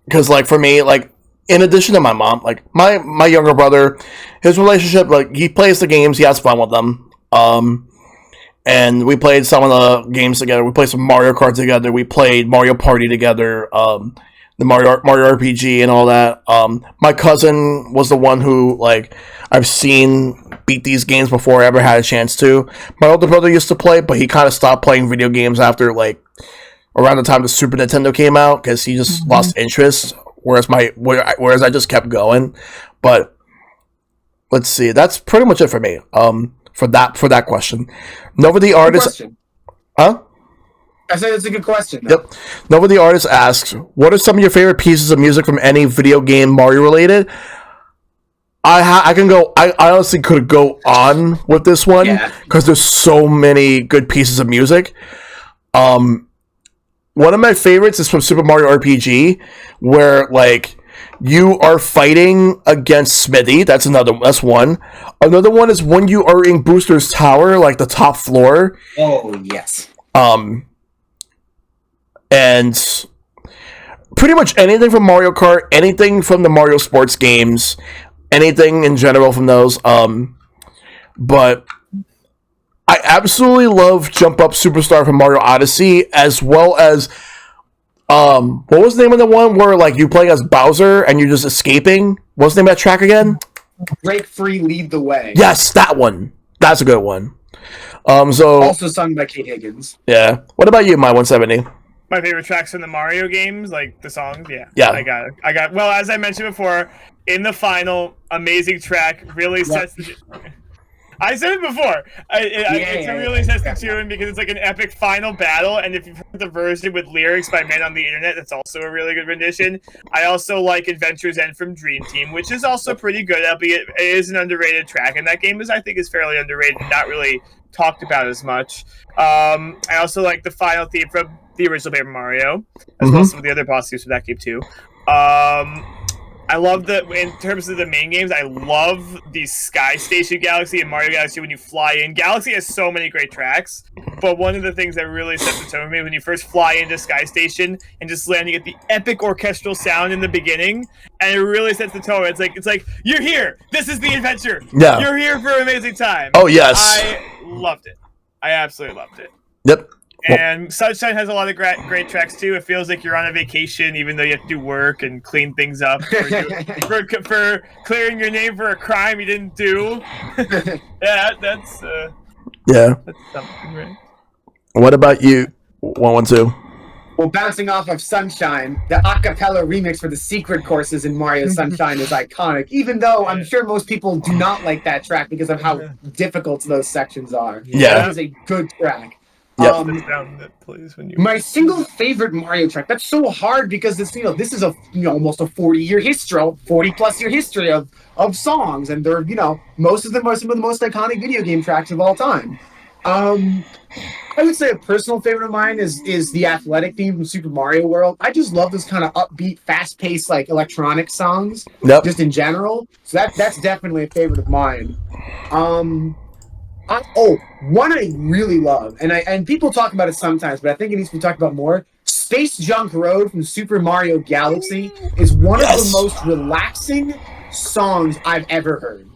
Because like for me, like in addition to my mom, like my younger brother, his relationship, like he plays the games, he has fun with them. And we played some of the games together. We played some Mario Kart together. We played Mario Party together. The Mario RPG and all that. My cousin was the one who, like, I've seen beat these games before I ever had a chance to. My older brother used to play, but he kind of stopped playing video games after, like, around the time the Super Nintendo came out, because he just lost interest, whereas I just kept going. But, let's see, that's pretty much it for me, for that question. Nova the Artist... Huh? I said it's a good question. Yep. Nova the Artist asks, what are some of your favorite pieces of music from any video game Mario related? I honestly could go on with this one because there's so many good pieces of music. One of my favorites is from Super Mario RPG, where like you are fighting against Smithy. That's one. Another one is when you are in Booster's Tower, like the top floor. Oh yes. And pretty much anything from Mario Kart, anything from the Mario sports games, anything in general from those. But I absolutely love Jump Up Superstar from Mario Odyssey, as well as What was the name of the one where like you play as Bowser and you're just escaping? What's the name of that track again? Break Free, Lead the Way. Yes, that one. That's a good one. So Also sung by Kate Higgins. Yeah. What about you, my 170? My favorite tracks from the Mario games, like the songs, yeah. Yeah. I got. Well, as I mentioned before, in the final, amazing track really sets the. I said it before. It really sets the tune because it's like an epic final battle, and if you've heard the version with lyrics by men on the internet, that's also a really good rendition. I also like Adventure's End from Dream Team, which is also pretty good, albeit it is an underrated track, and that game I think is fairly underrated, not really talked about as much. I also like the final theme from the original Paper Mario, as well as some of the other boss themes from that game too. I love in terms of the main games, I love the Sky Station Galaxy and Mario Galaxy when you fly in. Galaxy has so many great tracks, but one of the things that really sets the tone for me when you first fly into Sky Station and just land, you get the epic orchestral sound in the beginning, and it really sets the tone. It's like you're here. This is the adventure. Yeah. You're here for an amazing time. Oh, yes. I loved it. I absolutely loved it. Yep. And Sunshine has a lot of great tracks too. It feels like you're on a vacation, even though you have to do work and clean things up for clearing your name for a crime you didn't do. Yeah, that's something, right? What about you, 112? Well, bouncing off of Sunshine, the acapella remix for the secret courses in Mario Sunshine is iconic, even though I'm sure most people do not like that track because of how difficult those sections are. Yeah. It is a good track. Yep. My single favorite Mario track. That's so hard because this is a almost a 40-year history, 40+ year history of songs, and they're most of them are some of the most iconic video game tracks of all time. I would say a personal favorite of mine is the athletic theme from Super Mario World. I just love those kind of upbeat, fast-paced like electronic songs, just in general. So that's definitely a favorite of mine. One I really love, and people talk about it sometimes, but I think it needs to be talked about more. Space Junk Road from Super Mario Galaxy is one of the most relaxing songs I've ever heard.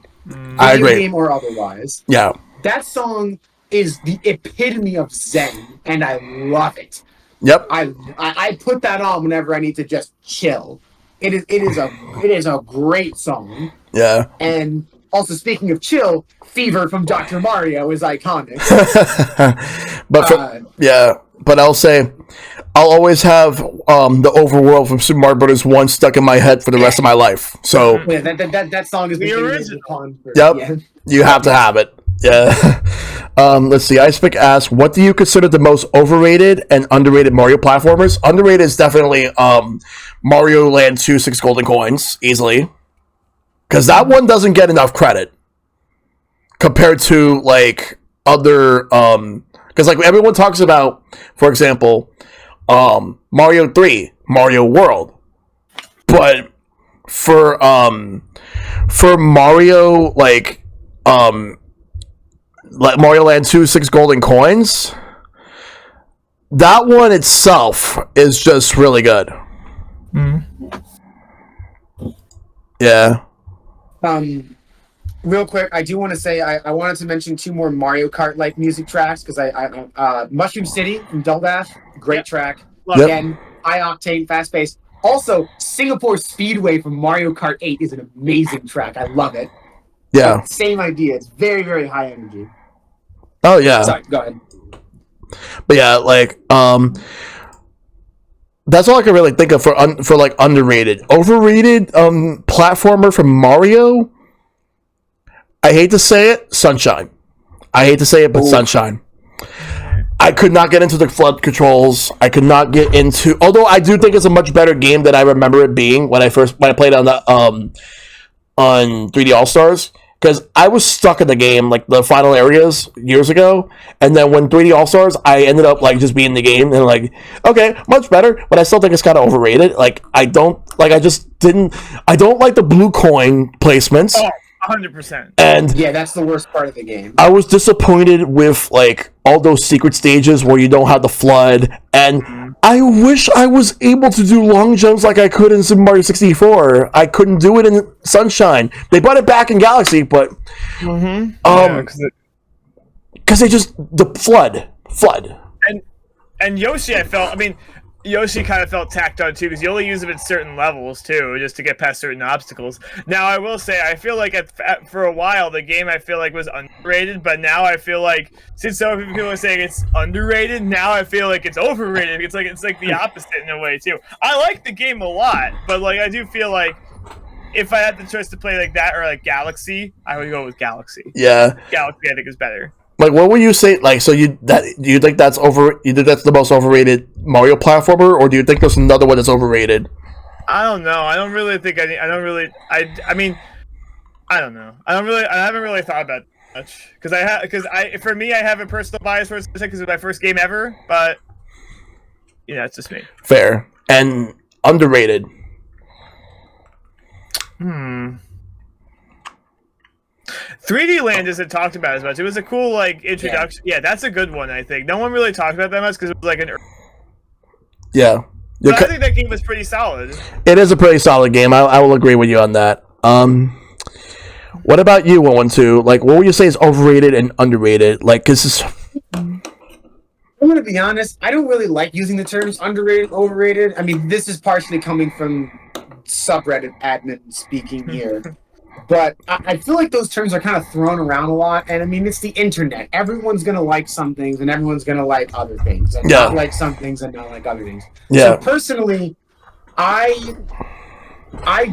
I agree. Game or otherwise. Yeah. That song is the epitome of Zen, and I love it. Yep. I put that on whenever I need to just chill. It is a great song. Yeah. And also, speaking of chill, Fever from Dr. Mario is iconic. But I'll say, I'll always have the overworld from Super Mario Bros. 1 stuck in my head for the rest of my life. So yeah, that song is the original. Yep, you have to have it. Yeah. Let's see. Icepick asks, what do you consider the most overrated and underrated Mario platformers? Underrated is definitely Mario Land 2 6 Golden Coins, easily. Because that one doesn't get enough credit compared to, like, other... Because, like, everyone talks about, for example, Mario 3, Mario World. But for Mario, like Mario Land 2 6 Golden Coins, that one itself is just really good. Yeah. Real quick, I do want to say I wanted to mention 2 more Mario Kart-like music tracks because Mushroom City from Double Dash, great track. Again, high octane, fast paced. Also, Singapore Speedway from Mario Kart 8 is an amazing track. I love it. Yeah. Same idea. It's very, very high energy. Oh yeah. Sorry, go ahead. But yeah, like that's all I can really think of for like underrated. Overrated platformer from Mario. I hate to say it, Sunshine. I hate to say it, but Sunshine. I could not get into the flood controls. I could not get into. Although I do think it's a much better game than I remember it being when I played on the on 3D All Stars. Because I was stuck in the game, like the final areas years ago, and then when 3D All Stars, I ended up like just being in the game and like, okay, much better, but I still think it's kind of overrated. Like I don't like the blue coin placements. Oh, 100%. And yeah, that's the worst part of the game. I was disappointed with like all those secret stages where you don't have the flood, and I wish I was able to do long jumps like I could in Super Mario 64. I couldn't do it in Sunshine. They brought it back in Galaxy, but because they just the flood. And Yoshi, I felt. I mean, Yoshi kind of felt tacked on too, because you only use him at certain levels too, just to get past certain obstacles. Now, I will say, I feel like for a while the game I feel like was underrated, but now I feel like since so many people are saying it's underrated, now I feel like it's overrated. It's like the opposite in a way too. I like the game a lot, but like I do feel like if I had the choice to play like that or like Galaxy, I would go with Galaxy. Yeah, Galaxy I think is better. Like, what would you say? Like, so do you think that's over? You think that's the most overrated Mario platformer, or do you think there's another one that's overrated? I don't know. I don't really think I mean, I don't know. I haven't really thought about it much for me, I have a personal bias towards it because it's my first game ever. But it's just me. Fair and underrated. 3D Land isn't talked about as much. It was a cool like introduction. Yeah, that's a good one. I think no one really talked about that much because it was like an. Yeah, but I think that game was pretty solid. It is a pretty solid game. I will agree with you on that. What about you, OneOneTwo? Like, what would you say is overrated and underrated? Like, cause I'm gonna be honest. I don't really like using the terms underrated, overrated. I mean, this is partially coming from subreddit admin speaking here. But I feel like those terms are kind of thrown around a lot, and I mean, it's the internet. Everyone's gonna like some things, and everyone's gonna like other things, and not like some things and not like other things. Yeah. So personally, I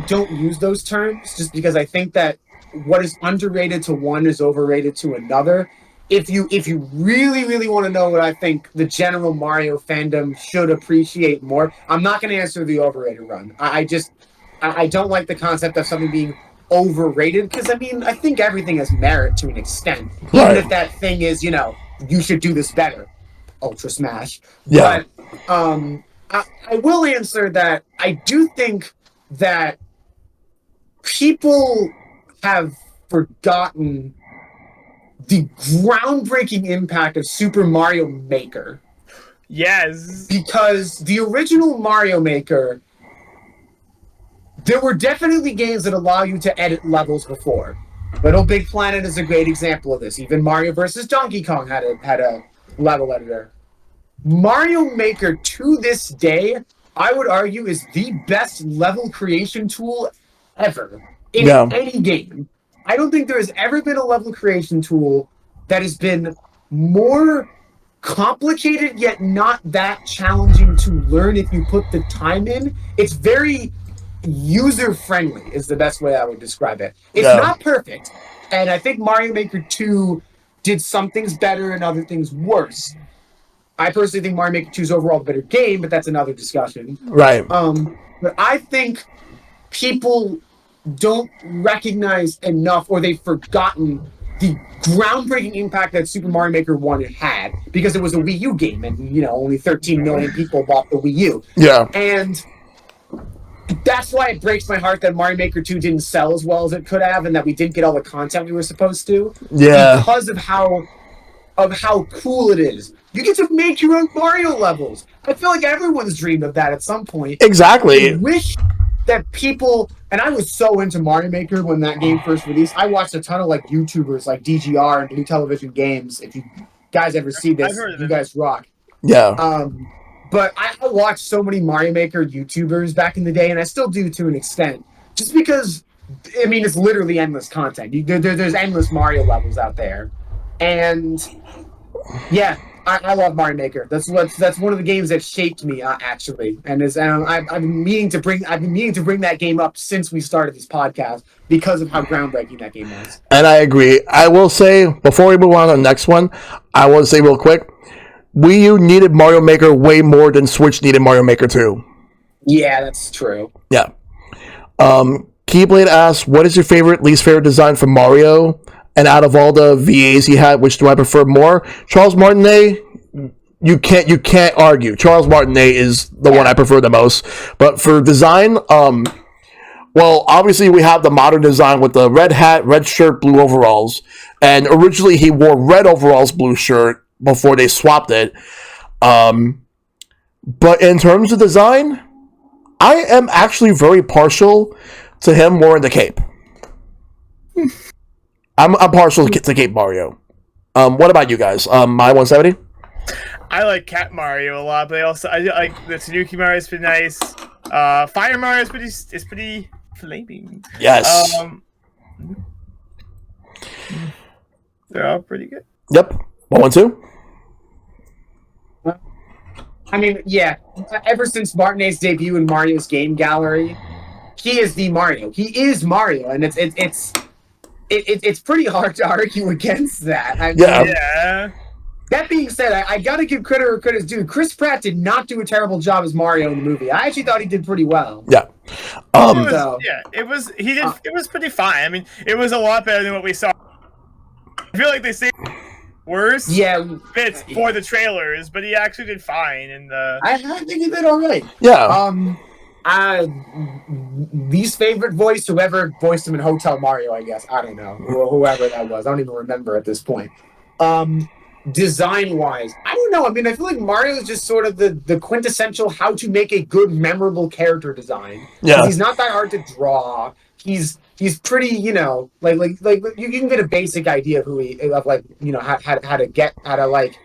don't use those terms just because I think that what is underrated to one is overrated to another. If you really want to know what I think the general Mario fandom should appreciate more, I'm not gonna answer the overrated run. I don't like the concept of something being overrated because I mean I think everything has merit to an extent, even if that thing is you should do this better, Ultra Smash. Yeah. But I will answer that I do think that people have forgotten the groundbreaking impact of Super Mario Maker. Yes, because the original Mario Maker, there were definitely games that allow you to edit levels before. Little Big Planet is a great example of this. Even Mario vs. Donkey Kong had a level editor. Mario Maker, to this day, I would argue, is the best level creation tool ever in any game. I don't think there has ever been a level creation tool that has been more complicated yet not that challenging to learn if you put the time in. It's very user-friendly is the best way I would describe it. It's not perfect, and I think Mario Maker 2 did some things better and other things worse. I personally think Mario Maker 2 is overall a better game, but that's another discussion. Right. But I think people don't recognize enough, or they've forgotten the groundbreaking impact that Super Mario Maker 1 had, because it was a Wii U game, and only 13 million people bought the Wii U. Yeah. And that's why it breaks my heart that Mario Maker 2 didn't sell as well as it could have, and that we didn't get all the content we were supposed to. Yeah. Because of how cool it is. You get to make your own Mario levels. I feel like everyone's dreamed of that at some point. Exactly. I wish that people, and I was so into Mario Maker when that game first released. I watched a ton of like YouTubers like DGR and Blue Television Games. If you guys ever see this, you guys rock. Yeah. But I watched so many Mario Maker YouTubers back in the day, and I still do to an extent. Just because, I mean, it's literally endless content. There's endless Mario levels out there. And yeah, I love Mario Maker. That's one of the games that shaped me, actually. And I've been meaning to bring that game up since we started this podcast because of how groundbreaking that game was. And I agree. I will say, before we move on to the next one, I want to say real quick, Wii U needed Mario Maker way more than Switch needed Mario Maker 2. Yeah, that's true. Yeah. Keyblade asks, what is your least favorite design for Mario? And out of all the VAs he had, which do I prefer more? Charles Martinet, you can't argue. Charles Martinet is the one I prefer the most. But for design, well, obviously we have the modern design with the red hat, red shirt, blue overalls. And originally he wore red overalls, blue shirt before they swapped it. But in terms of design, I am actually very partial to him wearing the cape. I'm partial to Cape Mario. What about you guys? My 170? I like Cat Mario a lot, but I like the Tanuki Mario's pretty nice. Fire Mario's pretty flaming. Yes. They're all pretty good. Yep. OneOneTwo. I mean, yeah. Ever since Martinet's debut in Mario's Game Gallery, he is the Mario. He is Mario, and it's pretty hard to argue against that. I mean, yeah. That being said, I gotta give credit where credit's due. Chris Pratt did not do a terrible job as Mario in the movie. I actually thought he did pretty well. Yeah. It was pretty fine. I mean, it was a lot better than what we saw. I feel like they saved worse bits for the trailers, but he actually did fine in the. I think he did all right. Yeah. Least favorite voice, whoever voiced him in Hotel Mario, I guess. I don't know. Whoever that was. I don't even remember at this point. Design-wise, I don't know. I mean, I feel like Mario is just sort of the quintessential how to make a good, memorable character design. Yeah. He's not that hard to draw. He's pretty, like you can get a basic idea of who he, of like, how to like,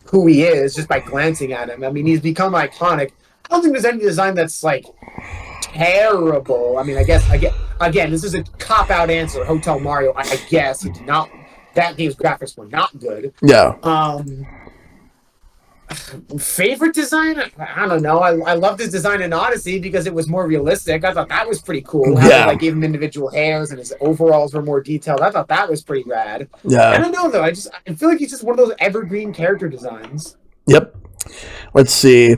who he is just by glancing at him. I mean, he's become iconic. I don't think there's any design that's like terrible. I mean, I guess again, this is a cop-out answer. Hotel Mario, I guess he did not. That game's graphics were not good. Yeah. Favorite design? I don't know. I loved his design in Odyssey because it was more realistic. I thought that was pretty cool. How they gave him individual hairs and his overalls were more detailed. I thought that was pretty rad. Yeah. I don't know though. I feel like he's just one of those evergreen character designs. Yep. Let's see.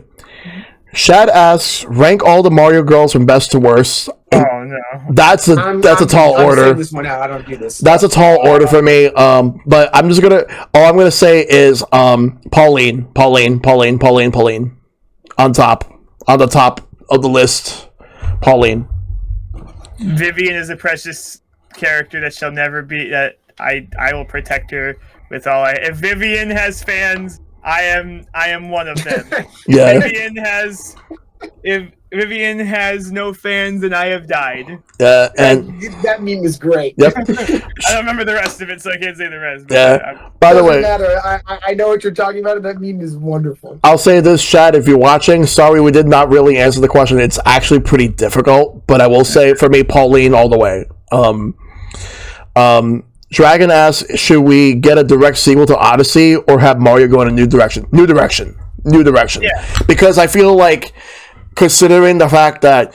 Shad asks, rank all the Mario girls from best to worst. Oh no, that's a tall order. This one out. I don't do this. That's a tall order for me. But I'm just gonna. All I'm gonna say is Pauline, on the top of the list. Pauline. Vivian is a precious character that shall never be. That I will protect her with all. If Vivian has fans, I am one of them. Yeah. If Vivian has no fans, then I have died. And that meme is great. Yep. I don't remember the rest of it, so I can't say the rest. But yeah. By the way, matter. I know what you're talking about, and that meme is wonderful. I'll say this, Chad, if you're watching, sorry we did not really answer the question. It's actually pretty difficult, but I will say, for me, Pauline all the way. Dragon asks, should we get a direct sequel to Odyssey or have Mario go in a new direction? New direction. Yeah. Because I feel like, considering the fact that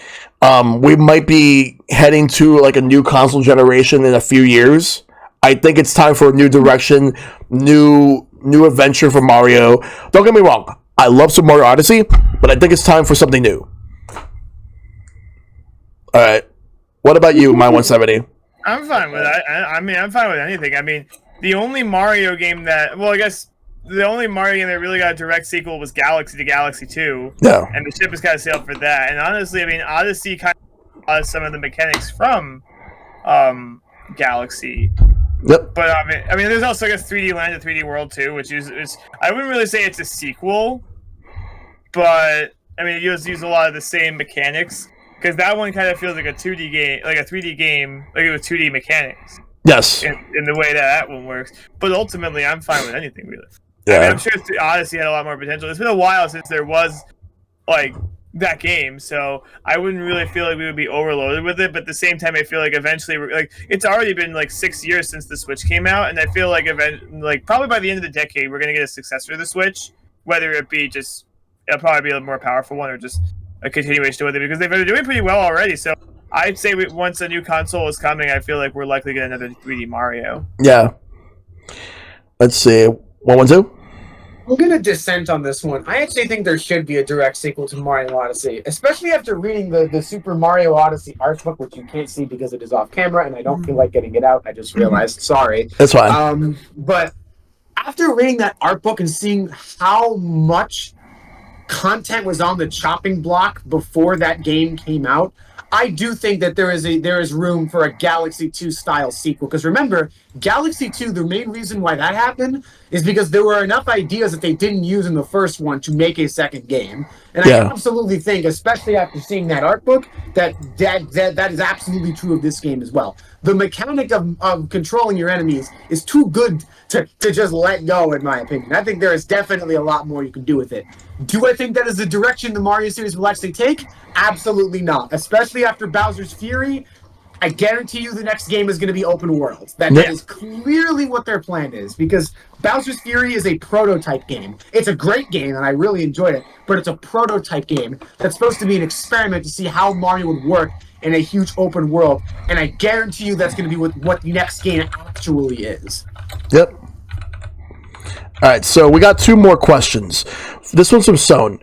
we might be heading to like a new console generation in a few years, I think it's time for a new direction, new adventure for Mario. Don't get me wrong, I love Super Mario Odyssey, but I think it's time for something new. All right, what about you, My 170? I'm fine with that. I mean, I'm fine with anything. I mean, the only Mario game that, well, I guess the only Mario game that really got a direct sequel was Galaxy to Galaxy 2. Yeah. And the ship has kind of sailed for that. And honestly, I mean, Odyssey kind of has some of the mechanics from Galaxy. Yep. But I mean, there's also, I guess, 3D Land and 3D World 2, which is I wouldn't really say it's a sequel, but I mean, it use a lot of the same mechanics. Because that one kind of feels like a 2D game, like a 3D game, like it was 2D mechanics. Yes. In the way that one works. But ultimately, I'm fine with anything, really. Yeah. I mean, I'm sure Odyssey had a lot more potential. It's been a while since there was, like, that game, so I wouldn't really feel like we would be overloaded with it. But at the same time, I feel like eventually, it's already been, 6 years since the Switch came out, and I feel like, probably by the end of the decade, we're going to get a successor to the Switch, whether it be it'll probably be a more powerful one, or just a continuation with it, because they've been doing pretty well already. So I'd say once a new console is coming, I feel like we're likely to get another 3D Mario. Yeah. Let's see. 112? I'm going to dissent on this one. I actually think there should be a direct sequel to Mario Odyssey, especially after reading the Super Mario Odyssey art book, which you can't see because it is off camera, and I don't feel like getting it out. I just realized. Sorry. That's fine. But after reading that art book and seeing how much content was on the chopping block before that game came out, I do think that there is room for a Galaxy 2 style sequel. Because remember, Galaxy 2, the main reason why that happened is because there were enough ideas that they didn't use in the first one to make a second game. And I absolutely think, especially after seeing that art book, that is absolutely true of this game as well. the mechanic of controlling your enemies is too good to just let go, in my opinion. I think there is definitely a lot more you can do with it. Do I think that is the direction the Mario series will actually take? Absolutely not. Especially after Bowser's Fury, I guarantee you the next game is going to be open world. That is clearly what their plan is, because Bowser's Fury is a prototype game. It's a great game, and I really enjoyed it, but it's a prototype game that's supposed to be an experiment to see how Mario would work in a huge open world, and I guarantee you that's going to be what the next game actually is. Yep. All right, so we got 2 more questions. This one's from Son.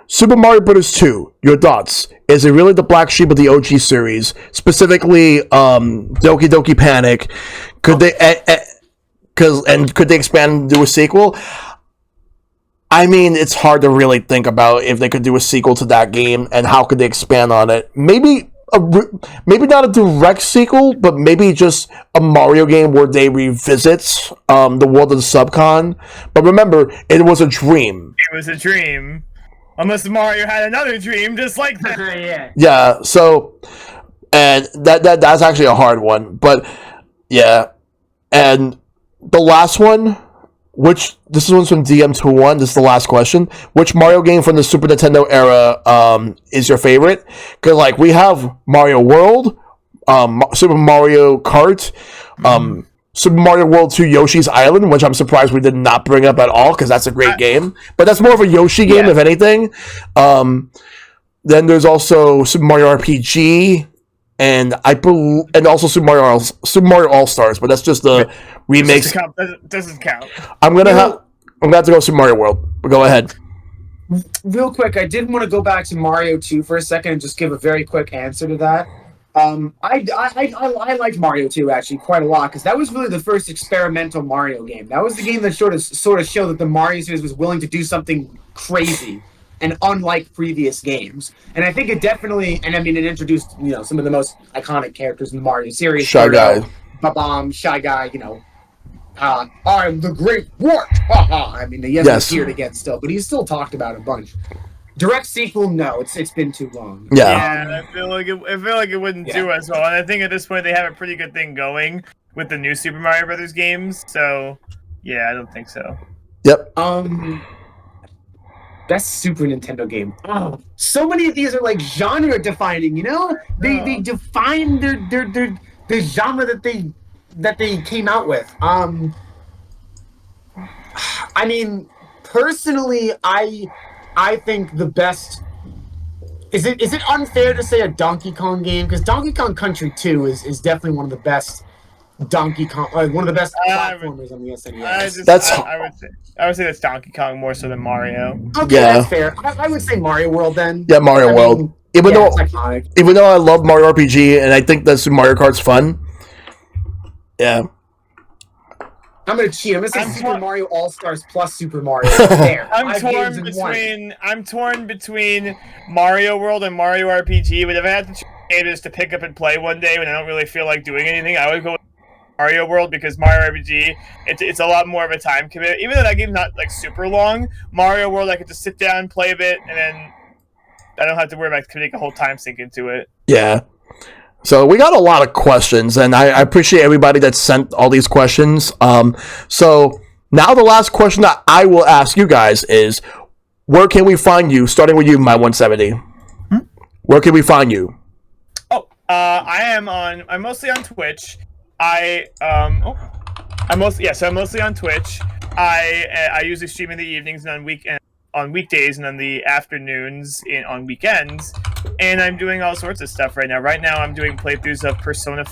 Super Mario Bros. 2, your thoughts? Is it really the black sheep of the OG series? Specifically, Doki Doki Panic. Could they could they expand and do a sequel? I mean, it's hard to really think about if they could do a sequel to that game and how could they expand on it. Maybe not a direct sequel, but maybe just a Mario game where they revisit the world of the Subcon. But remember, it was a dream. It was a dream. Unless Mario had another dream just like that. Yeah, so, and that's actually a hard one, but yeah. And the last one, this one's from DM21, this is the last question. Which Mario game from the Super Nintendo era is your favorite? Because, like, we have Mario World, Super Mario Kart, Super Mario World 2 Yoshi's Island, which I'm surprised we did not bring up at all, because that's a great game. But that's more of a Yoshi game, if anything. Then there's also Super Mario RPG, and also Super Mario All-Stars, but that's just the remakes. Doesn't count. I'm gonna have to go Super Mario World. But go ahead. Real quick, I did want to go back to Mario 2 for a second and just give a very quick answer to that. I liked Mario 2 actually quite a lot, because that was really the first experimental Mario game. That was the game that sort of showed that the Mario series was willing to do something crazy and unlike previous games. And I think it definitely, and I mean, it introduced, some of the most iconic characters in the Mario series. Shy Guy. Ba-Bomb, Shy Guy, I'm the Great Wart. I mean, he hasn't appeared again still, but he's still talked about a bunch. Direct sequel, no. It's been too long. Yeah, I feel like it wouldn't do as well. And I think at this point they have a pretty good thing going with the new Super Mario Brothers games. So, yeah, I don't think so. Yep. Best Super Nintendo game. Oh, so many of these are like genre defining. They define the genre that they came out with. I mean, personally, I think the best. Is it unfair to say a Donkey Kong game? Because Donkey Kong Country 2 is definitely one of the best Donkey Kong, one of the best platformers on the SNES. I would say that's Donkey Kong more so than Mario. Okay, that's fair. I would say Mario World then. Yeah, Mario World. Even though I love Mario RPG and I think that Super Mario Kart's fun. Yeah. I'm gonna cheat. I'm gonna say Super Mario All-Stars plus Super Mario. There. I'm torn between Mario World and Mario RPG, but if I had to choose to pick up and play one day when I don't really feel like doing anything, I would go with Mario World, because Mario RPG, it's a lot more of a time commitment. Even though that game's not like super long, Mario World I could just sit down, play a bit, and then I don't have to worry about committing a whole time sink into it. Yeah. So we got a lot of questions, and I appreciate everybody that sent all these questions. So now the last question that I will ask you guys is, where can we find you? Starting with you, my 170. Where can we find you? I'm mostly on Twitch. I'm mostly on Twitch. I usually stream in the evenings and on weekdays and on the afternoons on weekends, and I'm doing all sorts of stuff right now. Right now, I'm doing playthroughs of Persona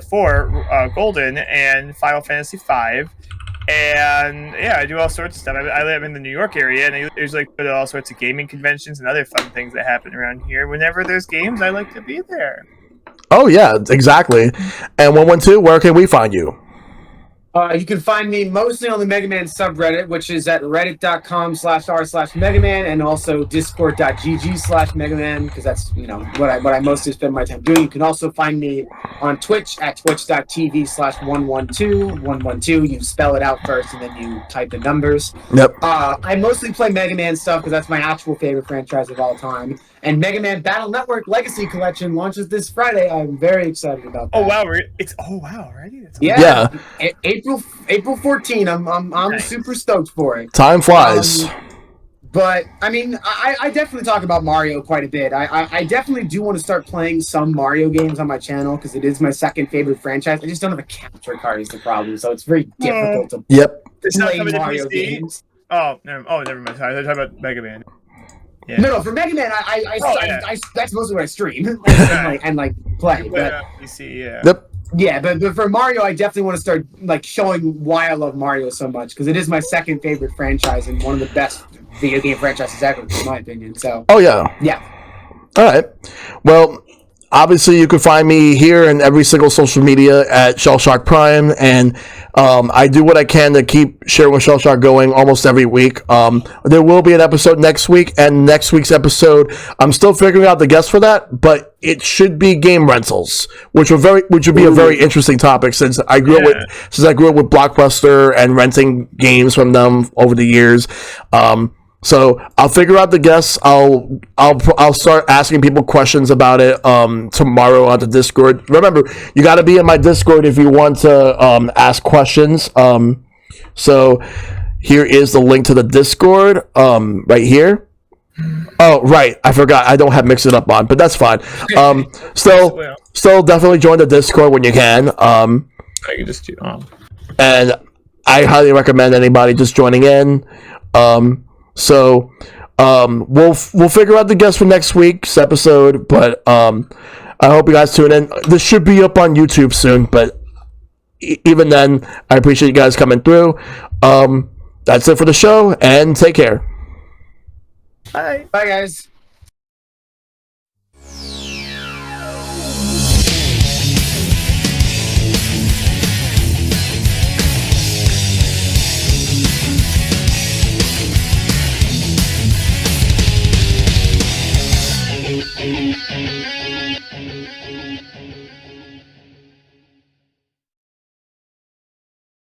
4 Golden and Final Fantasy 5, and yeah, I do all sorts of stuff. I live in the New York area, and I usually go to all sorts of gaming conventions and other fun things that happen around here. Whenever there's games, I like to be there. Oh yeah, exactly. And OneOneTwo, where can we find you? You can find me mostly on the Mega Man subreddit, which is at reddit.com/r/Megaman, and also discord.gg/Megaman, because that's what I mostly spend my time doing. You can also find me on Twitch at twitch.tv/OneOneTwo. 112, you spell it out first and then you type the numbers. Yep. I mostly play Mega Man stuff because that's my actual favorite franchise of all time. And Mega Man Battle Network Legacy Collection launches this Friday. I'm very excited about that. Oh wow, already? That's April 14. I'm nice. super stoked for it. Time flies. But I mean, I definitely talk about Mario quite a bit. I definitely do want to start playing some Mario games on my channel because it is my second favorite franchise. I just don't have a capture card is the problem, so it's very difficult to play Mario games. Oh, never mind. Sorry, I was talking about Mega Man. Yeah. No, for Mega Man, I that's mostly what I stream and play. But PC, yeah. Yep. Yeah, but for Mario, I definitely want to start showing why I love Mario so much because it is my second favorite franchise and one of the best video game franchises ever, in my opinion. So. Oh yeah. Yeah. All right. Well, obviously you can find me here and every single social media at ShellshockPrime, and I do what I can to keep sharing with Shellshock going almost every week. There will be an episode next week, and next week's episode, I'm still figuring out the guest for that, but it should be game rentals, which would be a very interesting topic since I grew up with Blockbuster and renting games from them over the years. So I'll figure out the guests. I'll start asking people questions about it tomorrow on the Discord. Remember, you got to be in my Discord if you want to ask questions. So here is the link to the Discord right here. Oh, right. I forgot. I don't have Mix It Up on, but that's fine. Still definitely join the Discord when you can. I can just do. And I highly recommend anybody just joining in. So we'll figure out the guests for next week's episode, but I hope you guys tune in. This should be up on YouTube soon, but even then, I appreciate you guys coming through. That's it for the show, and take care. Bye, guys.